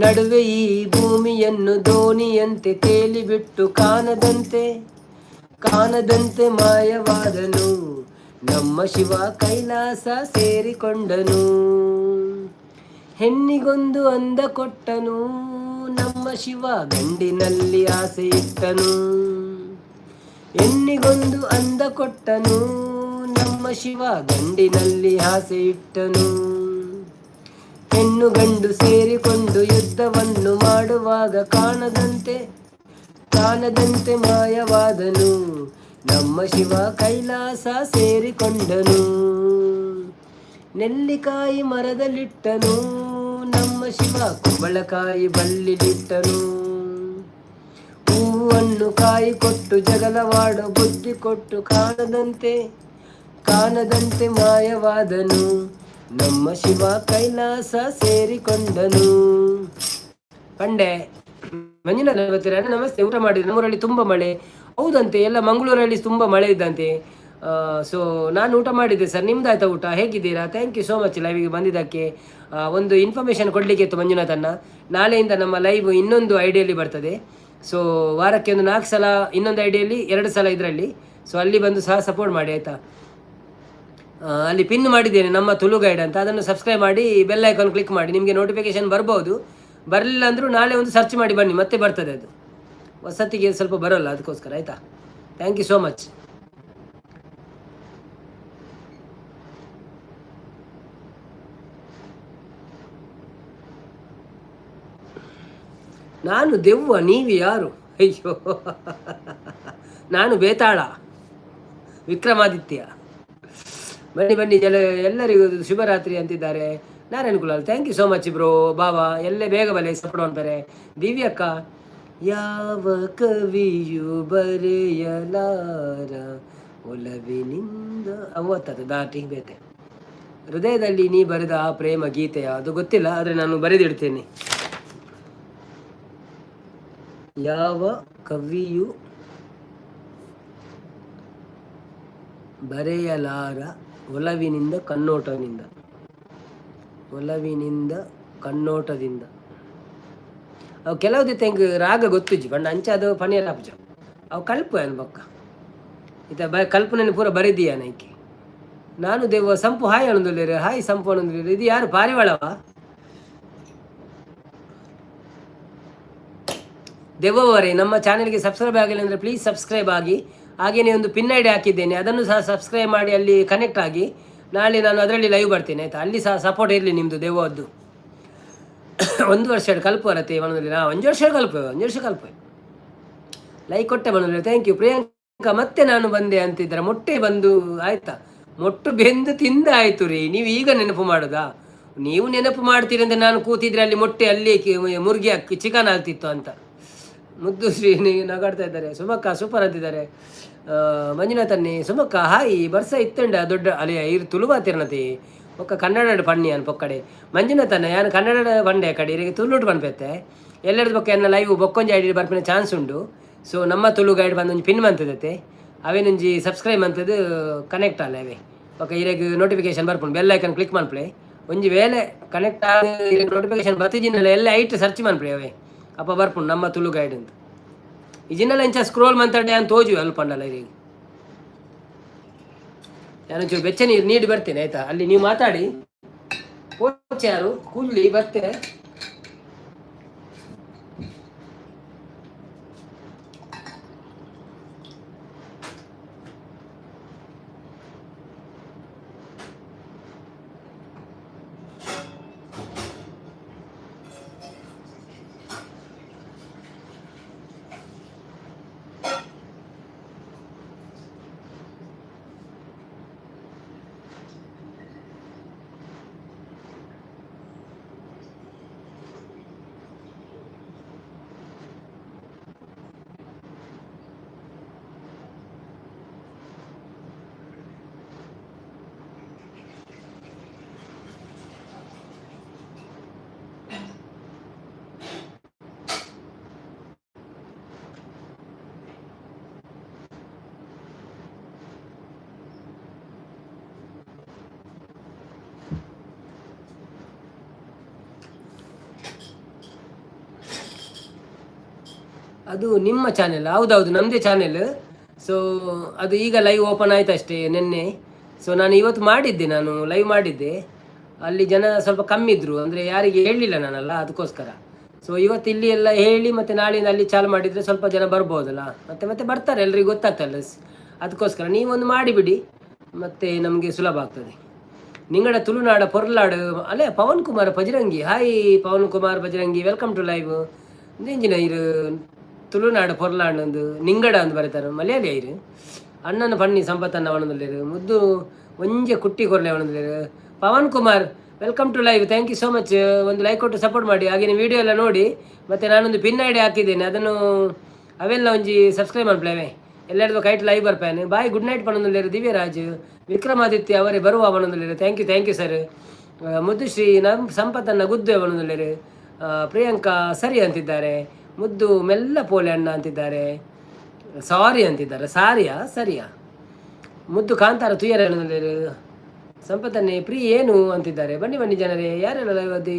ನಡುವೆ ಈ ಭೂಮಿಯನ್ನು ದೋಣಿಯಂತೆ ತೇಲಿಬಿಟ್ಟು ಕಾಣದಂತೆ ಮಾಯವಾದನು. ನಮ್ಮ ಶಿವ ಕೈಲಾಸ ಸೇರಿಕೊಂಡನು. ಹೆಣ್ಣಿಗೊಂದು ಅಂದ ಕೊಟ್ಟನು, ನಮ್ಮ ಶಿವ ಗಂಡಿನಲ್ಲಿ ಆಸೆ ಇಟ್ಟನು. ಹೆಣ್ಣಿಗೊಂದು ಅಂದ ಕೊಟ್ಟನು, ನಮ್ಮ ಶಿವ ಗಂಡಿನಲ್ಲಿ ಆಸೆ ಇಟ್ಟನು. ಹೆಣ್ಣು ಗಂಡು ಸೇರಿಕೊಂಡು ಯುದ್ಧವನ್ನು ಮಾಡುವಾಗ ಕಾಣದಂತೆ ಮಾಯವಾದನು. ನಮ್ಮ ಶಿವ ಕೈಲಾಸ ಸೇರಿಕೊಂಡನು. ನೆಲ್ಲಿಕಾಯಿ ಮರದಲ್ಲಿಟ್ಟನು, ನಮ್ಮ ಶಿವ ಕುಂಬಳಕಾಯಿ ಬಳ್ಳಿಲಿಟ್ಟನು. ಹೂವನ್ನು ಕಾಯಿ ಕೊಟ್ಟು ಜಗಳವಾಡೋ ಬುದ್ಧಿ ಕೊಟ್ಟು ಕಾಣದಂತೆ ಮಾಯವಾದನು. ನಮ್ಮ ಶಿವ ಕೈಲಾಸ ಸೇರಿಕೊಂಡನು. ಪಂಡೆ ಮಂಜುನಾಥ ಬರ್ತೀರಾ? ನಮಸ್ತೆ. ಊಟ ಮಾಡಿದ್ರೆ ನಮ್ಮೂರಲ್ಲಿ ತುಂಬ ಮಳೆ. ಹೌದಂತೆ, ಎಲ್ಲ ಮಂಗಳೂರಲ್ಲಿ ತುಂಬ ಮಳೆ ಇದ್ದಂತೆ. ಸೊ ನಾನು ಊಟ ಮಾಡಿದ್ದೆ ಸರ್. ನಿಮ್ದಾಯ್ತಾ ಊಟ? ಹೇಗಿದ್ದೀರಾ? ಥ್ಯಾಂಕ್ ಯು ಸೋ ಮಚ್ ಲೈವಿಗೆ ಬಂದಿದ್ದಕ್ಕೆ. ಒಂದು ಇನ್ಫಾರ್ಮೇಷನ್ ಕೊಡಲಿಕ್ಕೆ ಇತ್ತು ಮಂಜುನಾಥನ್ನ. ನಾಳೆಯಿಂದ ನಮ್ಮ ಲೈವ್ ಇನ್ನೊಂದು ಐಡಿಯಲ್ಲಿ ಬರ್ತದೆ. ಸೊ ವಾರಕ್ಕೆ ಒಂದು 4 ಸಲ ಇನ್ನೊಂದು ಐಡಿಯಲ್ಲಿ 2 ಸಲ ಇದರಲ್ಲಿ. ಸೊ ಅಲ್ಲಿ ಬಂದು ಸಹ ಸಪೋರ್ಟ್ ಮಾಡಿ ಆಯಿತಾ. ಅಲ್ಲಿ ಪಿನ್ ಮಾಡಿದ್ದೇನೆ ನಮ್ಮ ತುಳು ಗೈಡ್ ಅಂತ, ಅದನ್ನು ಸಬ್ಸ್ಕ್ರೈಬ್ ಮಾಡಿ ಬೆಲ್ ಐಕಾನ್ ಕ್ಲಿಕ್ ಮಾಡಿ. ನಿಮಗೆ ನೋಟಿಫಿಕೇಶನ್ ಬರ್ಬೋದು. ಬರಲಿಲ್ಲ ಅಂದರೂ ನಾಳೆ ಒಂದು ಸರ್ಚ್ ಮಾಡಿ ಬನ್ನಿ, ಮತ್ತೆ ಬರ್ತದೆ. ಅದು ವಸತಿಗೆ ಸ್ವಲ್ಪ ಬರೋಲ್ಲ, ಅದಕ್ಕೋಸ್ಕರ ಆಯಿತಾ. Thank you so much. ನಾನು ದೆವ್ವ, ನೀವು ಯಾರು? ಅಯ್ಯೋ, ನಾನು ಬೇತಾಳ ವಿಕ್ರಮಾದಿತ್ಯ. ಬನ್ನಿ ಎಲ್ಲರಿಗೂ ಶುಭರಾತ್ರಿ ಅಂತಿದ್ದಾರೆ. Narayana Kulal thank you so much bro. ಬಾಬಾ ಎಲ್ಲೇ ಬೇಗ ಬಲೆ ಸಪೋರ್ಟ್ ಅಂತಾರೆ. ದಿವ್ಯಕ್ಕ, ಯಾವ ಕವಿಯು ಬರೆಯಲಾರ ಒಲವಿನಿಂದ ಅವತ್ತದ ದಾಟಿ ಬೇತೆ ಹೃದಯದಲ್ಲಿ ನೀ ಬರೆದ ಆ ಪ್ರೇಮ ಗೀತೆಯ, ಅದು ಗೊತ್ತಿಲ್ಲ, ಆದರೆ ನಾನು ಬರೆದಿಡ್ತೇನೆ. ಯಾವ ಕವಿಯು ಬರೆಯಲಾರ ಒಲವಿನಿಂದ ಕಣ್ಣೋಟದಿಂದ ಅವು ಕೆಲವುದೇ ತೆಂಗು ರಾಗ ಗೊತ್ತುಜ್ಜಿ ಬಣ್ಣ ಅಂಚ ಅದು ಪಣಿಯಲ್ಲ ಅಪ್ಜ ಅವು ಕಲ್ಪು ಅನ್ ಬೊಕ್ಕ ಇತ ಕಲ್ಪನೆ ಪೂರ ಬರಿದೀಯ ನೈಕಿ. ನಾನು ದೇವ ಸಂಪು ಹಾಯ್ ಅನ್ನೋದಿಲ್ಲ. ಹಾಯ್ ಸಂಪು ಅನ್ನೋದಿಲ್ಲ. ಇದು ಯಾರು? ಪಾರಿವಾಳವ? ದೇವವರೇ, ನಮ್ಮ ಚಾನೆಲ್ಗೆ ಸಬ್ಸ್ಕ್ರೈಬ್ ಆಗಿಲ್ಲ ಅಂದರೆ ಪ್ಲೀಸ್ ಸಬ್ಸ್ಕ್ರೈಬ್ ಆಗಿ. ಹಾಗೆಯೇ ಒಂದು ಪಿನ್ ಐಡಿ ಹಾಕಿದ್ದೇನೆ, ಅದನ್ನು ಸಹ ಸಬ್ಸ್ಕ್ರೈಬ್ ಮಾಡಿ ಅಲ್ಲಿ ಕನೆಕ್ಟ್ ಆಗಿ. ನಾಳೆ ನಾನು ಅದರಲ್ಲಿ ಲೈವ್ ಬರ್ತೇನೆ ಆಯಿತಾ. ಅಲ್ಲಿ ಸಹ ಸಪೋರ್ಟ್ ಇರಲಿ ನಿಮ್ಮದು ದೇವದ್ದು. 1 ವರ್ಷ ಕಲ್ಪರತ್ತೆ ಮನದಲ್ಲಿ. 1 ವರ್ಷ ಕಲ್ಪೆ ಲೈಕ್ ಕೊಟ್ಟೆ ಮನದಲ್ಲಿ. Thank you Priyanka. ಮತ್ತೆ ನಾನು ಬಂದೆ ಅಂತಿದ್ದಾರೆ. ಮೊಟ್ಟೆ ಬಂದು ಆಯ್ತಾ? ಮೊಟ್ಟು ಬೆಂದು ತಿಂದ ಆಯ್ತು ರೀ. ನೀವು ಈಗ ನೆನಪು ಮಾಡೋದಾ? ನೀವು ನೆನಪು ಮಾಡ್ತೀರಿ ಅಂತ ನಾನು ಕೂತಿದ್ರೆ ಅಲ್ಲಿ ಮೊಟ್ಟೆ ಅಲ್ಲಿ ಮುರ್ಗಿ ಹಾಕಿ ಚಿಕನ್ ಆಗ್ತಿತ್ತು ಅಂತ. ಮುದ್ದು ಶ್ರೀ ನಗಾಡ್ತಾ ಇದ್ದಾರೆ. ಸುಮಕ್ಕ ಸೂಪರ್ ಅಂತಿದ್ದಾರೆ. ಮಂಜುನಾಥನ್ನಿ ಸುಮಕ್ಕ ಹಾಯ್ ಬರ್ಸ ಇತ್ತಂಡ ದೊಡ್ಡ ಅಲೆ ಇರು ತುಳುವಾತಿರ್ನತಿ ಒಕ್ಕ ಕನ್ನಡ ಪಣ್ಣಿ ಅನ್ ಪೊಕ್ಕಡೆ ಮಂಜುನಾಥನ್ನ ಯಾನು ಕನ್ನಡ ಪಂಡೆ ಕಡೆ ಇರಿಗೆ ತುಳುಟು ಪನ್ಪೆತ್ತೆ ಎಲ್ಲರದ ಪಕ್ಕ ಎನ್ನ ಲೈವ್ ಬೊಕ್ಕೊಂಜಿ ಐಡಿ ಬರ್ಪಿನ ಚಾನ್ಸ್ ಉಂಡು. ಸೊ ನಮ್ಮ ತುಳು ಗೈಡ್ ಬಂದೊಂದು ಪಿನ್ ಮಂತದತ್ತೆ ಅವೇನೊಂಜಿ ಸಬ್ಸ್ಕ್ರೈಬ್ ಅಂತದ್ದು ಕನೆಕ್ಟ್ ಅಲ್ಲ ಅವೇ ಒಕ್ಕ ಇರೆಗ್ ನೋಟಿಫಿಕೇಶನ್ ಬರ್ಪುಂಡು. ಬೆಲ್ ಐಕನ್ ಕ್ಲಿಕ್ ಮನ್ಪ್ಲೆ ಒಂಜಿ ವೇಳೆ ಕನೆಕ್ಟ್ ಆಗಿ ನೋಟಿಫಿಕೇಶನ್ ಬತ್ತಿಜಿನಲ್ಲ ಎಲ್ಲ ಐಟ್ ಸರ್ಚ್ ಮನ್ಪ್ಲೆ ಅವೇ ಅಪ್ಪ ಬರ್ಪುಂಡು ನಮ್ಮ ತುಳು ಗೈಡ್ ಅಂತ. ಇಜಿನೆಲ್ಲ ಇಂಚ ಸ್ಕ್ರೋಲ್ ಮಂತಾಡೆ ಅಂತ ತೋಜು ಅಲ್ಪ ಅಂಡಲ್ಲ ಇರಿಗೆ. ನಾನೊಂಚೂರು ಬೆಚ್ಚ ನೀರು ನೀಡಿ ಬರ್ತೇನೆ ಆಯ್ತಾ. ಅಲ್ಲಿ ನೀವು ಮಾತಾಡಿ ಯಾರು ಕೂಡ್ಲಿ ಬರ್ತೇನೆ. ಅದು ನಿಮ್ಮ ಚಾನೆಲ್? ಹೌದೌದು, ನಮ್ಮದೇ ಚಾನೆಲ್. ಸೊ ಅದು ಈಗ ಲೈವ್ ಓಪನ್ ಆಯ್ತು ಅಷ್ಟೇ ನಿನ್ನೆ. ಸೊ ನಾನು ಇವತ್ತು ಮಾಡಿದ್ದೆ, ನಾನು ಲೈವ್ ಮಾಡಿದ್ದೆ. ಅಲ್ಲಿ ಜನ ಸ್ವಲ್ಪ ಕಮ್ಮಿ ಇದ್ರು, ಅಂದರೆ ಯಾರಿಗೆ ಹೇಳಲಿಲ್ಲ ನಾನಲ್ಲ, ಅದಕ್ಕೋಸ್ಕರ. ಸೊ ಇವತ್ತು ಇಲ್ಲಿ ಎಲ್ಲ ಹೇಳಿ ಮತ್ತೆ ನಾಳೆಯಿಂದ ಅಲ್ಲಿ ಚಾಲು ಮಾಡಿದರೆ ಸ್ವಲ್ಪ ಜನ ಬರ್ಬೋದಲ್ಲ, ಮತ್ತೆ ಮತ್ತೆ ಬರ್ತಾರೆ, ಎಲ್ರಿಗೂ ಗೊತ್ತಾಗ್ತಲ್ಲ. ಅದಕ್ಕೋಸ್ಕರ ನೀವೊಂದು ಮಾಡಿಬಿಡಿ, ಮತ್ತೆ ನಮಗೆ ಸುಲಭ ಆಗ್ತದೆ. ನಿಂಗಡ ತುಳುನಾಡ ಪೊರ್ಲಾಡು ಅಲ್ಲೇ Pavan Kumar Bajrangi. Hi Pavan Kumar Bajrangi, welcome to live. ಇಂಜಿನ ಇರು ತುಳುನಾಡು ಪೊರ್ಲಾಡು ಒಂದು ನಿಂಗಡ ಅಂತ ಬರೀತಾರೆ, ಮಲಯಾಳಿ ಐರು. ಅಣ್ಣನ ಪಣ್ಣಿ ಸಂಪತ್ತನ್ನ ಅವನದಲ್ಲಿರು ಮುದ್ದು ಒಂಜೆ ಕುಟ್ಟಿ ಕೊರಲೆ ಅವನದಲ್ಲಿರು. Pavan Kumar welcome to live, thank you so much. ಒಂದು ಲೈಕ್ ಕೊಟ್ಟು ಸಪೋರ್ಟ್ ಮಾಡಿ. ಹಾಗೆ ವಿಡಿಯೋ ಎಲ್ಲ ನೋಡಿ. ಮತ್ತು ನಾನೊಂದು ಪಿನ್ ಐಡಿ ಹಾಕಿದ್ದೇನೆ, ಅದನ್ನು ಅವೆಲ್ಲ ಒಂಜಿ ಸಬ್ಸ್ಕ್ರೈಬ್ ಮಾಡ್ಲೇವೆ. ಎಲ್ಲರದು ಕೈಟ್ ಲೈವ್ ಬರ್ಪೇನೆ. ಬಾಯ್ ಗುಡ್ ನೈಟ್ ಪಣದಲ್ಲಿರು. ದಿವ್ಯರಾಜ್ ವಿಕ್ರಮಾದಿತ್ಯ ಅವರೇ ಬರುವ ಅವನದಲ್ಲಿರು, ಥ್ಯಾಂಕ್ ಯು ಸರ್. ಮುದ್ದುಶ್ರೀ ಸಂಪತ್ತನ್ನ ಗುದ್ದು ಅವನದಲ್ಲಿರು. ಪ್ರಿಯಾಂಕಾ ಸರಿ ಅಂತಿದ್ದಾರೆ. ಮುದ್ದು ಮೆಲ್ಲ ಪೋಲೆ ಅಣ್ಣ ಅಂತಿದ್ದಾರೆ. ಸಾರಿ ಅಂತಿದ್ದಾರೆ. ಸರಿಯಾ ಮುದ್ದು ಕಾಂತಾರ ತುಯ್ಯರ ಹೇಳೋದಿರು. ಸಂಪತ್ತನ್ನೇ ಪ್ರೀ ಏನು ಅಂತಿದ್ದಾರೆ. ಬನ್ನಿ ಜನರೇ, ಯಾರೆಲ್ಲ ಇವತ್ತು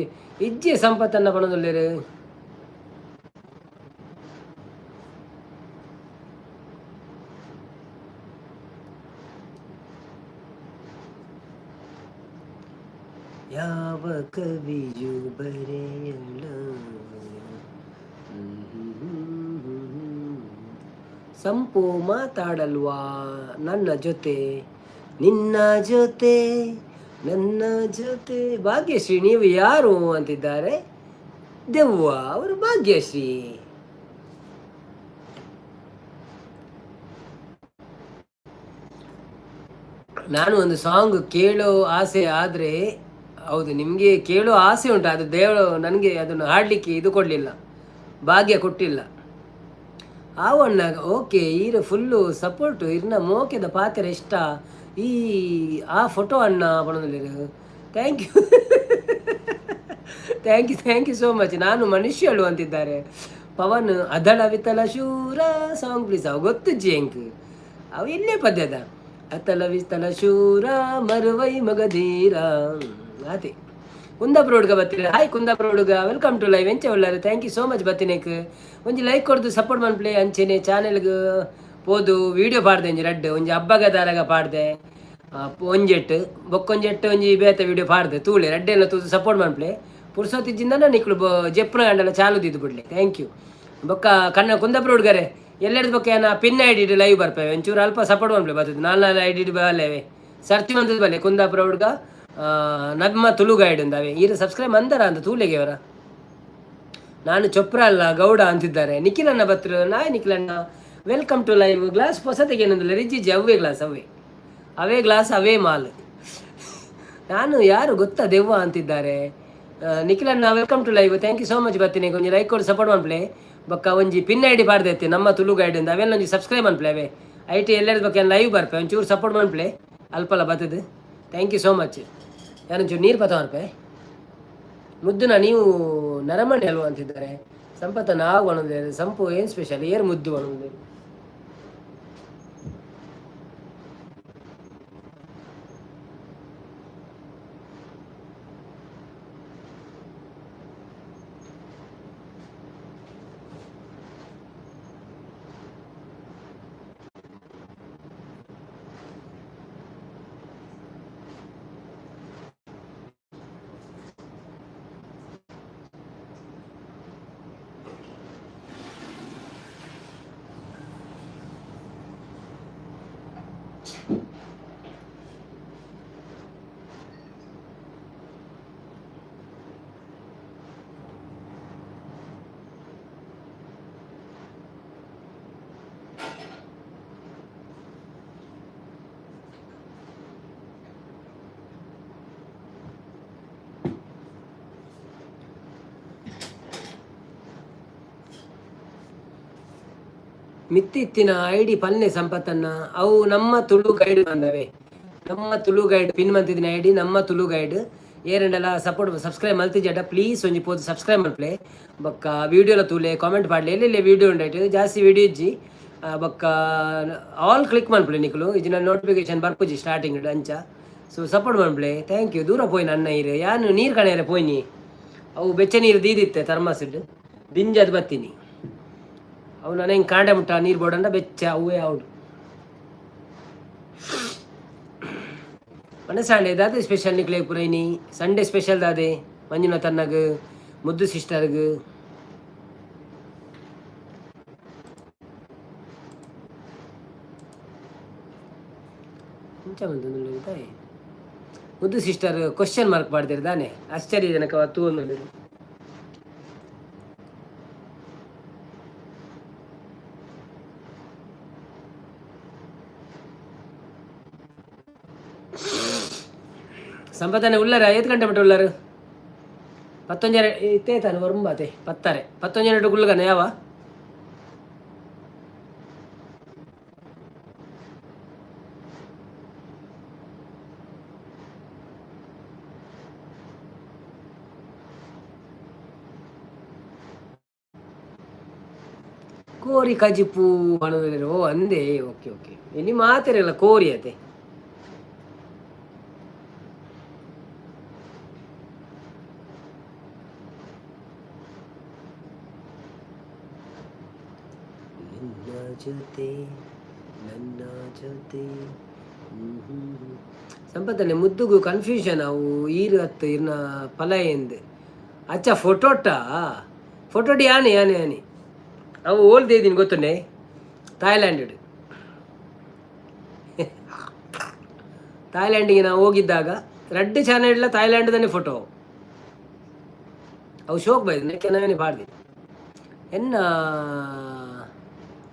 ಇಜ್ಜೆ ಸಂಪತ್ತನ್ನ ಪಣದಲ್ಲಿರು. ಯಾವ ಕವಿಯು ಬರೆಯಲ್ಲ ಸಂಪು ಮಾತಾಡಲ್ವಾ ನನ್ನ ಜೊತೆ, ನಿನ್ನ ಜೊತೆ ನನ್ನ ಜೊತೆ. ಭಾಗ್ಯಶ್ರೀ ನೀವು ಯಾರು ಅಂತಿದ್ದಾರೆ. ದೆವ್ವ ಅವರು ಭಾಗ್ಯಶ್ರೀ. ನಾನು ಒಂದು ಸಾಂಗ್ ಕೇಳೋ ಆಸೆ ಆದರೆ, ಹೌದು ನಿಮಗೆ ಕೇಳೋ ಆಸೆ ಉಂಟು, ಅದು ದೇವರು ನನಗೆ ಅದನ್ನು ಹಾಡಲಿಕ್ಕೆ ಇದು ಕೊಡಲಿಲ್ಲ, ಭಾಗ್ಯ ಕೊಟ್ಟಿಲ್ಲ. ಆವಣ್ಣ ಓಕೆ ಈರ ಫುಲ್ಲು ಸಪೋರ್ಟು ಇರ್ನ ಮೋಕೆದ ಪಾತ್ರ ಇಷ್ಟ ಈ ಆ ಫೋಟೋ ಅಣ್ಣ ಬಣದಲ್ಲಿರು. Thank you so much. ನಾನು ಮನುಷ್ಯಳು ಅಂತಿದ್ದಾರೆ. ಪವನ್ ಅದಳ ವಿತಲ ಶೂರ ಸಾಂಗ್ ಪ್ಲೀಸ್. ಅವು ಗೊತ್ತು ಜಿಂಕ್, ಅವು ಇಲ್ಲೇ ಪದ್ಯದ ಅತಲ ವಿತಲ ಶೂರ ಮರುವೈ ಮಗಧೀರ ಅದೇ. ಕುಂದಾಪುರ ಹುಡುಗ ಬರ್ತೀರ. ಹಾಯ್ ಕುಂದಾಪುರ ಹುಡುಗ, ವೆಲ್ಕಮ್ ಟು ಲೈವ್. ಎಂಚ ಒಳ್ಳಾರೆ, ಥ್ಯಾಂಕ್ ಯು ಸೋ ಮಚ್ ಬತ್ತಿನೇಕ್. ಒಂಜಿ ಲೈಕ್ ಕೊಡ್ದು ಸಪೋರ್ಟ್ ಮಾಡ್ಪ್ಲೇ ಅಂಚೆನೆ ಚಾನೆಲ್ಗೆ ಪೋದು ವೀಡಿಯೋ ಪಾಡ್ದೆ ಒಂಜಿ ರಡ್ಡು ಒಂಜಿ ಹಬ್ಬಗದಾರಾಗ ಪಾಡ್ದೆ ಒಂಜೆಟ್ಟು ಬೊಕ್ಕೊಂಜೆಟ್ಟು ಒಂಜಿ ಬೇತ ವೀಡಿಯೋ ಪಾಡ್ದೆ ತೂಳೆ ರಡ್ಡೆಲ್ಲ ತೂದು ಸಪೋರ್ಟ್ ಮಾಡ್ಪ್ಲೇ. ಪುರ್ಸೋತಿಜ್ಜಿಂದ ನಿಕ್ಳು ಜೆಪ್ನ ಗಂಡಲ್ಲ ಚಾಲು ದಿದ್ದು ಬಿಡ್ಲಿ. Thank you. ಬೊಕ್ಕ ಕುಂದಾಪುರ ಹುಡುಗರೆ ಎಲ್ಲೆಡ್ದು ಬೊಕ್ಕ ಏನ ಪಿನ್ ಐಡಿ ಲೈವ್ ಬರ್ಪೇವೆ ಒಂಚೂರು ಅಲ್ಪ ಸಪೋರ್ಟ್ ಮಾಡ್ಪ್ಲೇ. ಬರ್ತದೆ 4 ಐಡಿ ಬಲ್ಲೇವೆ ಸರ್ಚ್ ಬಂದದ್ದು ಬಲ್ಲೆ ಕುಂದಾಪುರ ಹುಡುಗ ನಮ್ಮ ತುಳು ಗೈಡ್ ಅಂದಾವೆ. ಈರ ಸಬ್ಸ್ಕ್ರೈಬ್ ಅಂದಾರ ಅಂತ ತೂಲೆಗೆ ಅವರ. ನಾನು ಚೊಪ್ರ ಅಲ್ಲ ಗೌಡ ಅಂತಿದ್ದಾರೆ. ನಿಖಿಲಣ್ಣ ಬತ್ರ ನಾಯ್ ನಿಖಿಲಣ್ಣ ವೆಲ್ಕಮ್ ಟು ಲೈವ್. ಗ್ಲಾಸ್ ಹೊಸತೆಗೆ ಏನಂದಿಲ್ಲ ರಿಜ್ಜಿಜ್ಜಿ ಅವೇ ಗ್ಲಾಸ್ ಅವೇ ಗ್ಲಾಸ್ ಅವೇ ಮಾಲ್. ನಾನು ಯಾರು ಗೊತ್ತಾ ದೆವ್ವ ಅಂತಿದ್ದಾರೆ. ನಿಖಿಲಣ್ಣ welcome to live, thank you so much. ಬರ್ತೀನಿ ಒಂಜಿ ಲೈಕ್ ಕೊಡು ಸಪೋರ್ಟ್ ಮಾಡ್ಪ್ಲೇ. ಬೊಕ್ಕ ಒಂಜಿ ಪಿನ್ ಐಡಿ ಪಾಡ್ದೈತೆ ನಮ್ಮ ತುಳು ಗೈಡ್ ಅಂತ, ಅವೆಲ್ಲ ಒಂಜಿ ಸಬ್ಸ್ಕ್ರೈಬ್ ಮಾಡ್ಪ್ಲೇ. ಅವೇ ಐಟಿ ಎಲ್ಲರ ಬಗ್ಗೆ ಲೈವ್ ಬರ್ಪೆ ಒಂಚೂರು ಸಪೋರ್ಟ್ ಮಾಡ್ಪ್ಲೇ. ಅಲ್ಪಲ್ಲ ಬರ್ತದೆ. Thank you so much. ಯಾರೊಂಚೂರು ನೀರು ಪತ್ತ ಮಾಡ್ಪೆ. ಮುದ್ದುನ ನೀವು ನರಮಣಿ ಅಲ್ವ ಅಂತಿದ್ದಾರೆ. ಸಂಪತ್ತ ನಾವು ಒಣಗಿದ್ದಾರೆ. ಸಂಪು ಏನು ಸ್ಪೆಷಲ್ ಏರು ಮುದ್ದು ಒಣಗಿದ್ದಾರೆ. ಮಿತ್ತಿತ್ತಿನ ಐಡಿ ಪಲ್ಲೆ ಸಂಪತ್ತನ್ನ ಅವು ನಮ್ಮ ತುಳು ಗೈಡ್ ಬಂದವೆ. ನಮ್ಮ ತುಳು ಗೈಡ್ ಪಿನ್ ಮಂತಿದ್ದಿನ ಐಡಿ ನಮ್ಮ ತುಳು ಗೈಡ್ ಏರೆಂಡೆಲ್ಲ ಸಪೋರ್ಟ್ ಸಬ್ಸ್ಕ್ರೈಬ್ ಮಲ್ತಿಜಟ ಪ್ಲೀಸ್ ಒಂಜಿ ಪೋದು ಸಬ್ಸ್ಕ್ರೈಬ್ ಮಾಡ್ಪ್ಲೆ. ಬೊಕ್ಕ ವೀಡಿಯೋಲ ತೂಲೆ ಕಾಮೆಂಟ್ ಪಾಡ್ಲೆ ಎಲ್ಲೆಲ್ಲೇ ವೀಡಿಯೋ ಉಂಡಾಯ್ತು ಜಾಸ್ತಿ ವೀಡಿಯೋ ಇಜ್ಜಿ ಬೊಕ್ಕ ಆಲ್ ಕ್ಲಿಕ್ ಮಾಡ್ಪ್ಲೆ ನಿಕ್ಲು ಇಜಿನ ನೋಟಿಫಿಕೇಶನ್ ಬರ್ಪುಜಿ ಸ್ಟಾರ್ಟಿಂಗ್ ಅಂಚ. ಸೊ ಸಪೋರ್ಟ್ ಮಾಡ್ಪ್ಲೆ. Thank you. ದೂರ ಪೋಯ್ನ ಅನ್ನ ಇರು ಯಾನು ನೀರು ಕಣೆಯರೆ ಪೋಯ್ನಿ ಅವು ಬೆಚ್ಚ ನೀರು ದೀದಿತ್ತೆ ಥರ್ಮಾಸಿಡ್ ದಿಂಜದು ಬತ್ತೀನಿ ಅವನು ನನಗೆ ಕಾಂಡೆ ಮುಟ್ಟ ನೀರು ಬೋಡಂಡ ಬೆಚ್ಚ ಅವೇ ಅವಡು ಮನಸಾಳೆ ದಾದೆ ಸ್ಪೆಷಲ್ ನಿಕ್ಲೆ ಪುರೈನಿ ಸಂಡೇ ಸ್ಪೆಷಲ್ ದಾದೆ ಮಂಜುನಾಥ್ ಅನ್ನಗ್ ಮುದ್ದು ಸಿಸ್ಟರ್ಗ್ ಮುದ್ದು ಸಿಸ್ಟರ್ ಕ್ವಶನ್ ಮಾರ್ಕ್ ಮಾಡ್ದಿರ ತಾನೆ ಆಶ್ಚರ್ಯಜನಕವಾತು ಅನ್ನೋದು ಸಂಪತ್ತನೆ ಉಳ್ಳಾರ 5 ಗಂಟೆ ಮಟ್ಟ ಉಳ್ಳಾರು 11 ಇತ್ತೇತಾನು ಬರುಂಬಾತೆ 11 ಗುಳ್ಗನ ಯಾವ ಕೋರಿ ಕಜಿಪು ಅನ್ನೋದಿಲ್ಲ ಓ ಅಂದೇ ಓಕೆ ಓಕೆ ಇಲ್ಲಿ ಮಾತಿರಲ್ಲ ಕೋರಿ ಅತೆ ಜೊತೆ ನನ್ನ ಜೊತೆ ಸಂಪತ್ತನೆ ಮುದ್ದುಗು ಕನ್ಫ್ಯೂಷನ್ ಅವು ಈರು ಹತ್ತು ಇರ್ನ ಫಲ ಎಂದ್ ಅಚ್ಚ ಫೋಟೋಡಿ ಆನೆ ಅವು ಓಲ್ದೇ ಇದ್ದೀನಿ ಗೊತ್ತುಂಡೆ ಥಾಯ್ಲ್ಯಾಂಡಿಗೆ ನಾವು ಹೋಗಿದ್ದಾಗ ರೆಡ್ ಚಾನೆಲ್ ಥಾಯ್ಲ್ಯಾಂಡ್ದನೇ ಫೋಟೋ ಅವು ಶೋಕ್ ಬೈದು ನೆಕ್ಕೆ ಬಾಡ್ದೆ ಎನ್ನ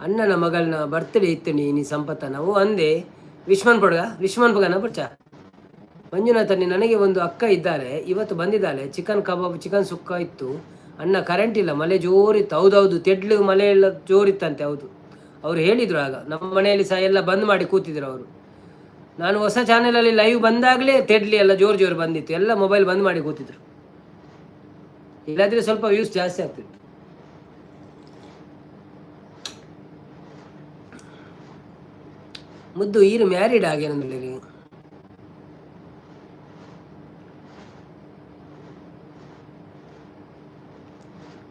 ಅಣ್ಣನ ಮಗಳನ್ನ ಬರ್ತ್ಡೇ ಇತ್ತು ನೀ ಸಂಪತ್ತ ನಾವು ಅಂದೆ ವಿಶ್ವನ್ ಪೊಗನ ಬರ್ಚ ಮಂಜುನಾಥನಿ ನನಗೆ ಒಂದು ಅಕ್ಕ ಇದ್ದಾರೆ ಇವತ್ತು ಬಂದಿದ್ದಾಳೆ ಚಿಕನ್ ಕಬಾಬ್ ಚಿಕನ್ ಸುಕ್ಕ ಇತ್ತು ಅಣ್ಣ ಕರೆಂಟ್ ಇಲ್ಲ ಮಳೆ ಜೋರಿತ್ತು ಹೌದೌದು ತೆಡ್ಲು ಮಳೆ ಎಲ್ಲ ಜೋರಿತ್ತಂತೆ ಹೌದು ಅವ್ರು ಹೇಳಿದರು ಆಗ ನಮ್ಮ ಮನೆಯಲ್ಲಿ ಸಹ ಎಲ್ಲ ಬಂದ್ ಮಾಡಿ ಕೂತಿದ್ರು ಅವರು ನಾನು ಹೊಸ ಚಾನೆಲಲ್ಲಿ ಲೈವ್ ಬಂದಾಗಲೇ ತೆಡ್ಲಿ ಎಲ್ಲ ಜೋರು ಬಂದಿತ್ತು ಎಲ್ಲ ಮೊಬೈಲ್ ಬಂದ್ ಮಾಡಿ ಕೂತಿದ್ರು ಇಲ್ಲಾದ್ರೆ ಸ್ವಲ್ಪ ವ್ಯೂಸ್ ಜಾಸ್ತಿ ಆಗ್ತಿತ್ತು ಮುದ್ದು ಈರು ಮ್ಯಾರಿಡ್ ಆಗೇನಂದ್ರೆ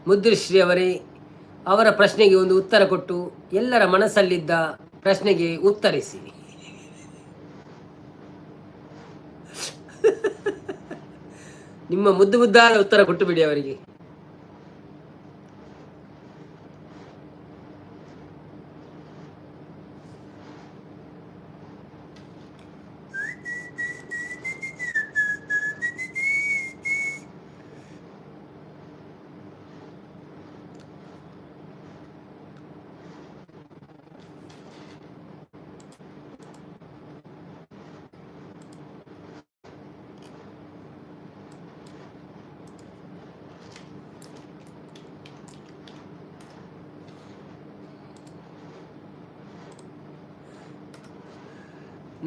ಮುದ್ದುಶ್ರೀ ಅವರ ಪ್ರಶ್ನೆಗೆ ಒಂದು ಉತ್ತರ ಕೊಟ್ಟು ಎಲ್ಲರ ಮನಸ್ಸಲ್ಲಿದ್ದ ಪ್ರಶ್ನೆಗೆ ಉತ್ತರಿಸಿ ನಿಮ್ಮ ಮುದ್ದಾದ ಉತ್ತರ ಕೊಟ್ಟು ಬಿಡಿ ಅವರಿಗೆ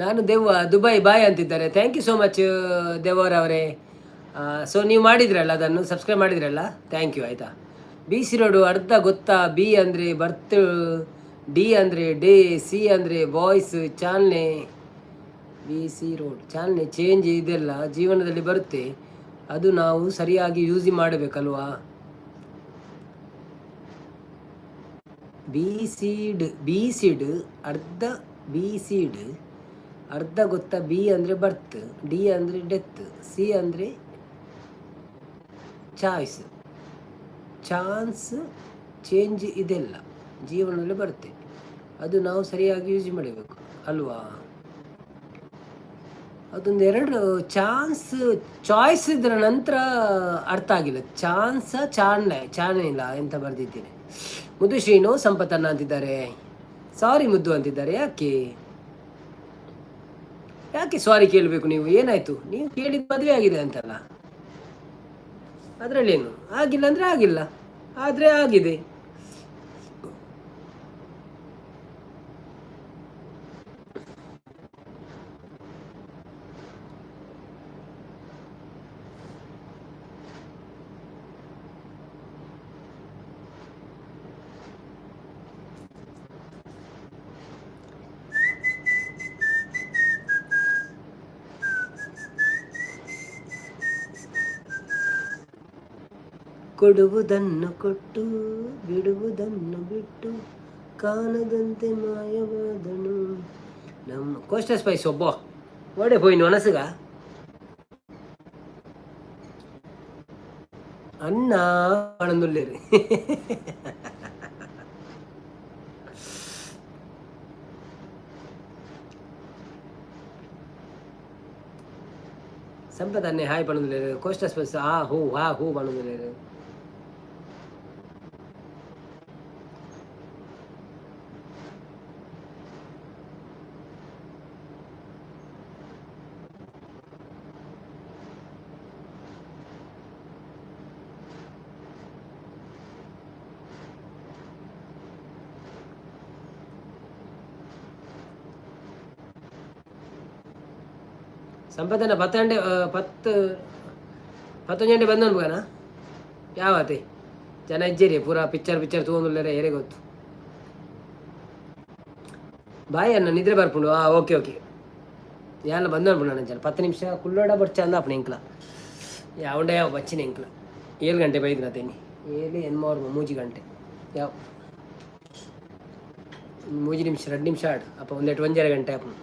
ನಾನು ದೆವ್ವ ದುಬೈ ಬಾಯ್ ಅಂತಿದ್ದಾರೆ ಥ್ಯಾಂಕ್ ಯು ಸೋ ಮಚ್ ದೆವ್ವರವರೇ ಸೊ ನೀವು ಮಾಡಿದ್ರಲ್ಲ ಅದನ್ನು ಸಬ್ಸ್ಕ್ರೈಬ್ ಮಾಡಿದ್ರಲ್ಲ ಥ್ಯಾಂಕ್ ಯು ಆಯಿತಾ ಬಿ ಸಿ ರೋಡು ಅರ್ಧ ಗೊತ್ತಾ ಬಿ ಅಂದರೆ ಬರ್ತ್ ಡಿ ಅಂದರೆ ಡೇ ಸಿ ಅಂದರೆ ಬಾಯ್ಸ್ ಚಾಲನೆ ಬಿ ಸಿ ರೋಡ್ ಚಾಲನೆ ಚೇಂಜ್ ಇದೆಲ್ಲ ಜೀವನದಲ್ಲಿ ಬರುತ್ತೆ ಅದು ನಾವು ಸರಿಯಾಗಿ ಯೂಸ್ ಮಾಡಬೇಕಲ್ವಾ ಬಿ ಸಿಡ್ ಅರ್ಧ ಬಿ ಸಿಡ್ ಅರ್ಧ ಗೊತ್ತಾ ಬಿ ಅಂದರೆ ಬರ್ತ್ ಡಿ ಅಂದರೆ ಡೆತ್ ಸಿ ಅಂದರೆ ಚಾನ್ಸ್ ಚೇಂಜ್ ಇದೆಲ್ಲ ಜೀವನದಲ್ಲಿ ಬರುತ್ತೆ ಅದು ನಾವು ಸರಿಯಾಗಿ ಯೂಸ್ ಮಾಡಬೇಕು ಅಲ್ವಾ ಅದೊಂದು ಎರಡು ಚಾಯ್ಸ್ ಇದರ ನಂತರ ಅರ್ಥ ಆಗಿಲ್ಲ ಚಾನೆ ಇಲ್ಲ ಎಂತ ಬರೆದಿದ್ದೀನಿ ಮುದ್ದು ಶ್ರೀನು ಸಂಪತ್ತನ್ನ ಅಂತಿದ್ದಾರೆ ಸಾರಿ ಮುದ್ದು ಅಂತಿದ್ದಾರೆ ಯಾಕೆ ಸಾರಿ ಕೇಳಬೇಕು ನೀವು ಏನಾಯ್ತು ನೀವು ಕೇಳಿದ ಮದುವೆ ಆಗಿದೆ ಅಂತಲ್ಲ ಅದರಲ್ಲೇನು ಆಗಿಲ್ಲ ಅಂದರೆ ಆಗಿಲ್ಲ ಆದರೆ ಆಗಿದೆ ಕೊಡುವುದನ್ನು ಕೊಟ್ಟು ಬಿಡುವುದನ್ನು ಬಿಟ್ಟು ಕಾಣದಂತೆ ಮಾಯವಾದನು ನಮ್ಮ ಕೋಸ್ಟ ಸ್ಪೈಸ್ ಒಬ್ಬ ಓಡೆ ಹೋಯ್ನು ಮನಸ್ಸುಗ ಅನ್ನ ಆನಂದುಲ್ಲೇರಿ ಸಂಪತ್ ಅನ್ನೆ ಹಾಯ್ ಪಣದುಲ್ಲೇರು ಕೋಸ್ಟ ಸ್ಪೈಸ್ ಆ ಹೂ ಪಣದುಲ್ಲೇರು ಸಂಪತ್ತನ 10 ಗಂಟೆ 11 ಗಂಟೆ ಬಂದು ಅನ್ಬೋಣ ಯಾವತ್ತೆ ಜನ ಇಜ್ಜೇರಿ ಪೂರಾ ಪಿಕ್ಚರ್ ತಗೊಂಡಿಲ್ಲರೆ ಏರೇ ಗೊತ್ತು ಬಾಯ್ ಅನ್ನ ನಿದ್ರೆ ಬರ್ಪುಂಡು ಓಕೆ ಎಲ್ಲ ಬಂದು ಅನ್ಬಿಡ ನನ್ನ ಜನ 10 ನಿಮಿಷ ಕುಲ್ಲೋಡ ಬರ್ಚ ಅಂದ ಅಪ್ಪನ ಎಂಕ್ಲ ಯಾವಂಡೆ ಯಾವ ಬಚ್ಚಿನ ಎಂಕ್ಲ 7 ಗಂಟೆ ಬೈದ್ನ ತೇನಿ ಏಲಿ ಎನ್ಮೋರ್ 3 ಗಂಟೆ ಯಾವ 3 ನಿಮಿಷ 2 ನಿಮಿಷ ಆಡು ಅಪ್ಪ ಒಂದೆಟ್ಟು 1.5 ಗಂಟೆ ಅಪ್ಪ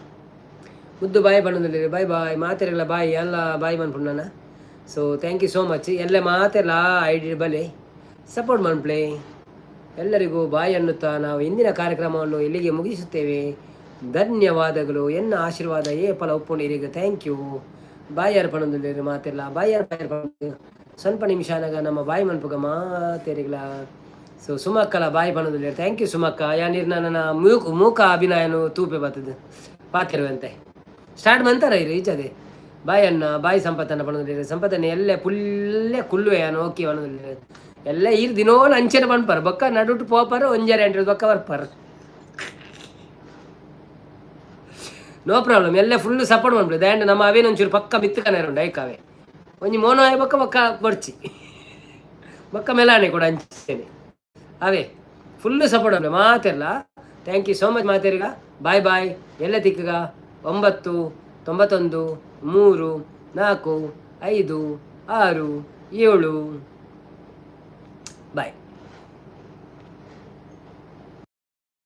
ಮುದ್ದು ಬಾಯ್ ಬಣ್ಣದಲ್ಲಿ ಬಾಯ್ ಮಾತೆರೆಲ್ಲ ಬಾಯ್ ಎಲ್ಲ ಬಾಯ್ ಮನ್ಪುಂಡು ನಾನು so thank you so much ಎಲ್ಲ ಮಾತೆಲ್ಲ ಐಡಿ ಬಲೆ ಸಪೋರ್ಟ್ ಮನ್ಪ್ಲೆ ಎಲ್ಲರಿಗೂ ಬಾಯ್ ಅನ್ನುತ್ತಾ ನಾವು ಇಂದಿನ ಕಾರ್ಯಕ್ರಮವನ್ನು ಇಲ್ಲಿಗೆ ಮುಗಿಸುತ್ತೇವೆ ಧನ್ಯವಾದಗಳು ಎನ್ನ ಆಶೀರ್ವಾದ ಫಲ ಒಪ್ಪುಂಡಿರಿಗೆ ಥ್ಯಾಂಕ್ ಯು ಬಾಯ್ ಅರ್ಪಣದಲ್ಲಿ ಮಾತೆಲ್ಲ ಬಾಯ್ ಸ್ವಲ್ಪ ನಿಮಿಷನಾಗ ನಮ್ಮ ಬಾಯ್ ಮನ್ಪುಗ ಮಾತೆರಿಗಳ ಸೊ ಸುಮಕ್ಕಲ ಬಾಯ್ ಬಣ್ಣದಲ್ಲಿ ಥ್ಯಾಂಕ್ ಯು ಸುಮಕ್ಕ ಯಾನೀರ್ ನನ್ನ ಮೂಕ ಅಭಿನಯನು ತೂಪೆ ಬರ್ತದೆ ಪಾತಿರುವಂತೆ ಸ್ಟಾರ್ಟ್ ಮಂತಾರ ಇರು ಈಚದೆ ಬಾಯ್ ಅನ್ನ ಬಾಯ್ ಸಂಪತ್ತನ್ನ ಪಣದಲ್ಲಿ ಸಂಪತ್ತನ್ನ ಎಲ್ಲೇ ಪುಲ್ಲೇ ಕುಲ್ಲುವೆ ಓಕೆ ಪಣದಲ್ಲಿ ಎಲ್ಲ ಈರ್ ದಿನೋಲ್ ಅಂಚೆನ ಪಣ್ಪಾರ ಬೊಕ್ಕ ನಡುಟು ಪೋಪಾರ 1.5 ಬೊಕ್ಕ ಬರ್ಪಾರ ನೋ ಪ್ರಾಬ್ಲಮ್ ಎಲ್ಲ ಫುಲ್ ಸಪೋರ್ಟ್ ಮಾಡ್ಬಿಡು ದ್ಯಾಂಡ್ ನಮ್ಮ ಅವೇನು ಒಂಚೂರು ಪಕ್ಕ ಮಿತ್ತಕನೇ ಉಂಡು ಐಕಾವೆ ಒಂಜಿ ಮೋನೋ ಆಯ್ ಬೊಕ್ಕ ಬರ್ಚಿ ಬೊಕ್ಕ ಮೆಲಾಣೆ ಕೂಡ ಅಂಚೇನೆ ಅವೇ ಫುಲ್ ಸಪೋರ್ಟ್ ಮಾಡ್ಬಿಡು ಮಾತೆಲ್ಲ ಥ್ಯಾಂಕ್ ಯು ಸೋ ಮಚ್ ಮಾತೇರಿಗ ಬಾಯ್ ಎಲ್ಲ ತಿಕ್ಕಗ 9 91 3 4 5 6 7 ಬಾಯ್.